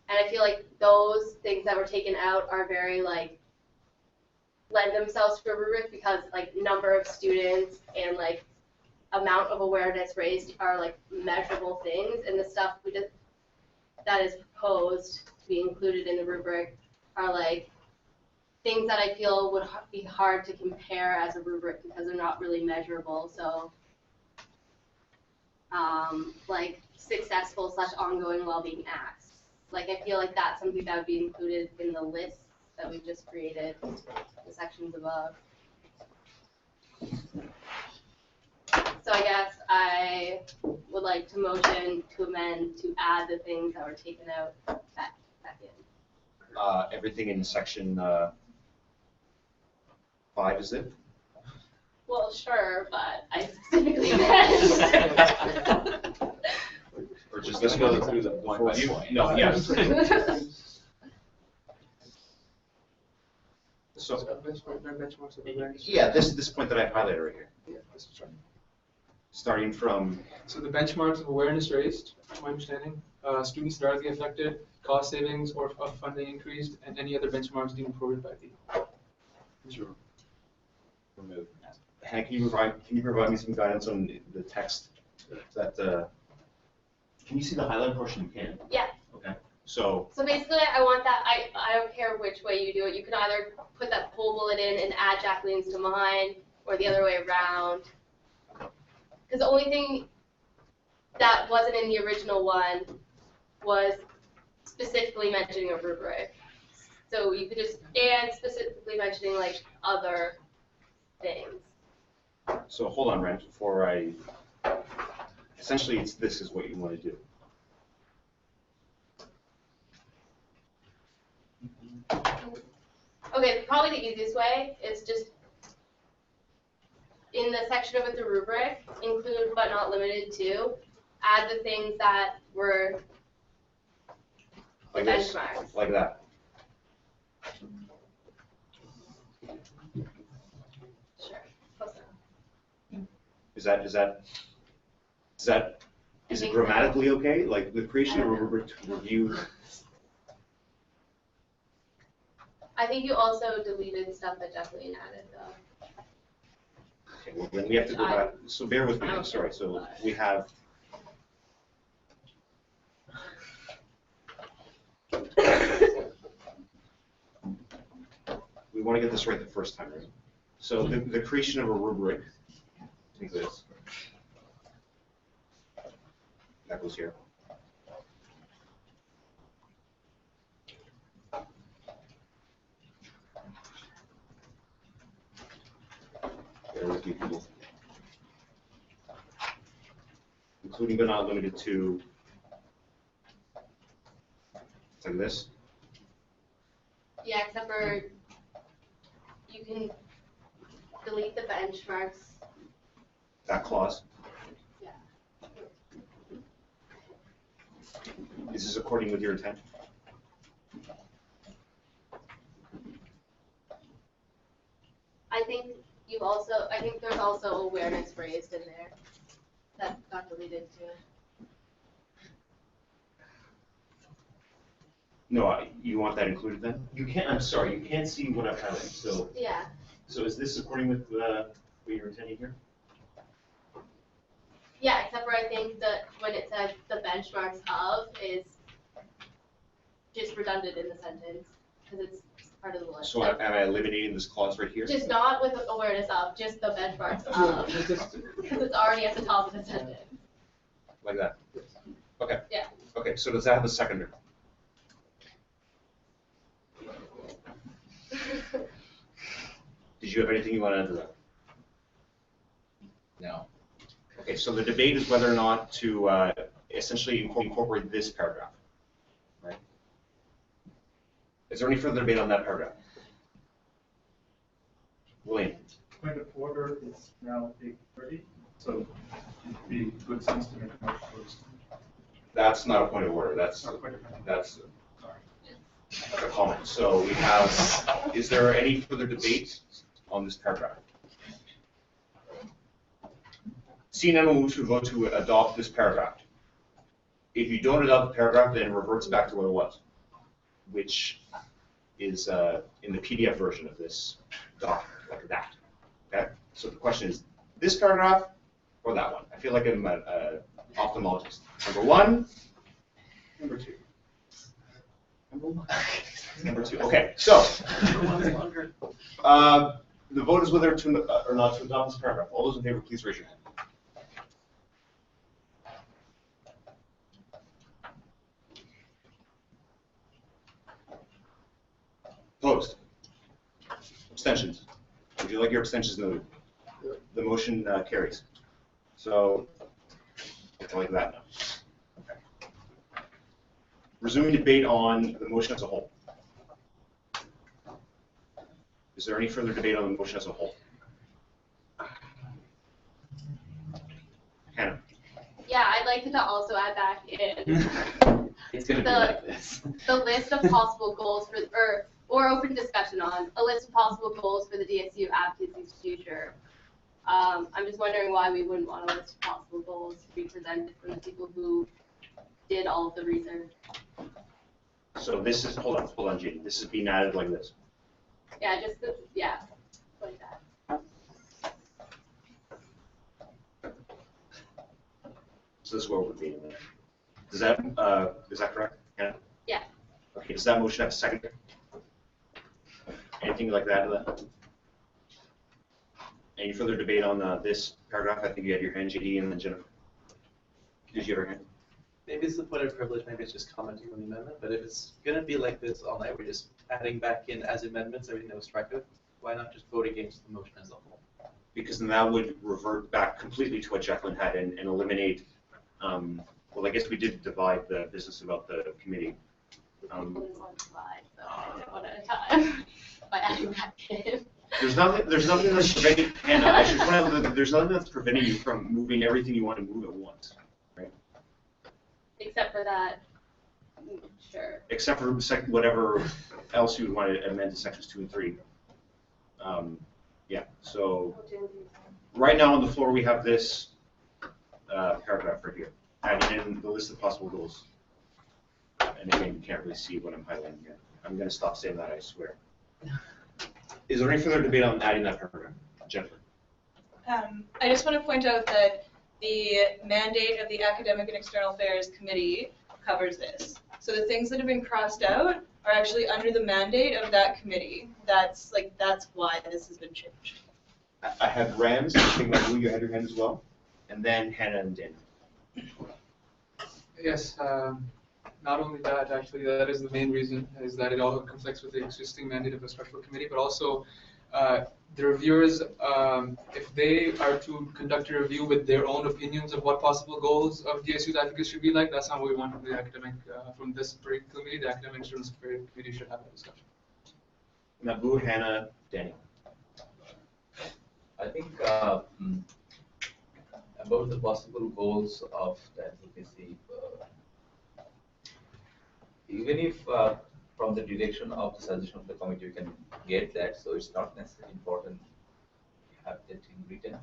And I feel like those things that were taken out are very like, lend themselves to a rubric because like number of students and like amount of awareness raised are like measurable things, and the stuff that is proposed to be included in the rubric are like things that I feel would be hard to compare as a rubric because they're not really measurable. So like successful / ongoing well-being acts. Like I feel like that's something that would be included in the list that we've just created, the sections above. So I guess I would like to motion to amend to add the things that were taken out back in. Everything in section 5, is it? Well, sure, but I specifically meant. Or just let's go through the point by point. No, yes. So, benchmarks of awareness. yeah, this point that I highlighted right here. Yeah, this is right. Starting from. So the benchmarks of awareness raised, to my understanding, students directly affected, cost savings or of funding increased, and any other benchmarks deemed appropriate by the. Sure. Remove. Hank, can you provide me some guidance on the text that can you see the highlight portion? You can. Yeah. Okay. So basically, I want that. I don't care which way you do it. You can either put that whole bullet in and add Jacqueline's to mine, or the other way around. Because the only thing that wasn't in the original one was specifically mentioning a rubric. So you could just, and specifically mentioning like other things. So hold on, Rent, before I, essentially this is what you want to do. Okay, probably the easiest way is just in the section with the rubric, include but not limited to, add the things that were Like benchmarks. this, like that. Sure, close enough. Is it grammatically okay? Like the creation of a rubric to review. I think you also deleted stuff that Jacqueline added though. Okay, well, then we have to go back. So bear with me. I'm sorry. So we have. We want to get this right the first time, right? So the creation of a rubric. Take this. That goes here. Bear with me, people. Including but not limited to. It's like this. Yeah, except for you can delete the benchmarks. That clause. Yeah. Is this according with your intent? I think there's also awareness raised in there that got deleted too. No, you want that included then? You can't. I'm sorry, you can't see what I've highlighted. So. Yeah. So is this according with what you're intending here? Yeah, except for I think that when it says the benchmarks of is just redundant in the sentence because it's part of the list. So am I eliminating this clause right here? Just not with awareness of, just the benchmarks of, because it's already at the top of the sentence. Like that? Okay. Yeah. Okay, so does that have a seconder? Did you have anything you want to add to that? No. Okay, so the debate is whether or not to essentially incorporate this paragraph, right? Is there any further debate on that paragraph? William? Point of order is now 8:30, so it'd be good sense to make a motion first. That's not a point of order. That's a comment. So we have. Is there any further debate on this paragraph? Seeing none, we'll move to a vote to adopt this paragraph. If you don't adopt the paragraph, then it reverts back to what it was, which is in the PDF version of this document, like that. Okay? So the question is, this paragraph or that one? I feel like I'm an ophthalmologist. Number one, number two. Number one. Number two. Okay, so the vote is whether to or not to adopt this paragraph. All those in favor, please raise your hand. Opposed? Abstentions? Would you like your abstentions noted? The motion carries. So it's like that now. Okay. Resuming debate on the motion as a whole. Is there any further debate on the motion as a whole? Hannah? Yeah, I'd like to also add back in It's gonna be like this. the list of possible goals for, or open discussion on, a list of possible goals for the DSU Advocacy's future. I'm just wondering why we wouldn't want a list of possible goals to be presented from the people who did all of the research. So this is, hold on, Jean. This is being added like this. Yeah, yeah, like that. So this is what would be in there. Is that correct? Hannah? Yeah. Okay, does that motion have a second? Anything like that to that? Any further debate on this paragraph? I think you had your hand, JD, and then Jennifer. Did you have your hand? Maybe it's the point of privilege, maybe it's just commenting on the amendment, but if it's gonna be like this all night, we're just adding back in as amendments everything that was struck out, why not just vote against the motion as a whole? Because then that would revert back completely to what Jacqueline had and eliminate, well, I guess we did divide the business about the committee. One slide, so I did one at a time by adding back in. There's nothing that's preventing, Hannah, I should point out that there's nothing that's preventing you from moving everything you want to move at once, right? Except for that, sure. Except for whatever else you would want to amend to sections 2 and 3. Yeah, so right now on the floor we have this paragraph right here, adding in the list of possible goals. And again, you can't really see what I'm highlighting here. I'm going to stop saying that, I swear. Is there any further debate on adding that paragraph? Jennifer? I just want to point out that the mandate of the Academic and External Affairs Committee covers this. So the things that have been crossed out are actually under the mandate of that committee. That's why this has been changed. I have Rams, I think that you had your hand as well, and then Hannah and Daniel. Yes, not only that, actually, that is the main reason, is that it all conflicts with the existing mandate of the structural committee, but also the reviewers, if they are to conduct a review with their own opinions of what possible goals of DSU's advocacy should be like, that's not what we want from the academic, from this particular committee. The academic and students committee should have that discussion. Nabu, Hannah, Daniel. I think about the possible goals of the advocacy, even if from the direction of the suggestion of the committee we can get that, so it's not necessarily important to have that in written.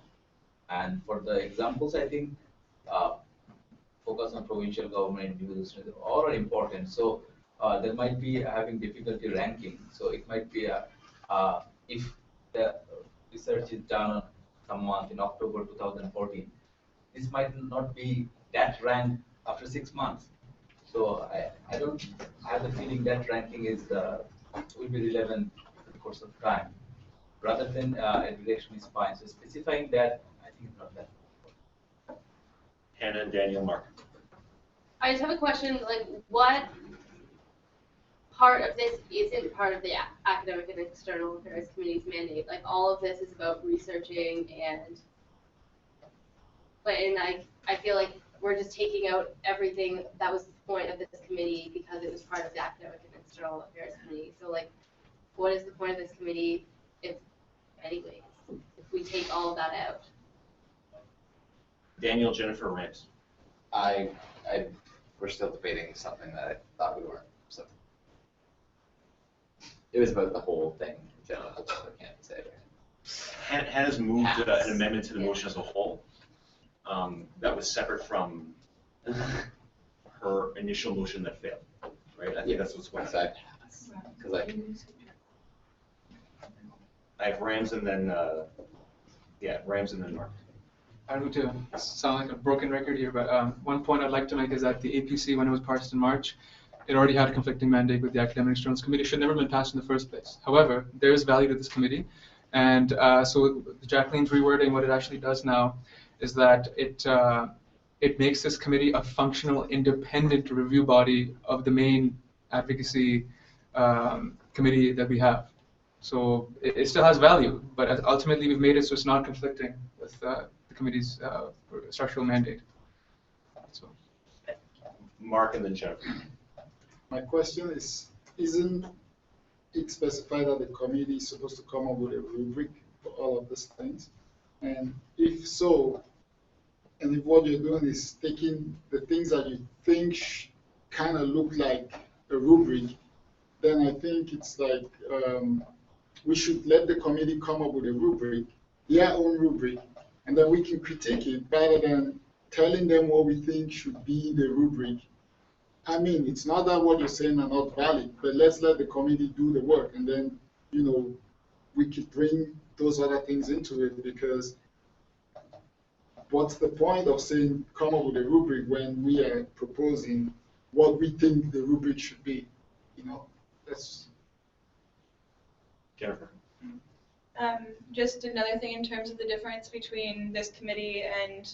And for the examples, I think focus on provincial government, all are important. So there might be having difficulty ranking. So it might be if the research is done some month in October 2014, this might not be that ranked after 6 months. So I don't have the feeling that ranking is will be relevant in the course of time. Rather than a direction is fine. So specifying that, I think it's not that important. Hannah and Daniel, Mark. I just have a question, like, what part of this isn't part of the Academic and External Affairs Committee's mandate? Like, all of this is about researching and I feel like we're just taking out everything that was the point of this committee because it was part of the Academic and External Affairs Committee. So, like, what is the point of this committee if we take all of that out? Daniel, Jennifer, Rams. We're still debating something that I thought we weren't. So it was about the whole thing in general. So I can't say it. Hannah's moved an amendment to the motion as a whole. that was separate from her initial motion that failed, right? I think that's what's going on. Because I have Rams and then, Rams and then North. I don't know to sound like a broken record here, but one point I'd like to make is that the APC, when it was passed in March, it already had a conflicting mandate with the Academic Externals Committee. It should never have been passed in the first place. However, there is value to this committee. And so Jacqueline's rewording, what it actually does now is that it makes this committee a functional, independent review body of the main advocacy committee that we have. So it still has value, but ultimately we've made it so it's not conflicting with the committee's structural mandate. So. Mark and then Jennifer. My question is, isn't it specified that the committee is supposed to come up with a rubric for all of these things? And if so, and if what you're doing is taking the things that you think kind of look like a rubric, then I think it's like we should let the committee come up with a rubric, their own rubric, and then we can critique it rather than telling them what we think should be the rubric. I mean, it's not that what you're saying are not valid, but let's let the committee do the work, and then, you know, we could bring those other things into it, because what's the point of saying come up with a rubric when we are proposing what we think the rubric should be? You know, that's. Jennifer. Just another thing in terms of the difference between this committee and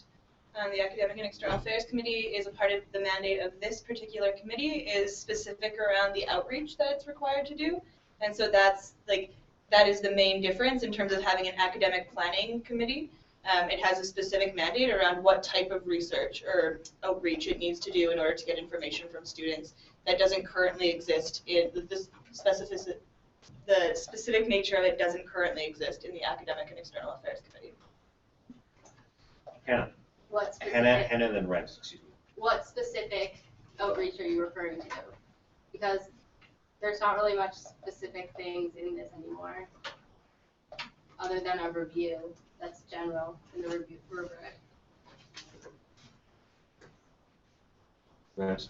the Academic and External Affairs Committee is a part of the mandate of this particular committee is specific around the outreach that it's required to do. And so that's like, that is the main difference in terms of having an academic planning committee. It has a specific mandate around what type of research or outreach it needs to do in order to get information from students. That doesn't currently exist in this specificity. The specific nature of it doesn't currently exist in the Academic and External Affairs Committee. Hannah. What specific, Hannah and then Rams, excuse me. what specific outreach are you referring to? Because there's not really much specific things in this anymore, other than a review that's general in the review rubric. Rams.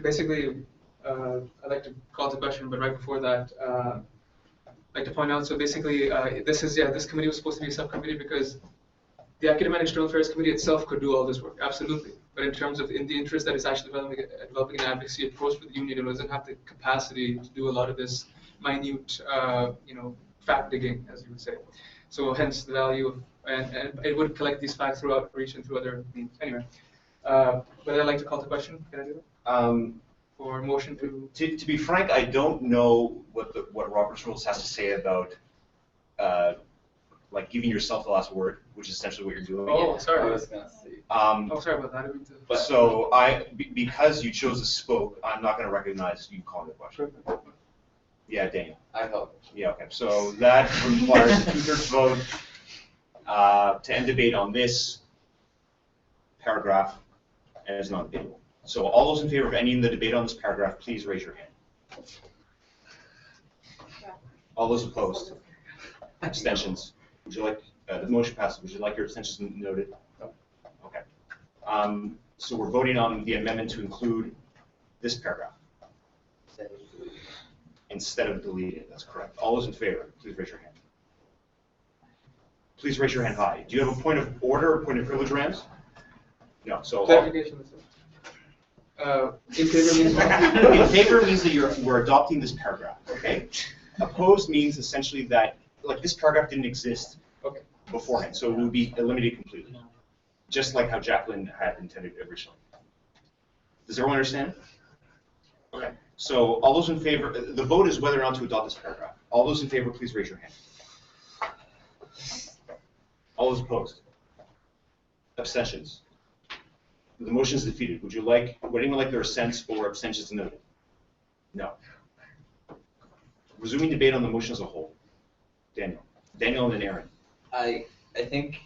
Basically, I'd like to call the question, but right before that, I'd like to point out, so basically, this committee was supposed to be a subcommittee because the Academic and External Affairs Committee itself could do all this work, absolutely. But in terms of in the interest that is actually developing an advocacy approach for the union, it doesn't have the capacity to do a lot of this minute, fact digging, as you would say. So hence the value of, and it would collect these facts through outreach and through other means. Anyway, but I'd like to call the question. Can I do that? For motion to be frank, I don't know what Robert's Rules has to say about like giving yourself the last word, which is essentially what you're doing. Oh, sorry. I was gonna say. Sorry about that. But so because you chose to spoke, I'm not going to recognize you calling the question. Yeah, Daniel. I hope. Yeah, okay. So that requires a 2/3 vote to end debate on this paragraph, and it's not debatable. So all those in favor of ending the debate on this paragraph, please raise your hand. All those opposed? Abstentions? Would you like, the motion passes, would you like your abstentions noted? No. Okay. So we're voting on the amendment to include this paragraph. Instead of deleting it, that's correct. All those in favor, please raise your hand. Please raise your hand high. Do you have a point of order or point of privilege, Rams? No, so. Clarification. In favor means what? In favor means that we're adopting this paragraph, okay? Opposed means essentially that, like, this paragraph didn't exist beforehand, so it would be eliminated completely, just like how Jacqueline had intended originally. Does everyone understand? Okay, so all those in favor, the vote is whether or not to adopt this paragraph. All those in favor, please raise your hand. All those opposed? Abstentions? The motion is defeated. Would anyone like their assents or abstentions noted? No. Resuming debate on the motion as a whole. Daniel and then Aaron. I think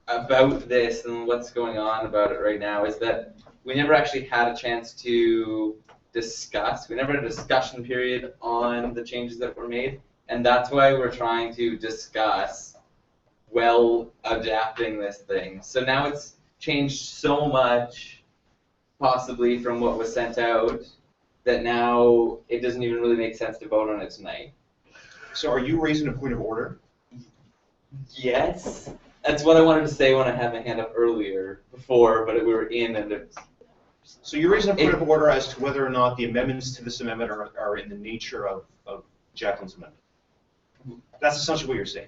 about this and what's going on about it right now is that we never actually had a chance to discuss. We never had a discussion period on the changes that were made, and that's why we're trying to discuss well adapting this thing. So now it's changed so much, possibly from what was sent out, that now it doesn't even really make sense to vote on it tonight. So are you raising a point of order? Yes. That's what I wanted to say when I had my hand up earlier before, but we were in and it's... So you're raising a point of order as to whether or not the amendments to this amendment are in the nature of Jacqueline's amendment. That's essentially what you're saying.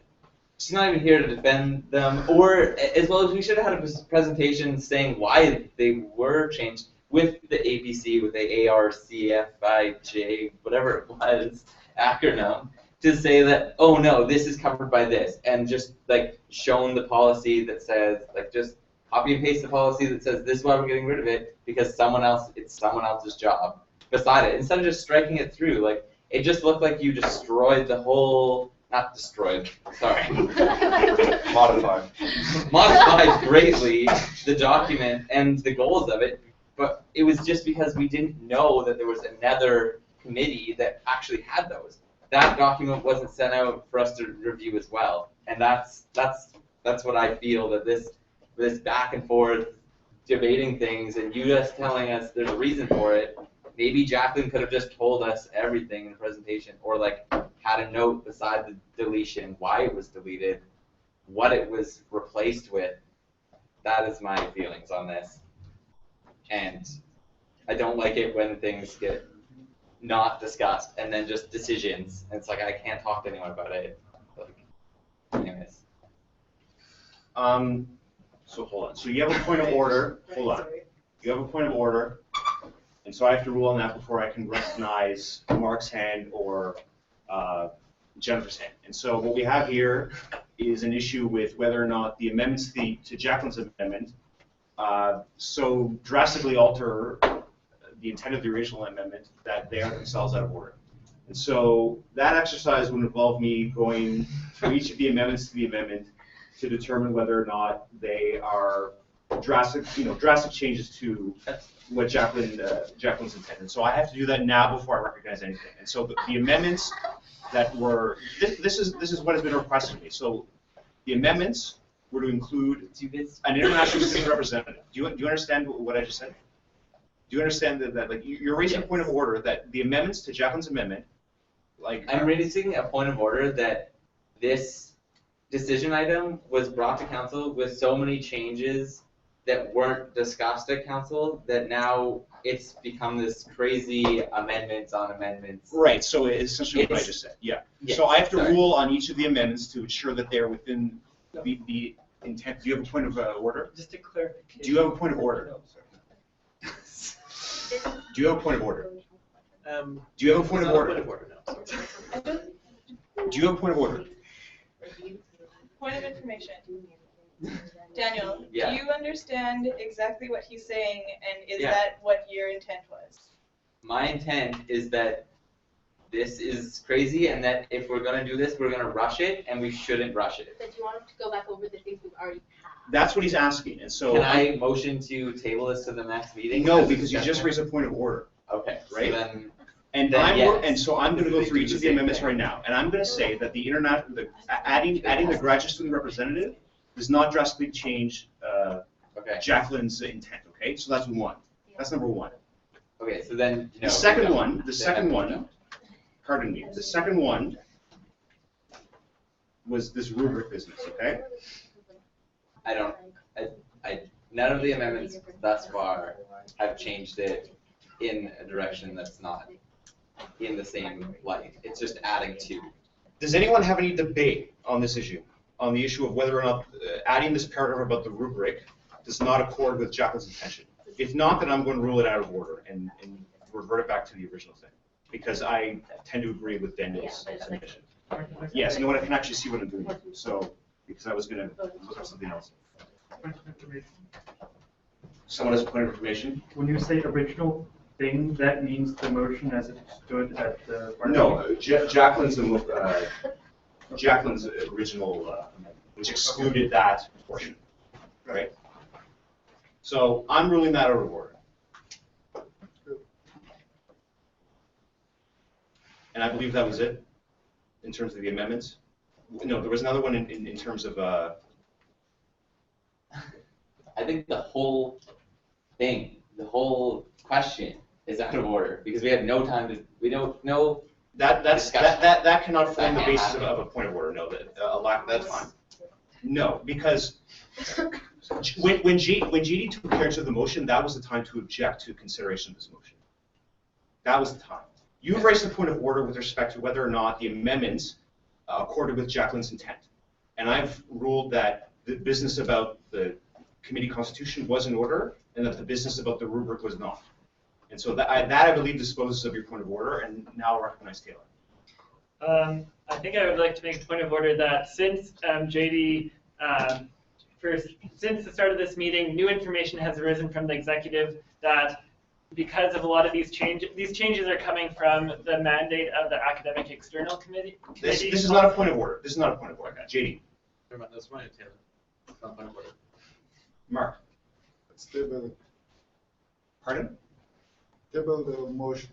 She's not even here to defend them, or as well as we should have had a presentation saying why they were changed with the ABC, with the ARCFIJ, whatever it was, acronym, to say that, oh no, this is covered by this, and just like shown the policy that says, like just copy and paste the policy that says this is why we're getting rid of it, because it's someone else's job beside it, instead of just striking it through. Like, it just looked like you destroyed the whole, not destroyed, sorry. Modified. Modified greatly the document and the goals of it, but it was just because we didn't know that there was another committee that actually had those. That document wasn't sent out for us to review as well, and that's what I feel, that this back and forth debating things and you just telling us there's a reason for it. Maybe Jacqueline could have just told us everything in the presentation, or like had a note beside the deletion, why it was deleted, what it was replaced with. That is my feelings on this. And I don't like it when things get not discussed and then just decisions. And it's like I can't talk to anyone about it. Like, anyways. So hold on. So you have a point of order. Hold on. You have a point of order. And so I have to rule on that before I can recognize Mark's hand or Jennifer's hand. And so what we have here is an issue with whether or not the amendments to Jacqueline's amendment so drastically alter the intent of the original amendment that they are themselves out of order. And so that exercise would involve me going through each of the amendments to the amendment to determine whether or not they are drastic changes to what Jacqueline's intended. So I have to do that now before I recognize anything. And so the amendments that were this is what has been requested of me. So the amendments were to include an international student representative. Do you understand what I just said? Do you understand that like you're raising a point of order that the amendments to Jacqueline's amendment, like I'm raising a point of order that this decision item was brought to council with so many changes that weren't discussed at council that now it's become this crazy amendments on amendments. Right, so it's essentially what I just said, yeah. Yes, so I have to sorry. rule on each of the amendments to ensure that they're within the intent. Do you have a point of order? Just a clarification. Do you have a point of order? Do you have a point of order? Do you have a point of order? Do you have a point of order? Point of information. Daniel, Yeah. do you understand exactly what he's saying, and is Yeah. that what your intent was? My intent is that this is crazy and that if we're going to do this, we're going to rush it and we shouldn't rush it. But you want him to go back over the things we've already That's what he's asking, and so. Can I motion to table this to the next meeting? No, because you just raised a point of order. Okay, right? So then, And so I'm going to go through each of the amendments right now, and I'm going to say that adding the graduate student representative does not drastically change Jacqueline's intent. Okay, so that's one. That's number one. Okay, so then The second one, pardon me. The second one was this rubric business. Okay. None of the amendments thus far have changed it in a direction that's not in the same light. It's just adding to. Does anyone have any debate on this issue? On the issue of whether or not adding this paragraph about the rubric does not accord with Jacqueline's intention? If not, then I'm going to rule it out of order and revert it back to the original thing, because I tend to agree with Daniel's submission. Yes, no one can actually see what I'm doing. So, because I was going to look up something else. Someone has a point of information? When you say original thing, that means the motion as it stood at the. No, Jacqueline's original amendment, which excluded that portion, right? So I'm ruling that out of order. And I believe that was it in terms of the amendments. No, there was another one in terms of, I think the whole thing, the whole question is out of order because we had no time to, we don't know. that cannot form the That can't basis happen. of a point of order, no, that's fine. No, because when GD took care of the motion, that was the time to object to consideration of this motion. That was the time. You've raised the point of order with respect to whether or not the amendments accorded with Jacqueline's intent. And I've ruled that the business about the committee constitution was in order and that the business about the rubric was not. And so that I believe disposes of your point of order, and now I recognize Taylor. I think I would like to make a point of order that since JD, since the start of this meeting, new information has arisen from the executive that because of a lot of these changes are coming from the mandate of the academic external committee. This is not a point of order. This is not a point of order. JD. Never mind, that's fine, Taylor. It's not a point of order. Mark. Let's table it. Pardon? Table the motion.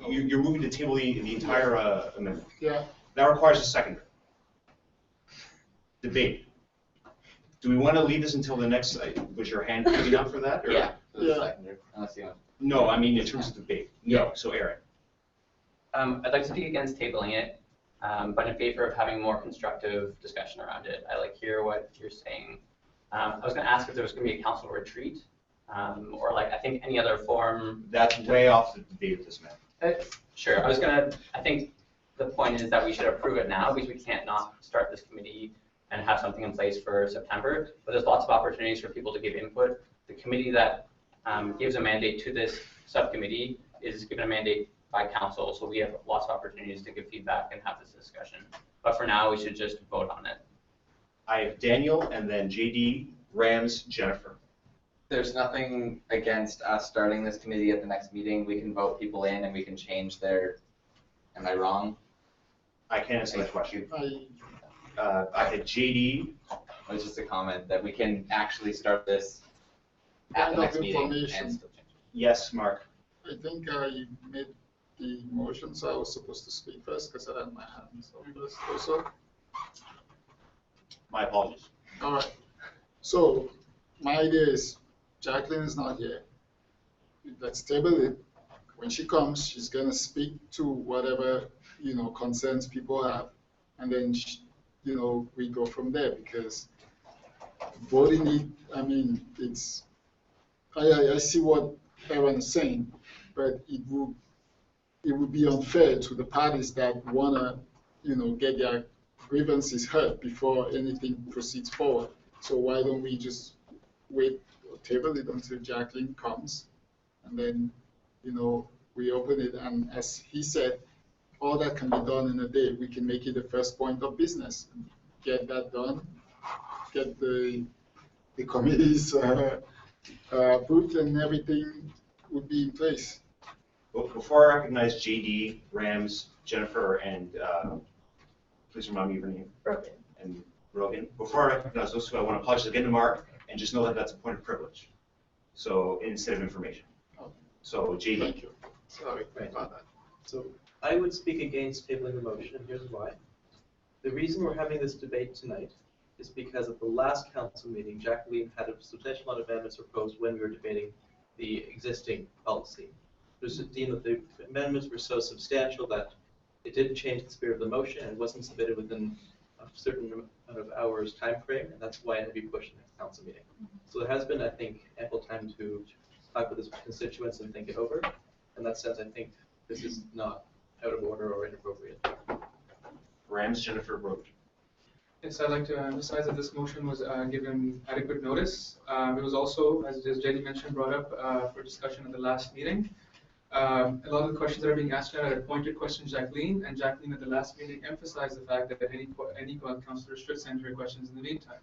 You're moving to table the entire amendment. Yeah. That requires a second. Debate. Do we want to leave this until the next, was your hand big enough for that? Or? Yeah. Yeah. Unless you want. No, I mean in terms of debate. No, so Aaron. I'd like to speak against tabling it, but in favor of having more constructive discussion around it. I hear what you're saying. I was going to ask if there was going to be a council retreat, or I think any other form. That's way off the debate of this matter. Sure. I think the point is that we should approve it now because we can't not start this committee and have something in place for September. But there's lots of opportunities for people to give input. The committee that gives a mandate to this subcommittee is given a mandate by council, so we have lots of opportunities to give feedback and have this discussion. But for now, we should just vote on it. I have Daniel and then JD, Rams, Jennifer. There's nothing against us starting this committee at the next meeting. We can vote people in and we can change their, am I wrong? I can't answer that question. I had JD. It was just a comment that we can actually start this at the Point of next meeting and information. still change it. Yes, Mark. I think I made the motion, so I was supposed to speak first because I had my hand. So let's also. My apologies. All right. So my idea is Jacqueline is not here. Let's table it. When she comes, she's gonna speak to whatever concerns people have, and then we go from there because voting it. I mean, it's. I see what everyone is saying, but it would be unfair to the parties that wanna get their grievances heard before anything proceeds forward. So why don't we just wait or table it until Jacqueline comes, and then we open it, and as he said, all that can be done in a day. We can make it the first point of business, get that done, get the committees approved, and everything would be in place. Before I recognize JD, Rams, Jennifer, and please remind me of your name. Rogan. And Rogan. Before I recognize those two, I want to apologize again to Mark and just know that that's a point of privilege. So instead of information. So JD. Thank you. Sorry about that. So I would speak against tabling the motion, and here's why. The reason we're having this debate tonight is because at the last council meeting, Jacqueline had a substantial amount of amendments proposed when we were debating the existing policy. It was deemed that the amendments were so substantial that it didn't change the spirit of the motion and it wasn't submitted within a certain amount of hours time frame, and that's why it had to be pushed to the next council meeting. So there has been, I think, ample time to talk with his constituents and think it over. In that sense, I think this is not out of order or inappropriate. Rams, Jennifer, Rogan. Yes, I'd like to emphasize that this motion was given adequate notice. It was also, as JD mentioned, brought up for discussion at the last meeting. A lot of the questions that are being asked are pointed questions Jacqueline, and Jacqueline at the last meeting emphasized the fact that any councillor should send her questions in the meantime.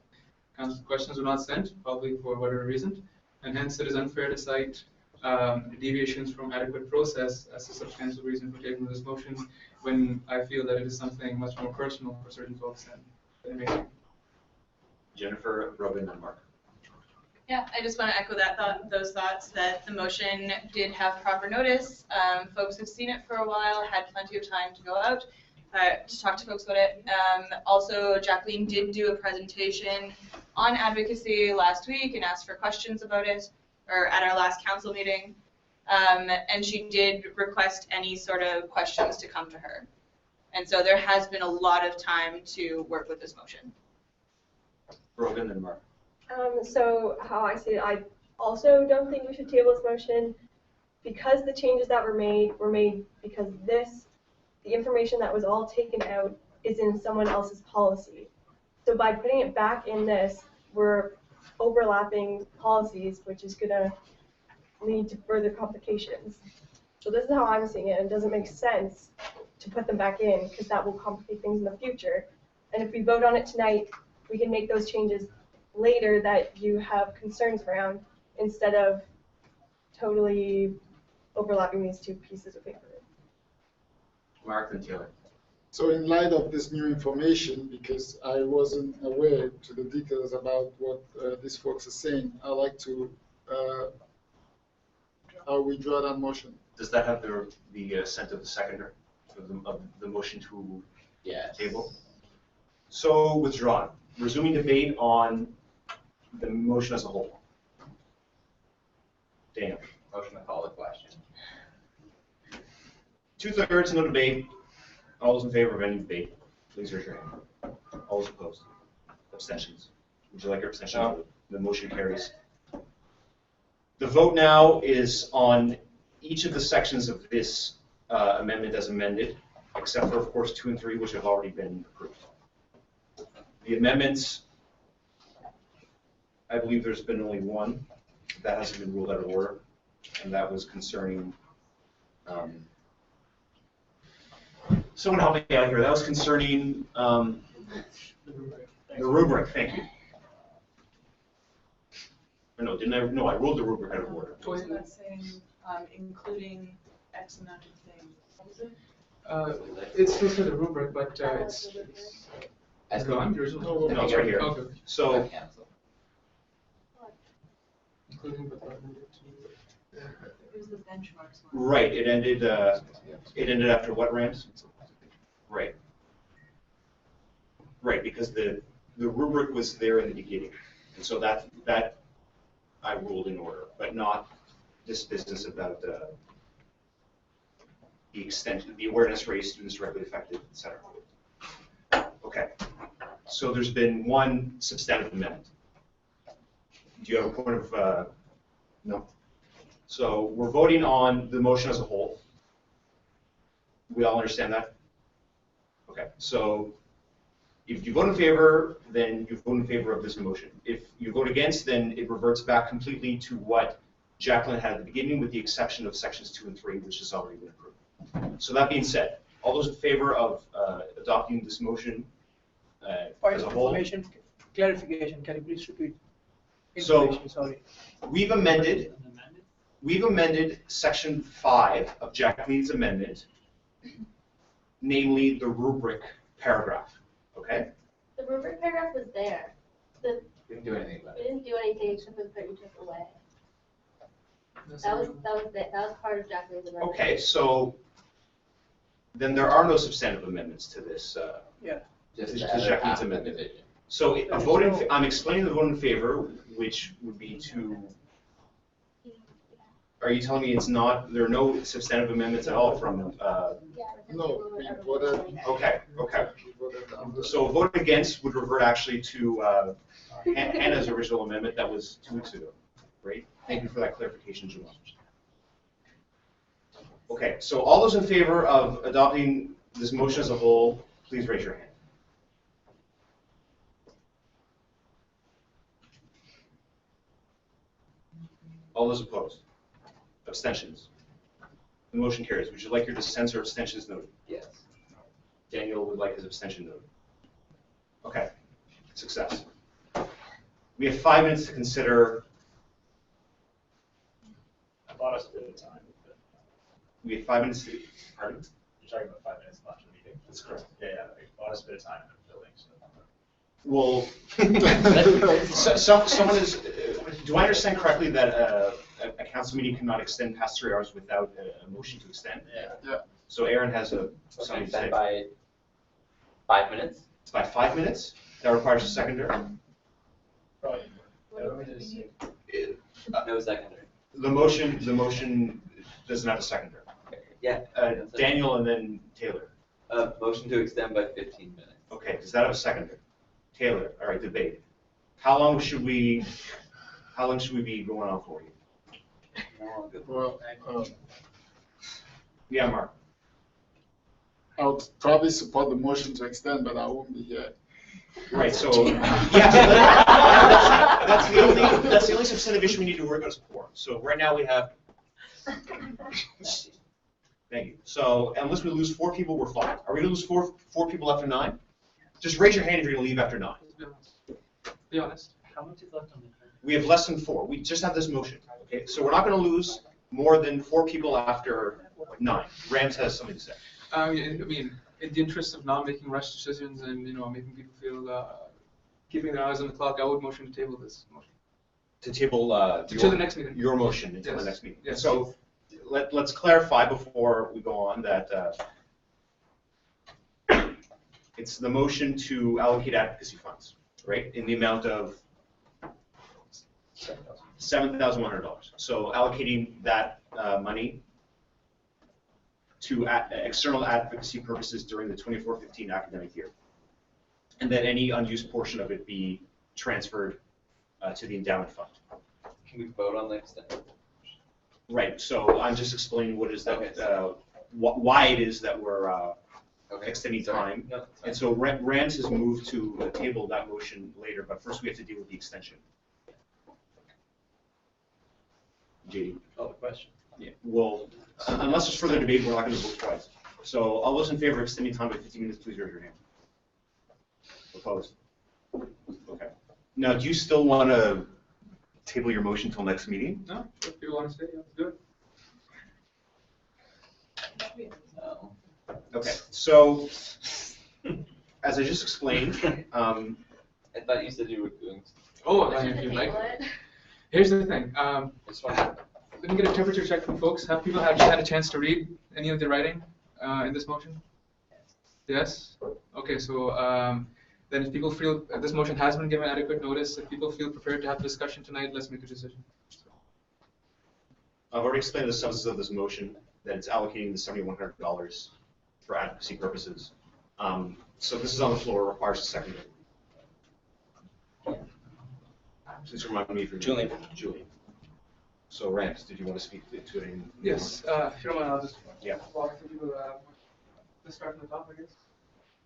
Questions were not sent, probably for whatever reason, and hence it is unfair to cite deviations from adequate process as a substantial reason for taking this motion when I feel that it is something much more personal for certain folks than Jennifer, Rogan, and Mark. Yeah, I just want to echo those thoughts that the motion did have proper notice. Folks have seen it for a while, had plenty of time to go out. to talk to folks about it. Also, Jacqueline did do a presentation on advocacy last week and asked for questions about it, or at our last council meeting. And she did request any sort of questions to come to her. And so there has been a lot of time to work with this motion. Brogan and Mark. So how I see it, I also don't think we should table this motion because the changes that were made because the information that was all taken out is in someone else's policy. So by putting it back in this, we're overlapping policies, which is gonna lead to further complications. So this is how I'm seeing it. It doesn't make sense to put them back in because that will complicate things in the future. And if we vote on it tonight, we can make those changes later that you have concerns around instead of totally overlapping these two pieces of paper. Mark and Taylor. So in light of this new information, because I wasn't aware to the details about what these folks are saying, I'd like to withdraw that motion. Does that have the assent of the seconder of the motion to table? So withdrawn. Resuming debate on the motion as a whole. Dan. Motion to call the question. 2/3, no debate. All those in favor of any debate, please raise your hand. All those opposed? Abstentions? Would you like your abstention? No. The motion carries. The vote now is on each of the sections of this amendment as amended, except for, of course, 2 and 3, which have already been approved. The amendments, I believe there's been only one that hasn't been ruled out of order, and that was concerning, someone help me out here, that was concerning the rubric, thank you. Or no, didn't I? No, I ruled the rubric out of order. Was that saying including X amount of things? What was it? It's still for the rubric, but it's. It's gone? No, No, it's right here. Okay. So, Including but not limited to. It was the benchmarks one. right, it ended after what, Rams? Right. Right, because the rubric was there in the beginning. And so that I ruled in order, but not this business about the extent, the awareness raised, students directly affected, et cetera. Okay. So there's been one substantive amendment. Do you have a point of, no? So we're voting on the motion as a whole. We all understand that? Okay, so if you vote in favor, then you vote in favor of this motion. If you vote against, then it reverts back completely to what Jacqueline had at the beginning, with the exception of sections 2 and 3, which has already been approved. So that being said, all those in favor of adopting this motion as a whole? Clarification, can you please repeat? So Sorry. we've amended section 5 of Jacqueline's amendment, namely the rubric paragraph. Okay? The rubric paragraph was there. Didn't do anything about We it. didn't do anything except for the part you took away. That was part of Jacqueline's amendment. Okay, so then there are no substantive amendments to this. Yeah. Just to to add Jacqueline's half the amendment. division. So a vote in, I'm explaining the vote in favor, which would be to. Are you telling me it's not? There are no substantive amendments at all from? No, we voted. Okay. So a vote against would revert actually to Hannah's original amendment that was 2 weeks ago, right? Thank you for that clarification, Jamal. Okay, so all those in favor of adopting this motion as a whole, please raise your hand. All those opposed? Abstentions? The motion carries. Would you like your dissents or abstentions noted? Yes. Daniel would like his abstention noted. Okay, success. We have 5 minutes to consider. I bought us a bit of time. We have 5 minutes to, pardon? You're talking about 5 minutes left in the meeting? That's correct. Yeah, it bought us a bit of time in the building, so. Well, someone is, do I understand correctly that a council meeting cannot extend past 3 hours without a motion to extend? Yeah. So Aaron has something to say. By 5 minutes? It's by 5 minutes. That requires a seconder. Right. No seconder. The motion doesn't have a seconder. Yeah. Daniel and then Taylor. Motion to extend by 15 minutes. Okay, does that have a seconder? Taylor, all right, debate. How long should we be going on for you? Well, Yeah, Mark. I would probably support the motion to extend, but I won't be here. Right, so, that's the only substantive issue we need to work on is quorum. So right now we have, thank you. So unless we lose 4 people, we're fine. Are we gonna lose four people after 9? Just raise your hand if you're gonna leave after 9. Be honest. How much is left on the card? We have less than 4. We just have this motion, okay? So we're not gonna lose more than 4 people after 9. Rams has something to say. I mean, in the interest of not making rush decisions and, making people feel, keeping their eyes on the clock, I would motion to table this motion. To table To the next meeting. your motion until the Yes. next meeting. Yes. So let's clarify before we go on that it's the motion to allocate advocacy funds, right, in the amount of $7,100. So allocating that money to external advocacy purposes during the 24-15 academic year. And then any unused portion of it be transferred to the endowment fund. Can we vote on the extension? Right, so I'm just explaining what is that, why it is that we're extending time. No, And so Rand has moved to table that motion later, but first we have to deal with the extension. JD. Call the question. Yeah, well, unless there's further debate, we're not going to vote twice. So all those in favor of extending time by 15 minutes, please raise your hand. Opposed? Okay. Now, do you still want to table your motion till next meeting? No, if you want to stay, yeah, good. No. Okay, so as I just explained, I thought you said you were doing. Oh, Motion if to you table like. it. Here's the thing. Just want Let me get a temperature check from folks. Have people actually had a chance to read any of the writing in this motion? Yes? Okay, so then if people feel this motion has been given adequate notice, if people feel prepared to have a discussion tonight, let's make a decision. I've already explained the substance of this motion, that it's allocating the $7,100 for advocacy purposes. So this is on the floor, requires a second. Please remind me if you're Julian. So Rams, did you want to speak to it? Yes, if you don't mind, I'll just walk through let's start from the top, I guess.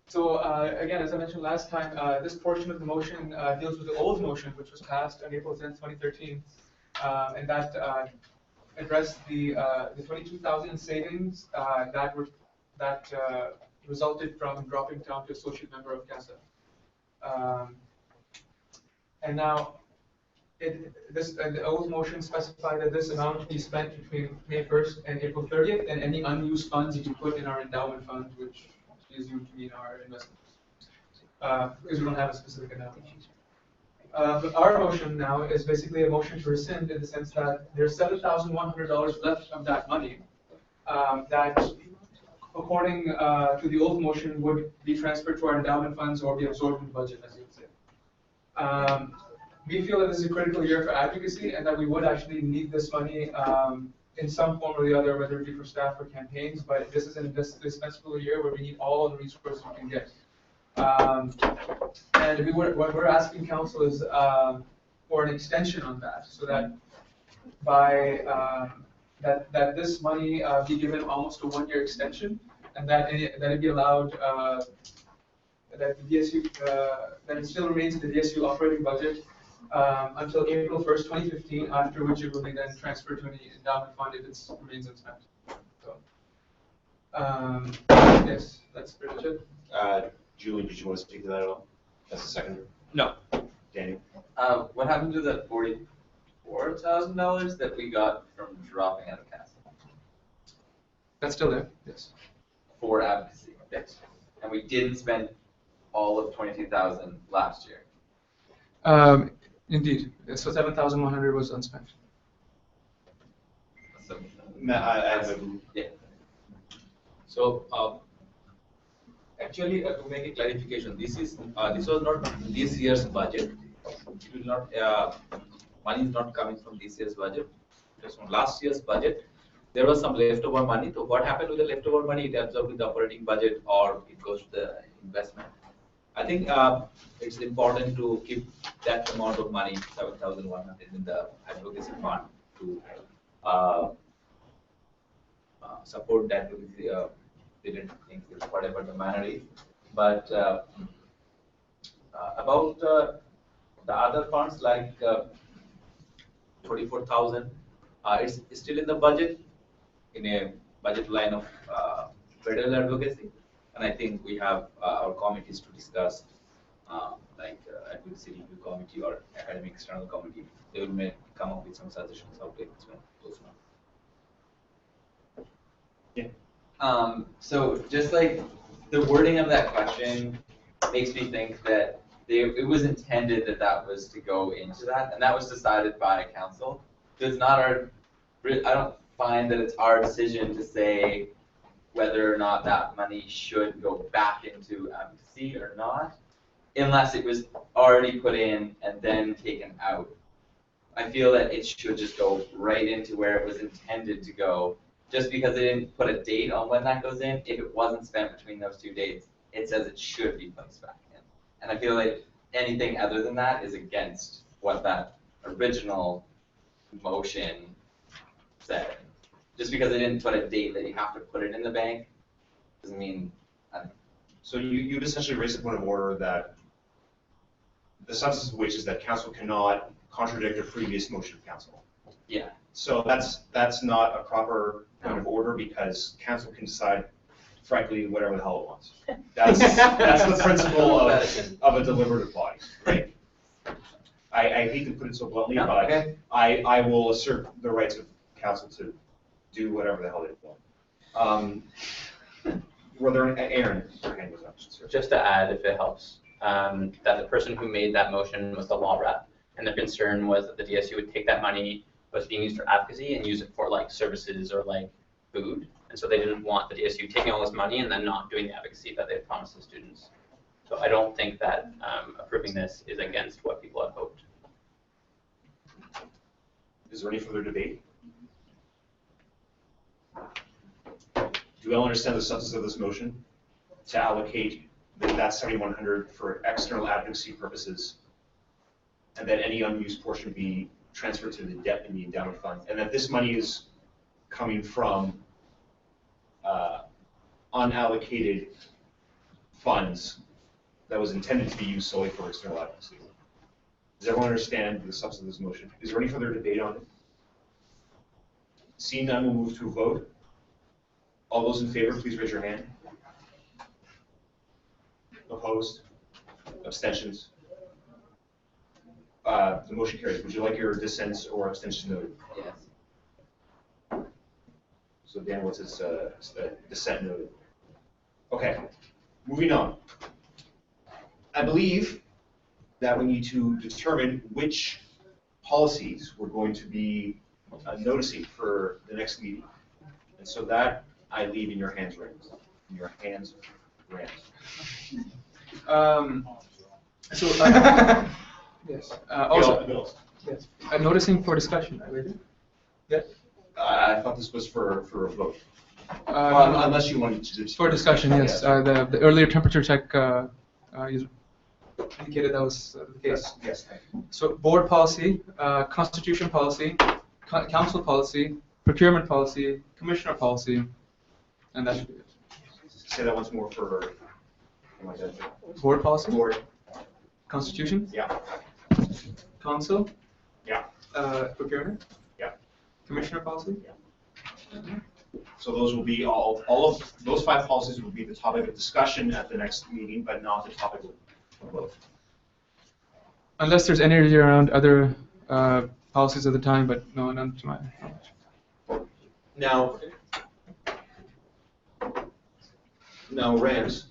So again, as I mentioned last time, this portion of the motion deals with the old motion, which was passed on April 10th, 2013, and that addressed the 22,000 savings that resulted from dropping down to associate member of CASA. And now, the old motion specified that this amount be spent between May 1st and April 30th, and any unused funds you can put in our endowment fund, which is assumed to mean our investments, because we don't have a specific amount. But our motion now is basically a motion to rescind in the sense that there's $7,100 left of that money that, according to the old motion, would be transferred to our endowment funds or be absorbed in the budget, as you would say. We feel that this is a critical year for advocacy and that we would actually need this money in some form or the other, whether it be for staff or campaigns, but this is an indispensable year where we need all the resources we can get. And what we're asking council is for an extension on that, so that by that this money be given almost a 1-year extension, and that it be allowed that the DSU that it still remains in the DSU operating budget until April 1st, 2015, after which it will be then transferred to an endowment fund if it remains unspent. So, yes, that's pretty much it. Julian, did you want to speak to that at all? As a seconder? No. Daniel? What happened to the $44,000 that we got from dropping out of CASA? That's still there, yes. For advocacy. Yes. And we didn't spend all of 22,000 last year. Indeed. So 7,100 was unspent. So, I have a, yeah. So Actually, to make a clarification, this was not this year's budget. It will not, money is not coming from this year's budget. It was from last year's budget. There was some leftover money. So what happened with the leftover money? It absorbed with the operating budget, or it goes to the investment. I think it's important to keep that amount of money, 7,100, in the advocacy fund to support that didn't think whatever the manner is. But about the other funds like 24,000, it's still in the budget, in a budget line of federal advocacy, and I think we have our committees to discuss, like advocacy review committee or academic external committee. They will come up with some suggestions how to expand those funds. So just like the wording of that question makes me think that it was intended that that was to go into that, and that was decided by council. It's not our, I don't find that it's our decision to say whether or not that money should go back into advocacy or not, unless it was already put in and then taken out. I feel that it should just go right into where it was intended to go. Just because they didn't put a date on when that goes in, if it wasn't spent between those 2 dates, it says it should be placed back in. And I feel like anything other than that is against what that original motion said. Just because they didn't put a date that you have to put it in the bank doesn't mean, I don't know. So you'd essentially raised the point of order that the substance of which is that council cannot contradict a previous motion of council. Yeah. So that's not a proper point of order, because council can decide, frankly, whatever the hell it wants. That's the principle of a deliberative body, right? I hate to put it so bluntly, but okay. I will assert the rights of council to do whatever the hell they want. Were there, Aaron, your hand was up. Sir. Just to add, if it helps, that the person who made that motion was the law rep, and their concern was that the DSU would take that money that was being used for advocacy and use it for like services or like food, and so they didn't want the DSU taking all this money and then not doing the advocacy that they had promised the students. So I don't think that approving this is against what people had hoped. Is there any further debate? Do we all understand the substance of this motion? To allocate that 7,100 for external advocacy purposes, and that any unused portion be transferred to the debt in the endowment fund, and that this money is coming from unallocated funds that was intended to be used solely for external advocacy. Does everyone understand the substance of this motion? Is there any further debate on it? Seeing none, we'll move to a vote. All those in favor, please raise your hand. Opposed? Abstentions? The motion carries. Would you like your dissents or abstentions noted? Yes. So Dan, what's his dissent noted? Okay, moving on. I believe that we need to determine which policies we're going to be noticing for the next meeting. And so that I leave in your hands, Rams. In your hands, Rams. Yes. Also, yes. Noticing for discussion. Yeah. I thought this was for a vote. Unless you wanted to. For discussion, yes. The earlier temperature check indicated that was the case. Yes. Thank you. So board policy, constitution policy, council policy, procurement policy, commissioner policy, and that should be it. Say that once more for. Board policy. Board. Constitution. Yeah. Council. Yeah. Procurement. Yeah. Commissioner policy. Yeah. So those will be all of those 5 policies will be the topic of discussion at the next meeting, but not the topic of vote. Unless there's energy around other policies at the time, but no, none to my knowledge. Now, Rams,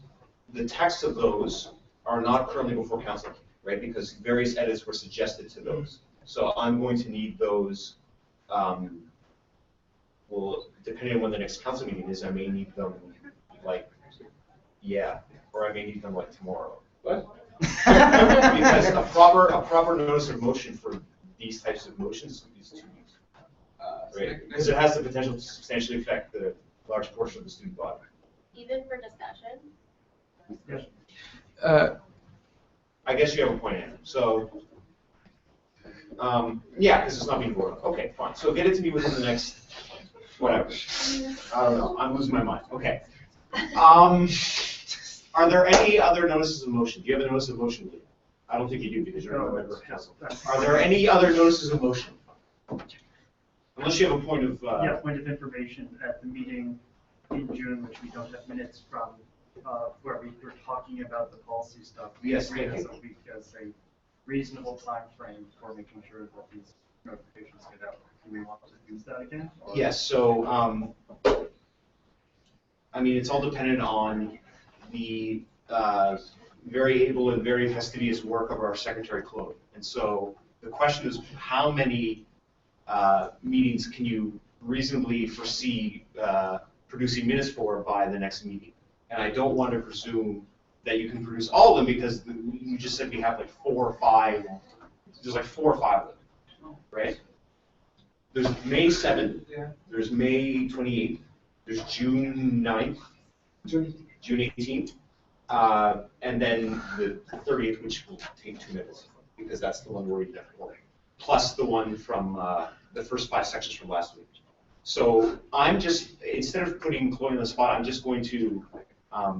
the text of those are not currently before council, right? Because various edits were suggested to those. So I'm going to need those. Well, depending on when the next council meeting is, I may need them, like, yeah, or I may need them like tomorrow. What? Because a proper notice of motion for these types of motions is 2 weeks. Right? Because it has the potential to substantially affect the large portion of the student body. Even for discussion? I guess you have a point, Andrew. So, yeah, because it's not being voted on. Okay, fine. So get it to me within the next, whatever. I don't know. I'm losing my mind. Okay. Are there any other notices of motion? Do you have a notice of motion, Lee? I don't think you do because you're not a member of council. Are there any other notices of motion? Unless you have a point of... Yeah, point of information at the meeting in June, which we don't have minutes from, where we were talking about the policy stuff. Yes, We agreed thank as a week as a reasonable time frame for making sure that these notifications get out. Do we want to use that again? Or? Yes, so, I mean, it's all dependent on the very able and very fastidious work of our Secretary Claude. And so the question is, how many meetings can you reasonably foresee producing minutes for by the next meeting? And I don't want to presume that you can produce all of them because you just said we have like 4 or 5, there's like 4 or 5 of them, right? There's May 7th, there's May 28th, there's June 9th, June 18th, and then the 30th, which will take 2 minutes because that's the one where we did for, plus the one from the first 5 sections from last week. So I'm just, instead of putting Chloe on the spot, I'm just going to, I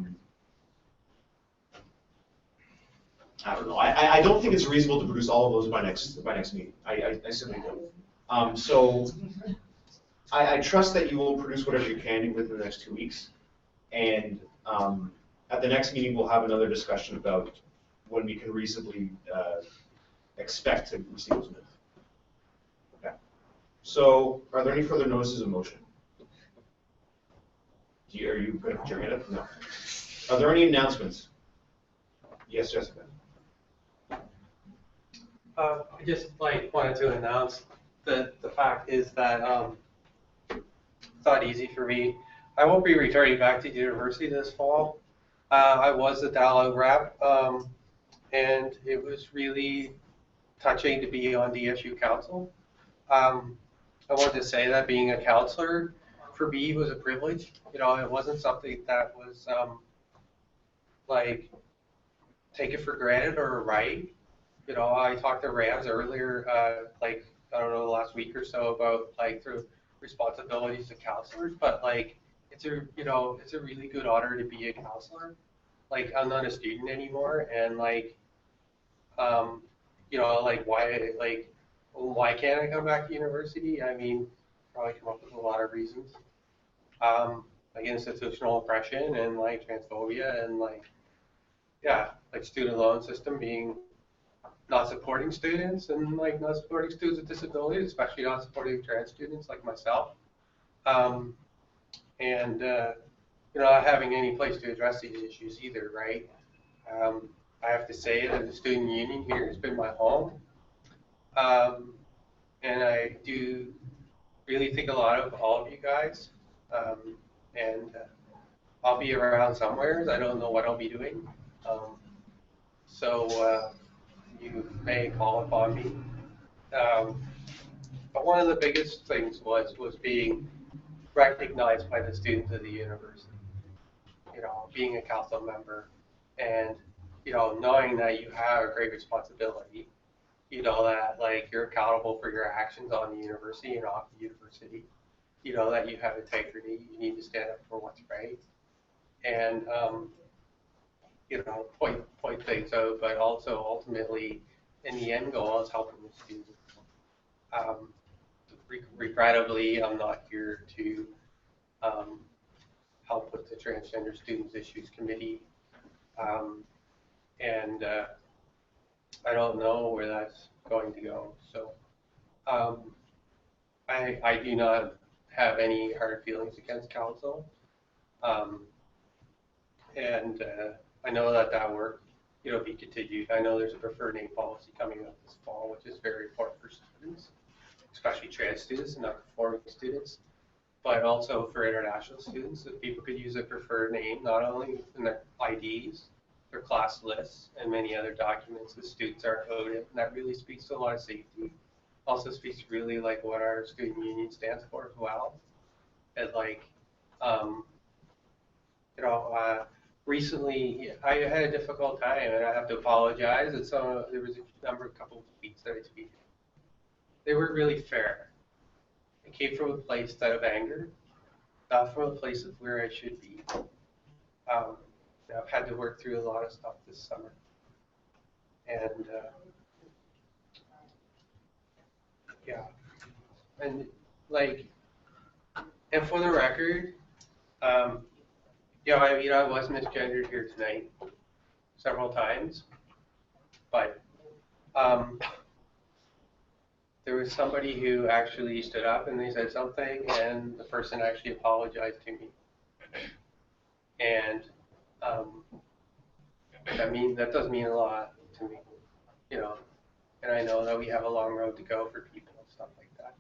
don't know. I don't think it's reasonable to produce all of those by next meeting. I simply don't. So I trust that you will produce whatever you can within the next 2 weeks, and at the next meeting we'll have another discussion about when we can reasonably expect to receive those minutes. Okay. So are there any further notices of motion? Are you going to put your hand up? No. Are there any announcements? Yes, Jessica. I just wanted to announce that the fact is that it's not easy for me. I won't be returning back to university this fall. I was a dialogue rep, and it was really touching to be on DSU council. I wanted to say that being a counselor for me was a privilege. You know, it wasn't something that was taken for granted or a right. You know, I talked to Rams earlier, I don't know, the last week or so about the responsibilities of counselors, but it's a really good honor to be a counselor. I'm not a student anymore, and why can't I come back to university? I mean, probably come up with a lot of reasons. Institutional oppression and transphobia and student loan system being not supporting students and not supporting students with disabilities, especially not supporting trans students like myself. Not having any place to address these issues either, right? I have to say that the student union here has been my home. And I do really think a lot of all of you guys. I'll be around somewhere. I don't know what I'll be doing. You may call upon me. But one of the biggest things was being recognized by the students of the university. You know, being a council member and, knowing that you have a great responsibility, that you're accountable for your actions on the university and off the university, that you have integrity, you need to stand up for what's right. And, point things out, but also ultimately, in the end goal is helping the students. Regrettably, I'm not here to help with the Transgender Students Issues Committee. I don't know where that's going to go. So I do not have any hard feelings against council. I know that work, be continued. I know there's a preferred name policy coming up this fall, which is very important for students, especially trans students and non-conforming students. but also for international students, that people could use a preferred name, not only in their IDs, their class lists, and many other documents that students are owed it. And that really speaks to a lot of safety. Also speaks really like what our student union stands for as well. And like, recently I had a difficult time, and I have to apologize. And so there was a couple of tweets that I tweeted. They weren't really fair. It came from a place of anger, not from a place of where I should be. I've had to work through a lot of stuff this summer, and yeah, and like, and for the record, I was misgendered here tonight several times, but there was somebody who actually stood up and they said something, and the person actually apologized to me. And that does mean a lot to me, and I know that we have a long road to go for people and stuff like that.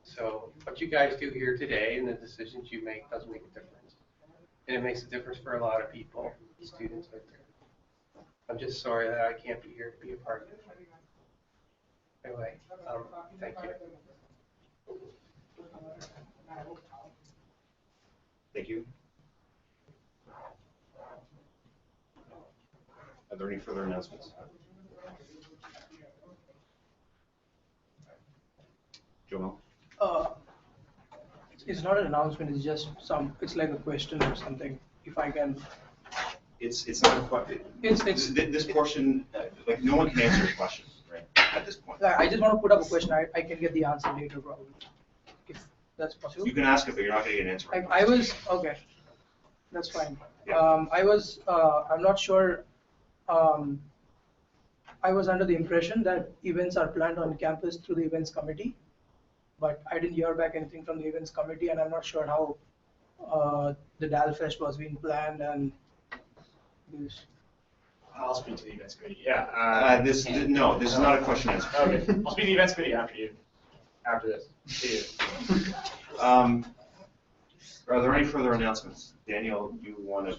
So what you guys do here today and the decisions you make does make a difference. And it makes a difference for a lot of people, students out there. I'm just sorry that I can't be here to be a part of it. Anyway, thank you. Thank you. Are there any further announcements? Joel? It's not an announcement, it's just it's like a question or something, if I can. It's not a question. This portion, like, no one can answer a question, right, at this point. I just want to put up a question, I can get the answer later probably, if that's possible. You can ask it, but you're not going to get an answer. Okay, that's fine. Yeah. I'm not sure, I was under the impression that events are planned on campus through the events committee, but I didn't hear back anything from the events committee, and I'm not sure how the DAL Fest was being planned and this. I'll speak to the events committee. Yeah. This is not a question answer. Okay. I'll speak to the events committee after this. See you. Are there any further announcements? Daniel, you want to?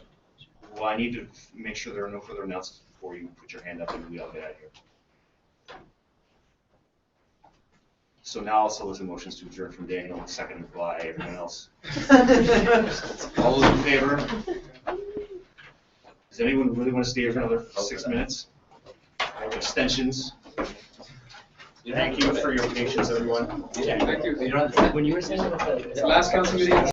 Well, I need to make sure there are no further announcements before you put your hand up and we all get out of here. So now I'll solicit motions to adjourn from Daniel, seconded by everyone else. All those in favor? Does anyone really want to stay here for another 6 minutes? Extensions? Thank you for your patience, everyone. When you were saying that Last council meeting.